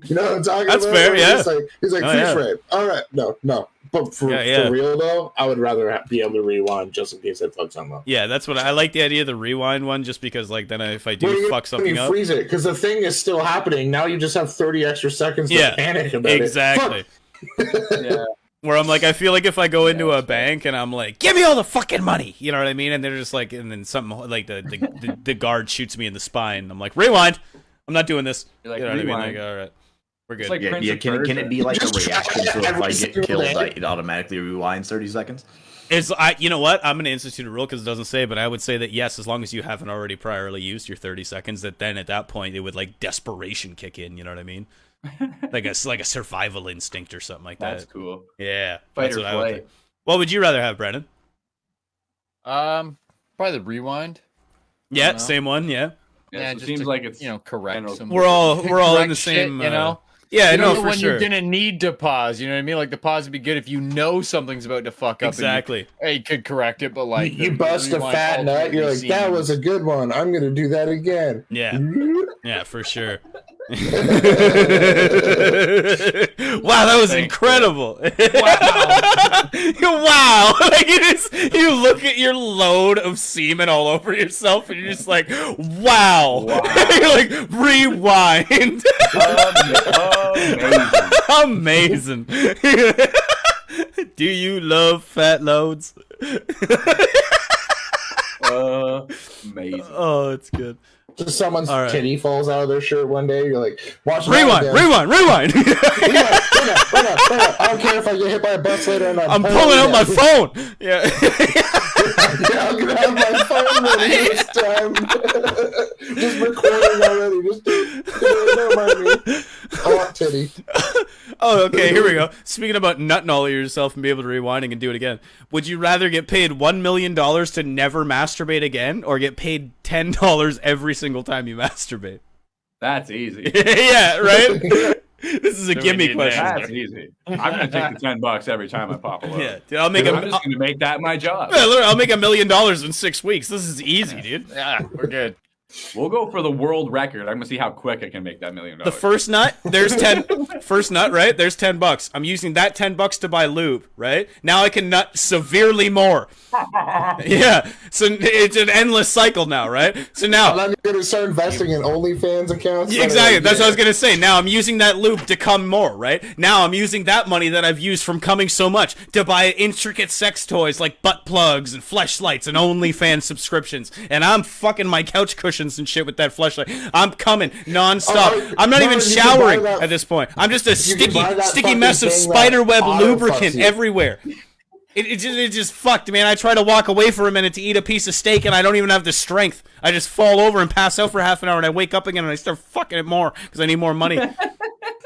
You know what I'm talking That's about? fair, yeah. He's like freeze frame. All right, no. But for real though, I would rather be able to rewind just in case I fuck something up. Yeah, that's what I like the idea of the rewind one, just because like then if I do fuck something up, freeze it because the thing is still happening. Now you just have 30 extra seconds to panic about it. Exactly. Yeah. Where I'm like, I feel like if I go into a bank and I'm like, give me all the fucking money, you know what I mean? And they're just like, and then something like the guard shoots me in the spine. I'm like, rewind. I'm not doing this. You're like, you know what rewind. I mean? Like, all right. We're good. Like Can it be like a reaction? So if I get killed, it automatically rewinds 30 seconds? You know what? I'm going to institute a rule because it doesn't say, but I would say that yes, as long as you haven't already priorly used your 30 seconds, that then at that point it would like desperation kick in. You know what I mean? like a survival instinct or something like that. That's cool. Yeah, Fight or flight. What would you rather have, Brennan? Probably the rewind. Yeah, same one. Yeah. Yeah, it seems like it's correct. We're all in the same. Shit, you know. Yeah, you know for when sure. you're gonna need to pause, you know what I mean? Like the pause would be good if you know something's about to fuck up. Exactly. You could correct it, but like you bust a fat nut, you're like, that was a good one. I'm gonna do that again. Yeah. Yeah, for sure. Wow, that was incredible. Wow. Like you look at your load of semen all over yourself and you're just like, wow. You're like, rewind. Amazing. Do you love fat loads? Amazing. Oh, it's good. Just someone's titty falls out of their shirt one day. You're like, watch rewind. Rewind. Bring it. I don't care if I get hit by a bus later. And I'm pulling out my phone. Yeah. I'm gonna have my phone ready this time. Just recording already. Just don't mind me. I want titty. Oh, okay. Here we go. Speaking about nutting all of yourself and be able to rewinding and do it again, would you rather get paid $1 million to never masturbate again, or get paid $10 every single time you masturbate? That's easy. Yeah, right. This is a gimme question. That's easy. I'm gonna take the $10 every time I pop a load. Yeah, dude, I'm just gonna make that my job. Yeah, I'll make $1 million in 6 weeks. This is easy, dude. Yeah, we're good. We'll go for the world record. I'm gonna see how quick I can make that $1 million. The first nut, there's 10. First nut, right? There's $10. I'm using that $10 to buy lube, right? Now I can nut severely more. Yeah. So it's an endless cycle now, right? So now I'm gonna start investing in OnlyFans accounts. Exactly. That's what I was gonna say. Now I'm using that lube to come more, right? Now I'm using that money that I've used from coming so much to buy intricate sex toys like butt plugs and fleshlights and OnlyFans subscriptions. And I'm fucking my couch cushions and shit with that fleshlight. I'm coming nonstop. I'm not even showering at this point. I'm just a sticky mess of spiderweb lubricant everywhere. It just fucked, man. I try to walk away for a minute to eat a piece of steak, and I don't even have the strength. I just fall over and pass out for half an hour, and I wake up again, and I start fucking it more because I need more money.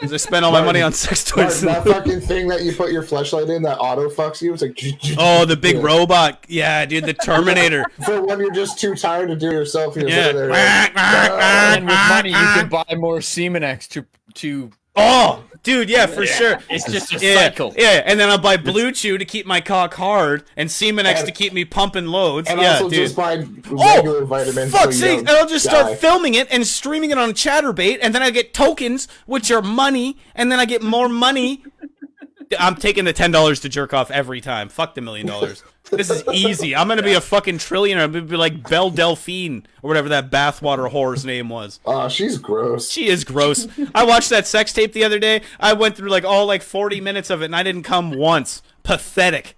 Because I spent all my money on sex toys. That fucking thing that you put your fleshlight in that auto fucks you. It's like. Oh, the big robot. Yeah, dude, the Terminator. For when you're just too tired to do it yourself, you're there. And with money, you can buy more Semenex to. Oh, dude, yeah, for sure. It's just a cycle. Yeah, and then I'll buy Blue Chew to keep my cock hard, and Semenex to keep me pumping loads. And yeah, also dude. just buy regular vitamins. Fuck's sake! And I'll just start filming it and streaming it on ChatterBait, and then I get tokens, which are money, and then I get more money. I'm taking the $10 to jerk off every time. Fuck the $1 million. This is easy. I'm gonna be a fucking trillionaire. I'm gonna be like Belle Delphine or whatever that bathwater whore's name was. Oh, she's gross. She is gross. I watched that sex tape the other day. I went through like all 40 minutes of it, and I didn't come once. Pathetic.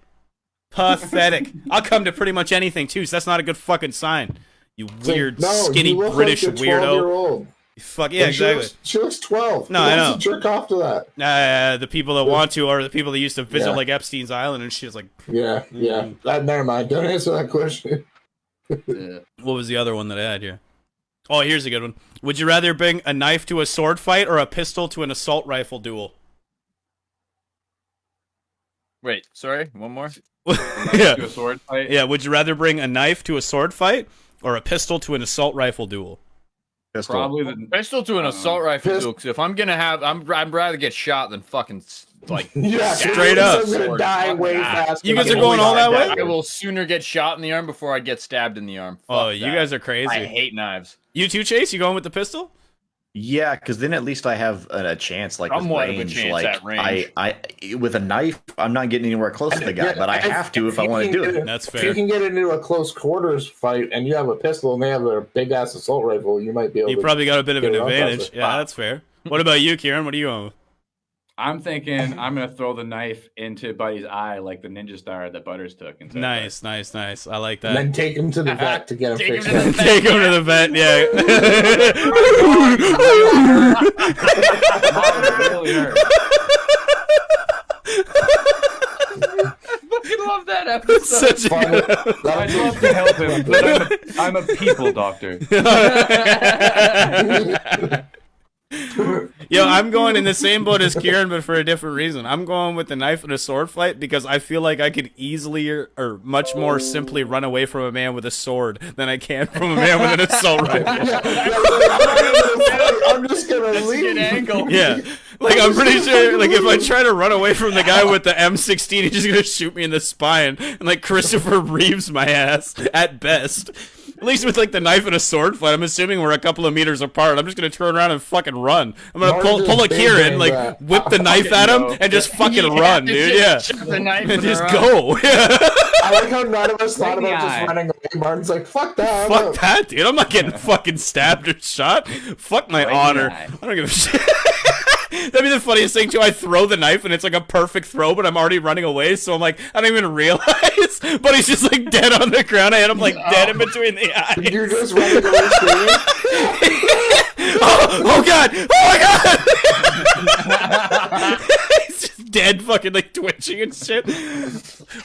I'll come to pretty much anything too, so that's not a good fucking sign. You weird, skinny British like weirdo. Fuck yeah, exactly. She looks 12. No, I know. Jerk off to that. The people that want to are the people that used to visit like Epstein's Island, and she's like, yeah. Never mind. Don't answer that question. What was the other one that I had here? Oh, here's a good one. Would you rather bring a knife to a sword fight or a pistol to an assault rifle duel? Wait, sorry, one more. Yeah. To a sword fight? Yeah. Would you rather bring a knife to a sword fight or a pistol to an assault rifle duel? Pistol. Probably the Pistol to an assault rifle duel. Because if I'm gonna have, I'd rather get shot than fucking straight up. I'm gonna die way fast. You guys are going all that way? I will sooner get shot in the arm before I get stabbed in the arm. Oh, you guys are crazy. I hate knives. You too, Chase? You going with the pistol? Yeah, because then at least I have a chance. Like somewhat with range, of a chance like at range. I with a knife, I'm not getting anywhere close to the guy, but I have to if I want to do it. That's fair. If you can get into a close quarters fight and you have a pistol and they have a big ass assault rifle, you might be able. You to probably got a bit of an advantage. faster. Yeah, that's fair. What about you, Keiryn? What are you going with? I'm thinking I'm gonna throw the knife into Buddy's eye like the ninja star that Butters took. Nice. I like that. And then take him to the vet to get him fixed. Take him to the vet. Yeah. Really hurt. I fucking love that episode. Such I'd love to help him, but I'm a people doctor. Yo, I'm going in the same boat as Keiryn, but for a different reason. I'm going with the knife and a sword fight because I feel like I could easily or much more simply run away from a man with a sword than I can from a man with an assault rifle. I'm just gonna leave. Yeah, like I'm pretty sure, like if I try to run away from the guy with the M16, he's just gonna shoot me in the spine and like Christopher Reeves my ass at best. At least with like the knife and a sword fight, I'm assuming we're a couple of meters apart. I'm just gonna turn around and fucking run. I'm gonna pull a Keiryn, like whip the knife at him and just fucking run, dude. Yeah, the knife and just go. Yeah. I like how none of us thought about just running away. Martin's like, fuck that. Fuck that, dude. I'm not getting fucking stabbed or shot. Fuck my honor. I don't give a shit. That'd be the funniest thing too. I throw the knife and it's like a perfect throw, but I'm already running away, so I'm like, I don't even realize. But he's just like dead on the ground. I hit him like dead in between the eyes. You're just running away screaming. Oh god! Oh my god! He's just dead, fucking like twitching and shit.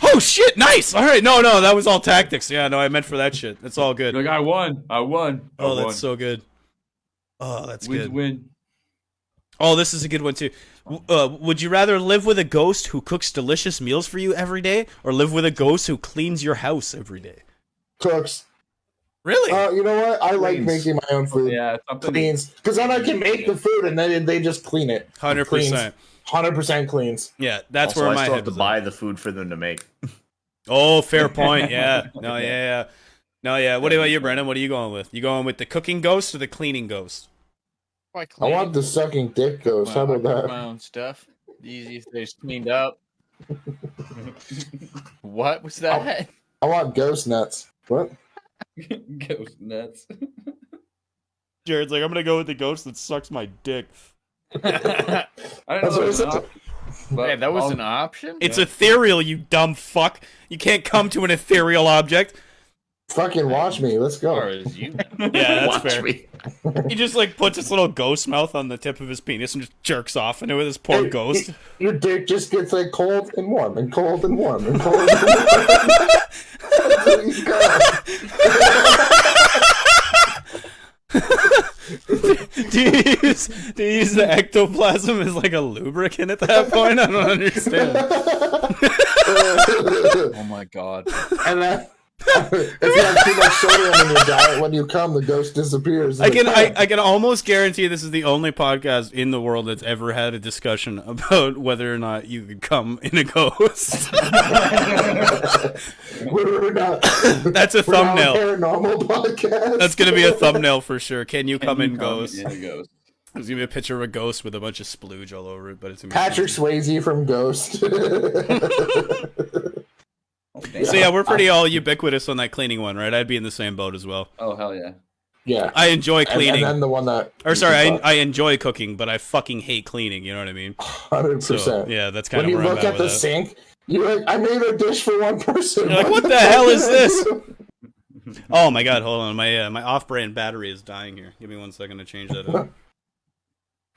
Oh shit! Nice. All right, no, that was all tactics. Yeah, no, I meant for that shit. That's all good. Like I won. Oh, that's so good. Oh, that's good. Win. Oh, this is a good one too. Would you rather live with a ghost who cooks delicious meals for you every day, or live with a ghost who cleans your house every day? Cooks. Really? You know what? I like making my own food. Yeah, cleans. Because then I can make the food and then they just clean it. 100%. 100% cleans. Yeah, that's also, where my I still head have to buy the food for them to make. Oh, fair point. Yeah. No, yeah. What about you, Brendan? What are you going with? You going with the cooking ghost or the cleaning ghost? I want the sucking dick ghost. How about that? My own stuff. Easy if they're cleaned up. What was that? I want ghost nuts. What? Ghost nuts. Jared's like, I'm gonna go with the ghost that sucks my dick. I don't know. That was an option? It's ethereal, you dumb fuck. You can't come to an ethereal object. Fucking watch me. Let's go. Yeah, that's fair. He just like puts his little ghost mouth on the tip of his penis and just jerks off into it with his poor ghost. Your dick just gets like cold and warm and cold and warm and cold and warm. Until you go. They use the ectoplasm as like a lubricant at that point? I don't understand. Oh my god. And if you have too much sodium in your diet, when you come, the ghost disappears. I can almost guarantee this is the only podcast in the world that's ever had a discussion about whether or not you could come in a ghost. That's a thumbnail. Paranormal podcast. That's gonna be a thumbnail for sure. Can you come in ghost? In a ghost? There's gonna be a picture of a ghost with a bunch of splooge all over it, but it's Patrick Swayze from Ghost. So yeah, we're pretty all ubiquitous on that cleaning one, right? I'd be in the same boat as well. Oh hell yeah. Yeah. I enjoy cleaning. And then the one that I enjoy cooking, but I fucking hate cleaning, you know what I mean? 100%. So, yeah, that's kind when of you where look I'm at the sink, you're like, I made a dish for one person. You're like, what the hell is this? Oh my god, hold on. My off-brand battery is dying here. Give me 1 second to change that up.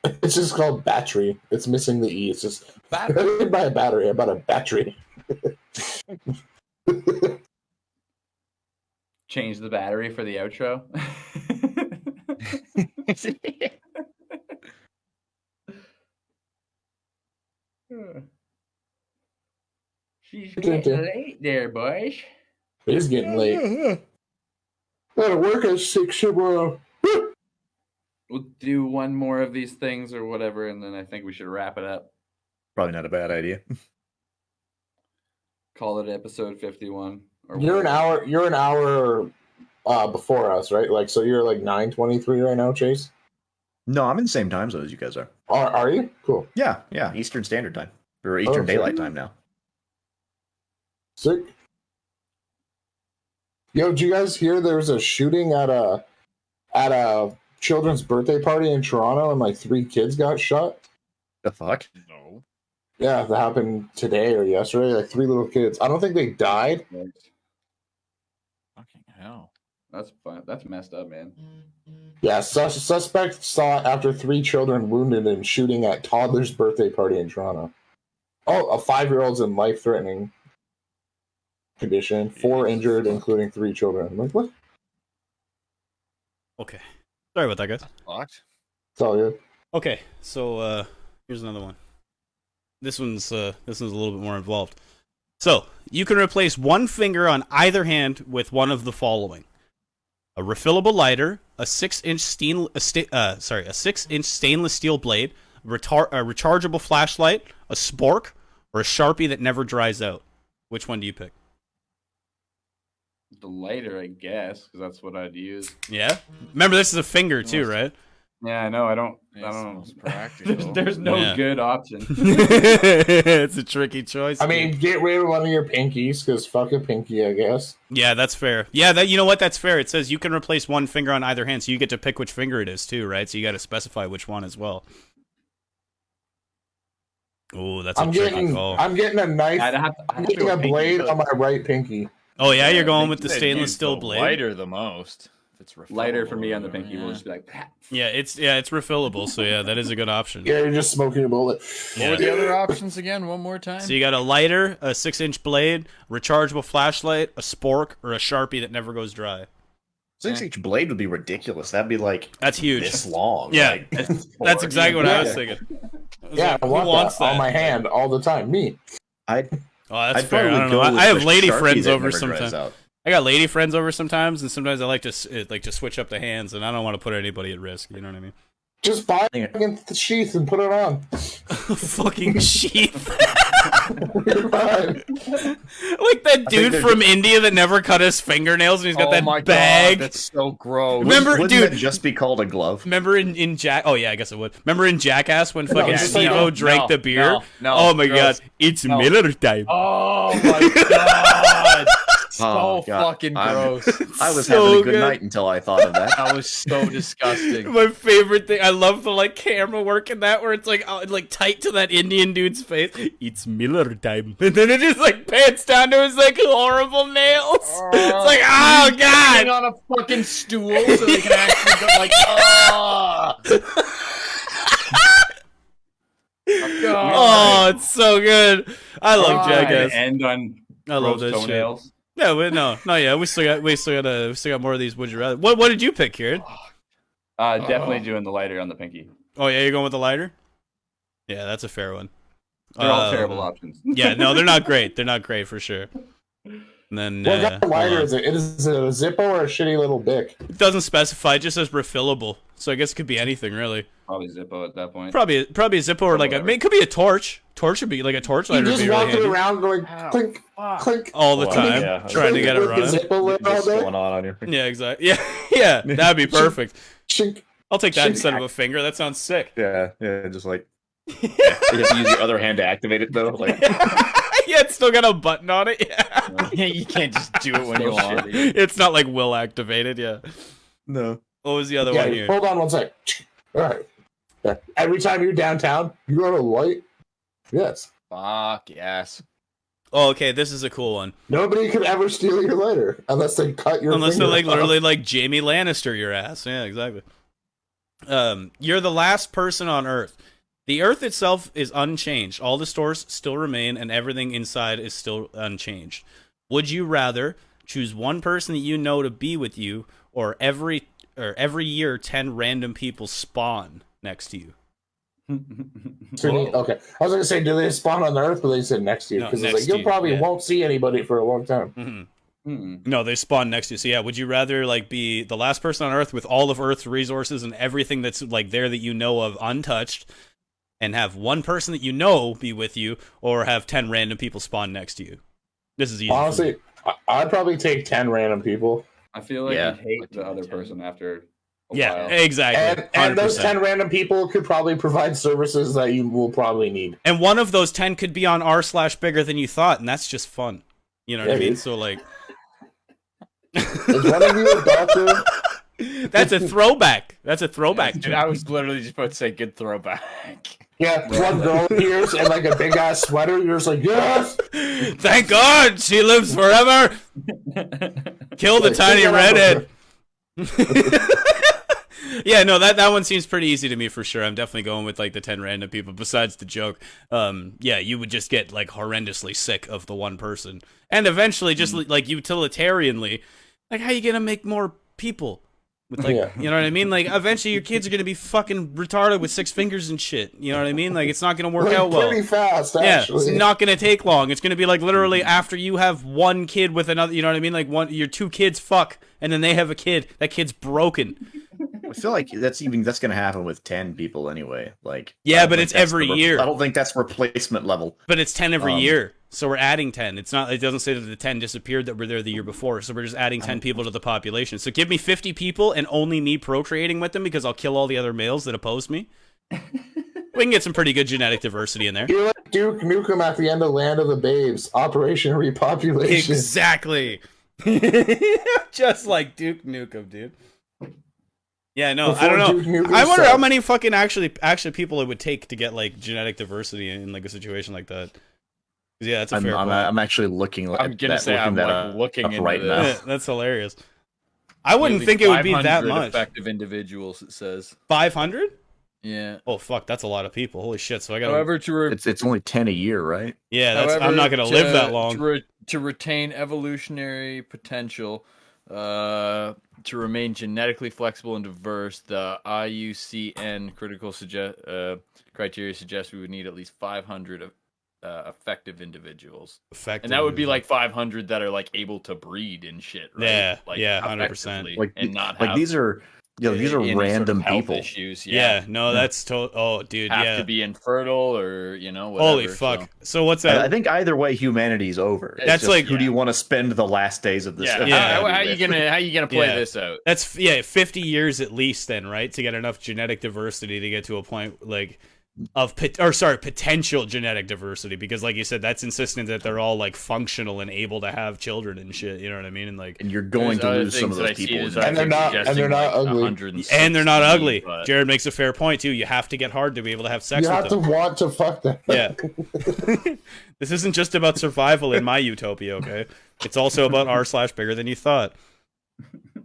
It's just called battery. It's missing the E. It's just I didn't buy a battery, I bought a battery. Change the battery for the outro. She's getting late there, boys. It is getting late. Gotta work at 6 tomorrow. We'll do one more of these things or whatever, and then I think we should wrap it up. Probably not a bad idea. Call it episode 51. You're an hour before us, right? Like, so you're like 9:23 right now, Chase? No, I'm in the same time zone as you guys are. Are you? Cool. Yeah, Eastern Standard Time. Or Eastern Daylight Time now. Sick. Yo, did you guys hear there was a shooting at a children's birthday party in Toronto and like 3 kids got shot? The fuck? No. Yeah, that happened today or yesterday. Like 3 little kids. I don't think they died. Fucking hell. That's fun. That's messed up, man. Yeah, suspect saw after 3 children wounded in shooting at toddler's birthday party in Toronto. Oh, a 5-year-old's in life-threatening condition. 4 injured, including 3 children. I'm like, what? Okay. Sorry about that, guys. Locked. It's all good. Okay, so here's another one. This one's a little bit more involved. So you can replace one finger on either hand with one of the following: a refillable lighter, a 6-inch stainless steel blade, a rechargeable flashlight, a spork, or a Sharpie that never dries out. Which one do you pick? The lighter, I guess, because that's what I'd use. Yeah. Remember, this is a finger too, right? Yeah, I know. I don't. Practical. There's no good option. It's a tricky choice. I mean, get rid of one of your pinkies, because fuck a pinky, I guess. Yeah, that's fair. Yeah, you know what? That's fair. It says you can replace one finger on either hand, so you get to pick which finger it is too, right? So you got to specify which one as well. Oh, that's a tricky call. I'm getting a knife. I'm getting a blade on my right pinky. Oh yeah, you're going with the stainless steel blade. Lighter the most. It's lighter for me on the pinky. We'll just be like, yeah, it's refillable. So yeah, that is a good option. Yeah, you're just smoking a bullet. What were the other options again? One more time. So you got a lighter, a 6-inch blade, rechargeable flashlight, a spork, or a Sharpie that never goes dry. 6-inch blade would be ridiculous. That'd be like that's huge. This long. Yeah, like, that's exactly what I was thinking. Yeah, I want that on my hand all the time. Me. Oh, that's fair. I don't know. I have lady friends over sometimes. I got lady friends over sometimes, and sometimes I like to switch up the hands, and I don't want to put anybody at risk. You know what I mean? Just buy the sheath and put it on. Fucking sheath. Like that dude from India that never cut his fingernails, and he's got that bag. God, that's so gross. Remember, wouldn't it just be called a glove? Remember in Jack? Oh yeah, I guess it would. Remember in Jackass when fucking Steve-O drank the beer? No, oh my god, it's Miller time. Oh my god. So fucking gross. I was having a good night until I thought of that. That was so disgusting. My favorite thing. I love the camera work in that where it's like tight to that Indian dude's face. It's Miller time, and then it just pans down to his horrible nails. It's like, oh god, sitting on a fucking stool so they can actually go oh, it's so good. I love Jackass. End on I love that toenails. Shit. Yeah, yeah. We still got more of these. Would you rather? What did you pick, Keiryn? Definitely doing the lighter on the pinky. Oh yeah, you're going with the lighter? Yeah, that's a fair one. They're all terrible options. Yeah, no, they're not great. They're not great for sure. And then what kind of lighter is it? Is it a Zippo or a shitty little Bic? It doesn't specify. It just says refillable. So I guess it could be anything really. Probably Zippo at that point. Probably a Zippo or like it could be a torch. Torch would be like a torch lighter. You just walk it around going clink, clink all the time, trying to get it running. What's going on your Yeah, exactly. Yeah, that'd be perfect. I'll take that instead of a finger. That sounds sick. Yeah, just like you have to use your other hand to activate it though. Like yeah, it's still got a button on it. Yeah, you can't just do it when you want. It's not like will activated. Yeah. No. What was the other one here? Hold on one sec. All right. Yeah. Every time you're downtown, you go to light. Yes. Fuck yes. Oh, okay. This is a cool one. Nobody could ever steal your lighter unless they cut your. Unless they're like off. literally like Jamie Lannister your ass. Yeah, exactly. You're the last person on Earth. The Earth itself is unchanged. All the stores still remain, and everything inside is still unchanged. Would you rather choose one person that you know to be with you, or every year 10 random people spawn next to you? Okay, I was gonna say, do they spawn on the Earth, but they said next to you because like, you probably won't see anybody for a long time. No, they spawn next to you. So yeah, would you rather like be the last person on Earth with all of Earth's resources and everything that's like there that you know of untouched, and have one person that you know be with you, or have 10 random people spawn next to you? This is easy. Honestly, I'd probably take 10 random people. I feel like you'd hate the other person after a while. Exactly. And those 10 random people could probably provide services that you will probably need. And one of those 10 could be on r/bigger than you thought, and that's just fun. You know what I mean? So like, is one of you a doctor? That's a throwback. That's a throwback. Dude, I was literally just about to say good throwback. Yeah, one girl appears in like a big ass sweater. You're just like, yes! Thank God she lives forever. Kill the tiny redhead. Yeah, no, that one seems pretty easy to me for sure. I'm definitely going with like the 10 random people. Besides the joke, yeah, you would just get like horrendously sick of the one person, and eventually, just like utilitarianly, like how you gonna make more people? With like, you know what I mean? Like, eventually your kids are gonna be fucking retarded with 6 fingers and shit. You know what I mean? Like, it's not gonna work out well. Pretty fast, actually. Yeah, it's not gonna take long. It's gonna be like literally after you have one kid with another. You know what I mean? Like your 2 kids fuck, and then they have a kid. That kid's broken. I feel like that's gonna happen with 10 people anyway. Like, yeah, but it's every year. I don't think that's replacement level. But it's 10 every year. So we're adding 10. It's not. It doesn't say that the 10 disappeared that were there the year before. So we're just adding 10 people to the population. So give me 50 people and only me procreating with them because I'll kill all the other males that oppose me. We can get some pretty good genetic diversity in there. You're like Duke Nukem at the end of Land of the Babes, Operation Repopulation. Exactly. Just like Duke Nukem, dude. Yeah, no, Before I don't know. I wonder how many fucking actually people it would take to get like genetic diversity in like a situation like that. Yeah, that's a fair point. I'm actually looking. I'm gonna say I'm like looking into right now. Yeah, that's hilarious. I wouldn't think it would be that much. Effective individuals, it says 500. Yeah. Oh fuck, that's a lot of people. Holy shit! So I got. However, it's only 10 a year, right? Yeah, I'm not gonna live that long. To retain evolutionary potential, to remain genetically flexible and diverse, the IUCN critical criteria suggests we would need at least 500 effective individuals. And that would be like 500 that are like able to breed and shit, right? Yeah, like, yeah, 100%. Like, and not like these are random people. Issues. Yeah, no, that's oh, dude, have to be infertile or whatever. Holy fuck! So what's that? I think either way, humanity's over. That's like, who do you want to spend the last days of this? Yeah. How you gonna play this out? That's 50 years at least then, right? To get enough genetic diversity to get to a point like potential genetic diversity, because like you said, that's insistent that they're all like functional and able to have children and shit. You know what I mean? And like, and you're going to lose some of those people, and they're not ugly. And they're not ugly. Jared makes a fair point too. You have to get hard to be able to have sex. You have to want to fuck them. Yeah. This isn't just about survival in my utopia. Okay, it's also about r/bigger than you thought.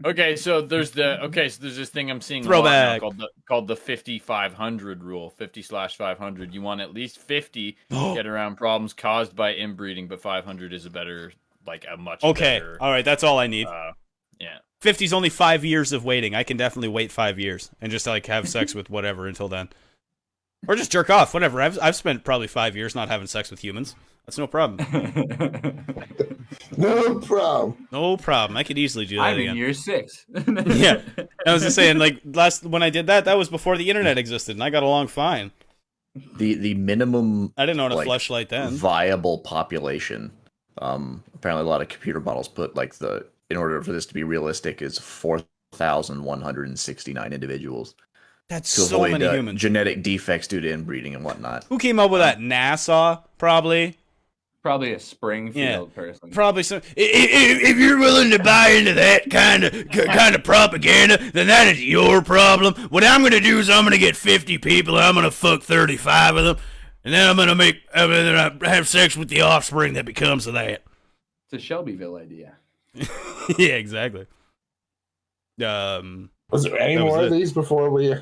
Okay, so there's this thing I'm seeing Throwback called the 50-500 rule. 50/500. You want at least 50 to get around problems caused by inbreeding, but 500 is a better, like a much better. All right, that's all I need. Yeah. 50's only 5 years of waiting. I can definitely wait 5 years and just like have sex with whatever until then, or just jerk off. Whatever. I've spent probably 5 years not having sex with humans. That's no problem. No problem. No problem. I could easily do that I'm again. in year 6. Yeah, I was just saying, like when I did that was before the internet existed, and I got along fine. The minimum I didn't own a fleshlight then. Viable population. Apparently, a lot of computer models put like in order for this to be realistic, is 4,169 individuals. That's to so avoid, many humans. Genetic defects due to inbreeding and whatnot. Who came up with that? NASA, probably. Probably a Springfield person. Probably some. If you're willing to buy into that kind of propaganda, then that is your problem. What I'm gonna do is I'm gonna get 50 people and I'm gonna fuck 35 of them, and then I'm gonna have sex with the offspring that becomes of that. It's a Shelbyville idea. Yeah, exactly. Was there any more of these before we?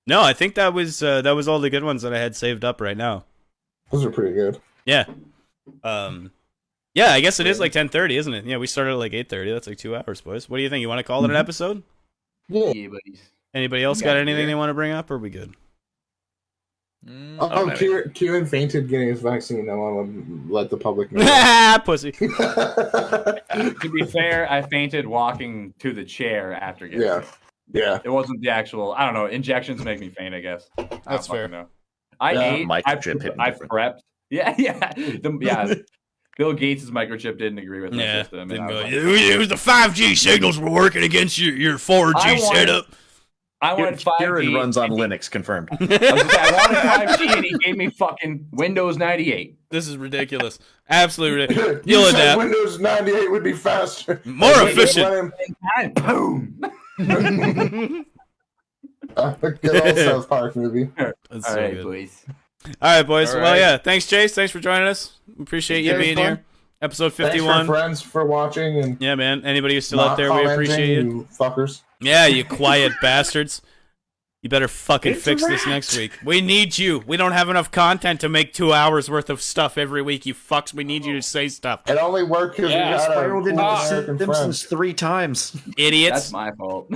No, I think that was all the good ones that I had saved up right now. Those are pretty good. Yeah. Yeah, I guess it is like 10:30, isn't it? Yeah, we started at like 8:30. That's like 2 hours, boys. What do you think? You want to call it an episode? Yeah. Buddies. Anybody else got anything they want to bring up, or are we good? Keiryn fainted getting his vaccine. I want to let the public know. Pussy. To be fair, I fainted walking to the chair after getting it. Yeah. It wasn't the actual, I don't know, injections make me faint, I guess. That's fair. Know. I ate, I prepped. Yeah. Bill Gates' microchip didn't agree with my system. It was the 5G signals were working against your 4G setup. I wanted 5G. Keiryn runs on Linux, confirmed. I wanted 5G and he gave me fucking Windows 98. This is ridiculous. Absolutely ridiculous. You said Windows 98 would be faster. More efficient. Boom. Good old South Park movie. That's All so right, good. boys. All right, boys. All Well, right. yeah. Thanks, Chase. Thanks for joining us. Appreciate you being here. Episode 51. Thanks for friends for watching and yeah, man. Anybody who's still out there, we appreciate you fuckers. Yeah, you quiet bastards. You better fucking fix this next week. We need you. We don't have enough content to make 2 hours worth of stuff every week, you fucks. We need you to say stuff. It only worked because we got spiraled into American Simpsons 3 times. Idiots. That's my fault.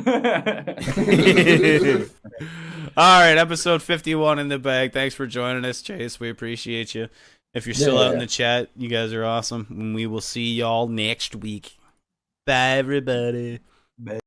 All right, episode 51 in the bag. Thanks for joining us, Chase. We appreciate you. If you're still out in the chat, you guys are awesome. And we will see y'all next week. Bye, everybody.